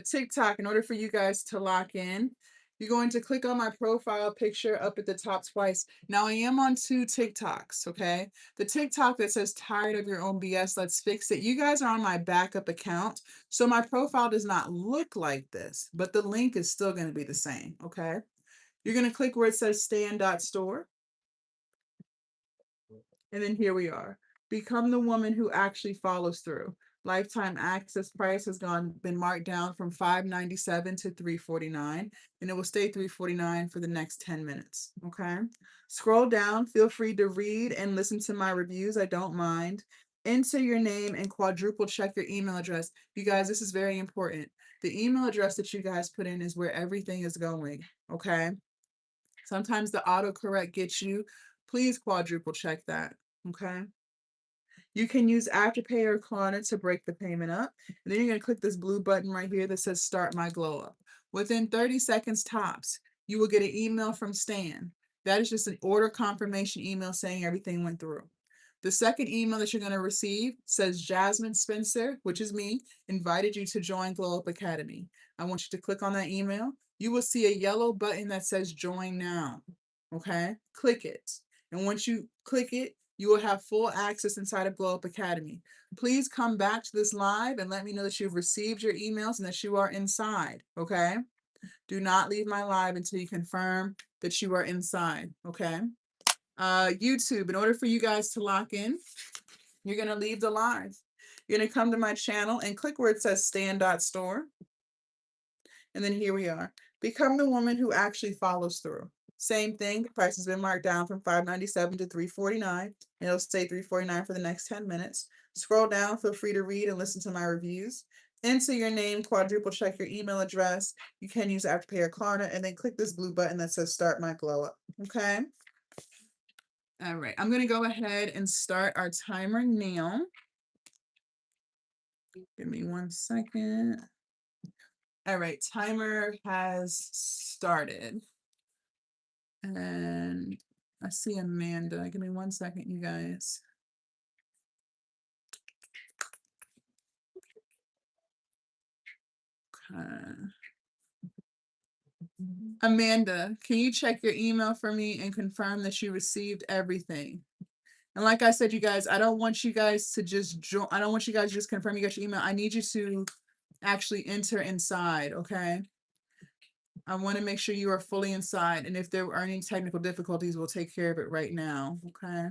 TikTok, in order for you guys to lock in, you're going to click on my profile picture up at the top twice. Now I am on 2 TikToks, okay? The TikTok that says tired of your own BS, let's fix it. You guys are on my backup account. So my profile does not look like this, but the link is still going to be the same, okay? You're going to click where it says stand.store. And then here we are. Become the woman who actually follows through. Lifetime access price has been marked down from $5.97 to $3.49, and it will stay $3.49 for the next 10 minutes. Okay. Scroll down, feel free to read and listen to my reviews. I don't mind. Enter your name and quadruple check your email address. You guys, this is very important. The email address that you guys put in is where everything is going. Okay. Sometimes the autocorrect gets you. Please quadruple check that. Okay. You can use Afterpay or Klarna to break the payment up. And then you're going to click this blue button right here that says Start My Glow Up. Within 30 seconds tops, you will get an email from Stan. That is just an order confirmation email saying everything went through. The second email that you're going to receive says Jasmine Spencer, which is me, invited you to join Glow Up Academy. I want you to click on that email. You will see a yellow button that says Join Now. Okay, click it. And once you click it, you will have full access inside of Glow Up Academy. Please come back to this live and let me know that you've received your emails and that you are inside, okay? Do not leave my live until you confirm that you are inside, okay? YouTube, in order for you guys to lock in, you're gonna leave the live. You're gonna come to my channel and click where it says Stan.store. And then here we are. Become the woman who actually follows through. Same thing, the price has been marked down from $5.97 to $3.49. And it'll stay $3.49 for the next 10 minutes. Scroll down, feel free to read and listen to my reviews. Enter your name, quadruple check your email address. You can use Afterpay or Klarna, and then click this blue button that says Start My Glow Up. Okay. All right, I'm gonna go ahead and start our timer now. Give me 1 second. All right, timer has started. And I see Amanda. Give me 1 second, you guys. Okay. Amanda, can you check your email for me and confirm that you received everything? And like I said, you guys, I don't want you guys to just join. I don't want you guys to just confirm you got your email. I need you to actually enter inside, okay? I want to make sure you are fully inside. And if there are any technical difficulties, we'll take care of it right now, okay?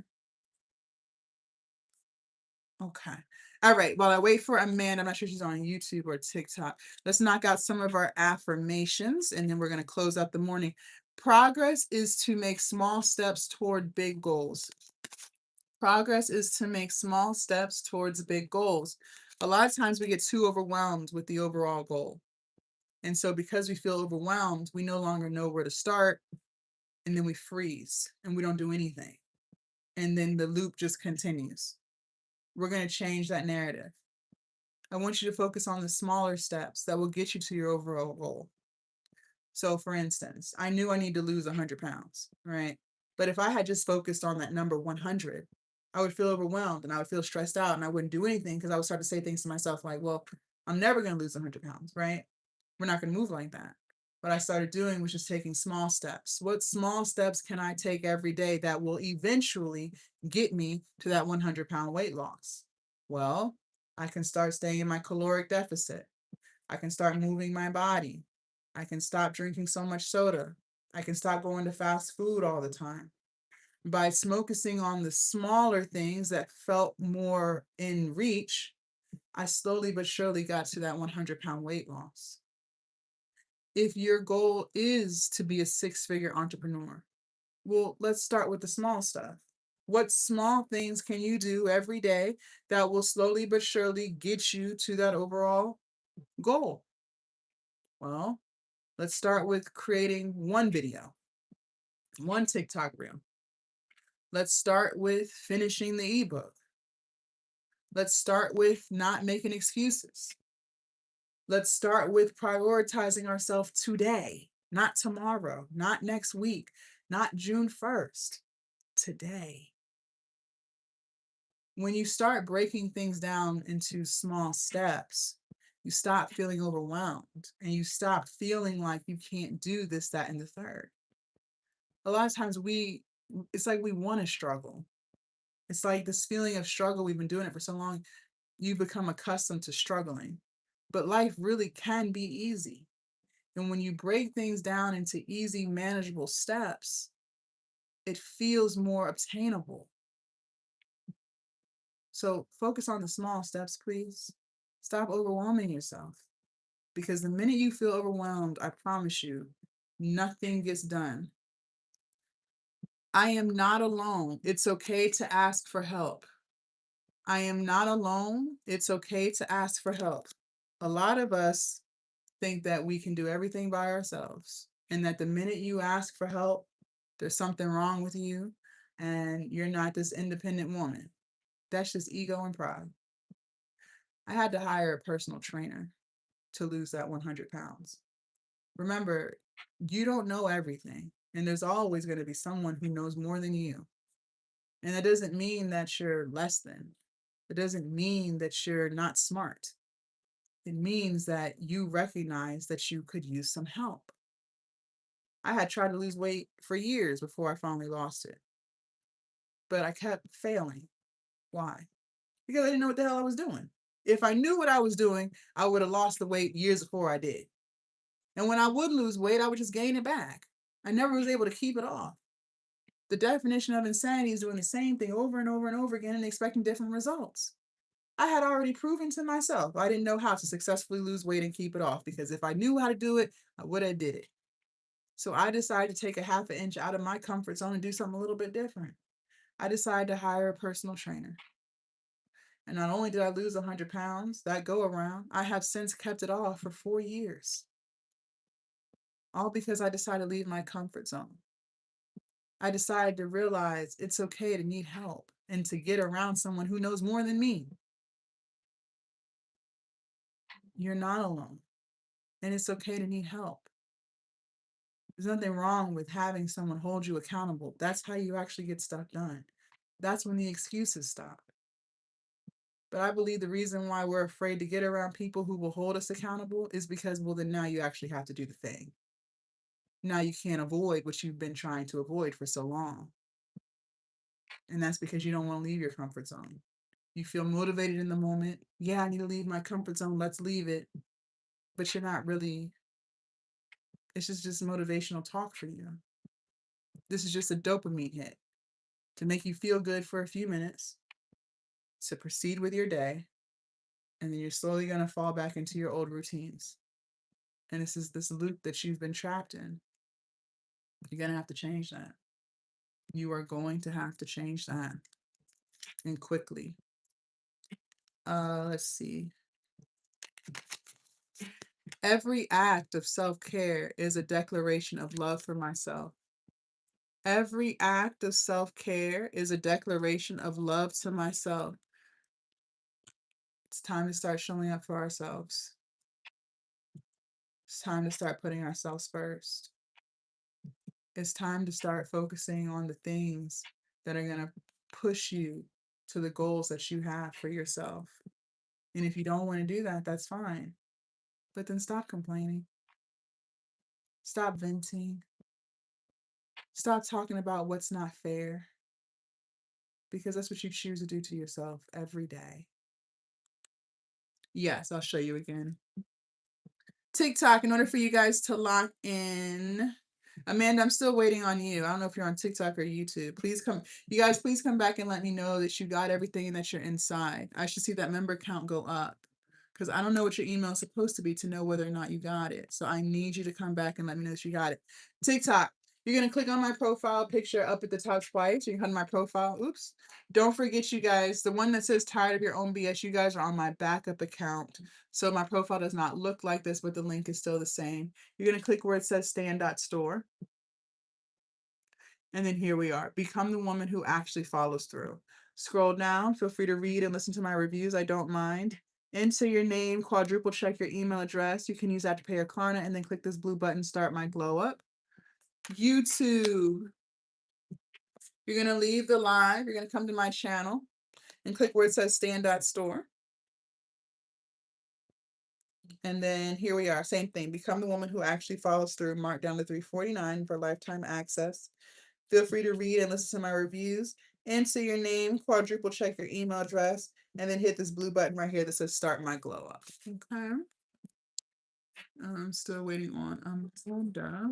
Okay. All right. While I wait for Amanda, I'm not sure she's on YouTube or TikTok. Let's knock out some of our affirmations and then we're going to close out the morning. Progress is to make small steps toward big goals. Progress is to make small steps towards big goals. A lot of times we get too overwhelmed with the overall goal. And so because we feel overwhelmed, we no longer know where to start. And then we freeze and we don't do anything. And then the loop just continues. We're going to change that narrative. I want you to focus on the smaller steps that will get you to your overall goal. So for instance, I knew I need to lose 100 pounds, right? But if I had just focused on that number 100, I would feel overwhelmed and I would feel stressed out and I wouldn't do anything because I would start to say things to myself like, well, I'm never going to lose 100 pounds, right? We're not going to move like that. What I started doing was just taking small steps. What small steps can I take every day that will eventually get me to that 100-pound weight loss? Well, I can start staying in my caloric deficit. I can start moving my body. I can stop drinking so much soda. I can stop going to fast food all the time. By focusing on the smaller things that felt more in reach, I slowly but surely got to that 100-pound weight loss. If your goal is to be a six-figure entrepreneur, well, let's start with the small stuff. What small things can you do every day that will slowly but surely get you to that overall goal? Well, let's start with creating one video, one TikTok reel. Let's start with finishing the ebook. Let's start with not making excuses. Let's start with prioritizing ourselves today, not tomorrow, not next week, not June 1st, today. When you start breaking things down into small steps, you stop feeling overwhelmed and you stop feeling like you can't do this, that, and the third. A lot of times it's like we want to struggle. It's like this feeling of struggle. We've been doing it for so long. You become accustomed to struggling, but life really can be easy. And when you break things down into easy, manageable steps, it feels more obtainable. So focus on the small steps, please. Stop overwhelming yourself. Because the minute you feel overwhelmed, I promise you, nothing gets done. I am not alone. It's okay to ask for help. I am not alone. It's okay to ask for help. A lot of us think that we can do everything by ourselves, and that the minute you ask for help, there's something wrong with you and you're not this independent woman. That's just ego and pride. I had to hire a personal trainer to lose that 100 pounds. Remember, you don't know everything, and there's always going to be someone who knows more than you. And that doesn't mean that you're less than. It doesn't mean that you're not smart. It means that you recognize that you could use some help. I had tried to lose weight for years before I finally lost it, but I kept failing. Why? Because I didn't know what the hell I was doing. If I knew what I was doing, I would have lost the weight years before I did. And when I would lose weight, I would just gain it back. I never was able to keep it off. The definition of insanity is doing the same thing over and over and over again and expecting different results. I had already proven to myself I didn't know how to successfully lose weight and keep it off, because if I knew how to do it, I would have did it. So I decided to take a half an inch out of my comfort zone and do something a little bit different. I decided to hire a personal trainer. And not only did I lose 100 pounds that go around, I have since kept it off for 4 years. All because I decided to leave my comfort zone. I decided to realize it's okay to need help and to get around someone who knows more than me. You're not alone, and it's okay to need help. There's nothing wrong with having someone hold you accountable. That's how you actually get stuff done. That's when the excuses stop. But I believe the reason why we're afraid to get around people who will hold us accountable is because, well, then now you actually have to do the thing. Now you can't avoid what you've been trying to avoid for so long. And that's because you don't want to leave your comfort zone. You feel motivated in the moment. Yeah, I need to leave my comfort zone. Let's leave it. But you're not really, it's just motivational talk for you. This is just a dopamine hit to make you feel good for a few minutes, to proceed with your day, and then you're slowly going to fall back into your old routines. And this is this loop that you've been trapped in. You're going to have to change that. You are going to have to change that, and quickly. Let's see. Every act of self-care is a declaration of love for myself. Every act of self-care is a declaration of love to myself. It's time to start showing up for ourselves. It's time to start putting ourselves first. It's time to start focusing on the things that are going to push you to the goals that you have for yourself. And if you don't want to do that, that's fine. But then stop complaining. Stop venting. Stop talking about what's not fair. Because that's what you choose to do to yourself every day. Yes, I'll show you again. TikTok, in order for you guys to lock in. Amanda, I'm still waiting on you. I don't know if you're on TikTok or YouTube. Please come, you guys, please come back and let me know that you got everything and that you're inside. I should see that member count go up, because I don't know what your email is supposed to be to know whether or not you got it. So I need you to come back and let me know that you got it. TikTok, you're going to click on my profile picture up at the top twice. You can come to my profile. Oops. Don't forget, you guys, the one that says tired of your own BS, you guys are on my backup account. So my profile does not look like this, but the link is still the same. You're going to click where it says stand.store. And then here we are. Become the woman who actually follows through. Scroll down. Feel free to read and listen to my reviews. I don't mind. Enter your name, quadruple check your email address. You can use that to pay your Klarna, and then click this blue button, start my glow up. YouTube. You're going to leave the live. You're going to come to my channel and click where it says stand.store. And then here we are, same thing. Become the woman who actually follows through. Mark down to $3.49 for lifetime access. Feel free to read and listen to my reviews. Enter your name, quadruple check your email address, and then hit this blue button right here that says start my glow up. Okay. I'm still waiting on Amanda.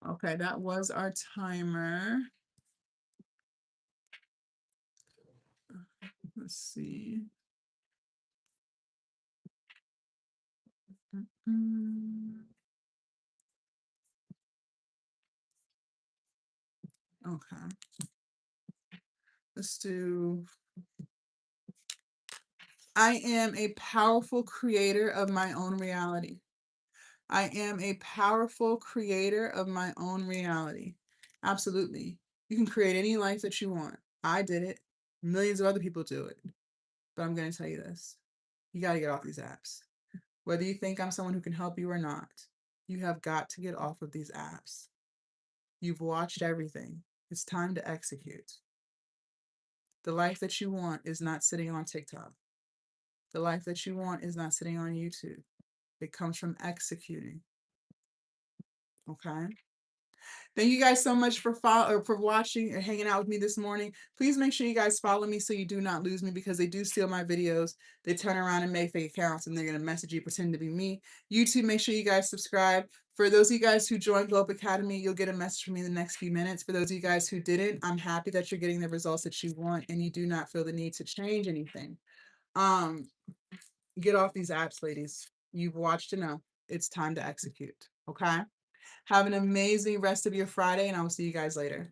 Okay, that was our timer. Let's see. Mm, okay. Let's do, I am a powerful creator of my own reality. I am a powerful creator of my own reality. Absolutely. You can create any life that you want. I did it. Millions of other people do it. But I'm going to tell you this. You got to get off these apps. Whether you think I'm someone who can help you or not, you have got to get off of these apps. You've watched everything. It's time to execute. The life that you want is not sitting on TikTok. The life that you want is not sitting on YouTube. It comes from executing. Okay? Thank you guys so much for for watching or hanging out with me this morning. Please make sure you guys follow me so you do not lose me, because they do steal my videos. They turn around and make fake accounts and they're going to message you, pretend to be me. YouTube, make sure you guys subscribe. For those of you guys who joined Globe Academy, you'll get a message from me in the next few minutes. For those of you guys who didn't, I'm happy that you're getting the results that you want and you do not feel the need to change anything. Get off these apps, ladies. You've watched enough. It's time to execute. Okay? Have an amazing rest of your Friday, and I will see you guys later.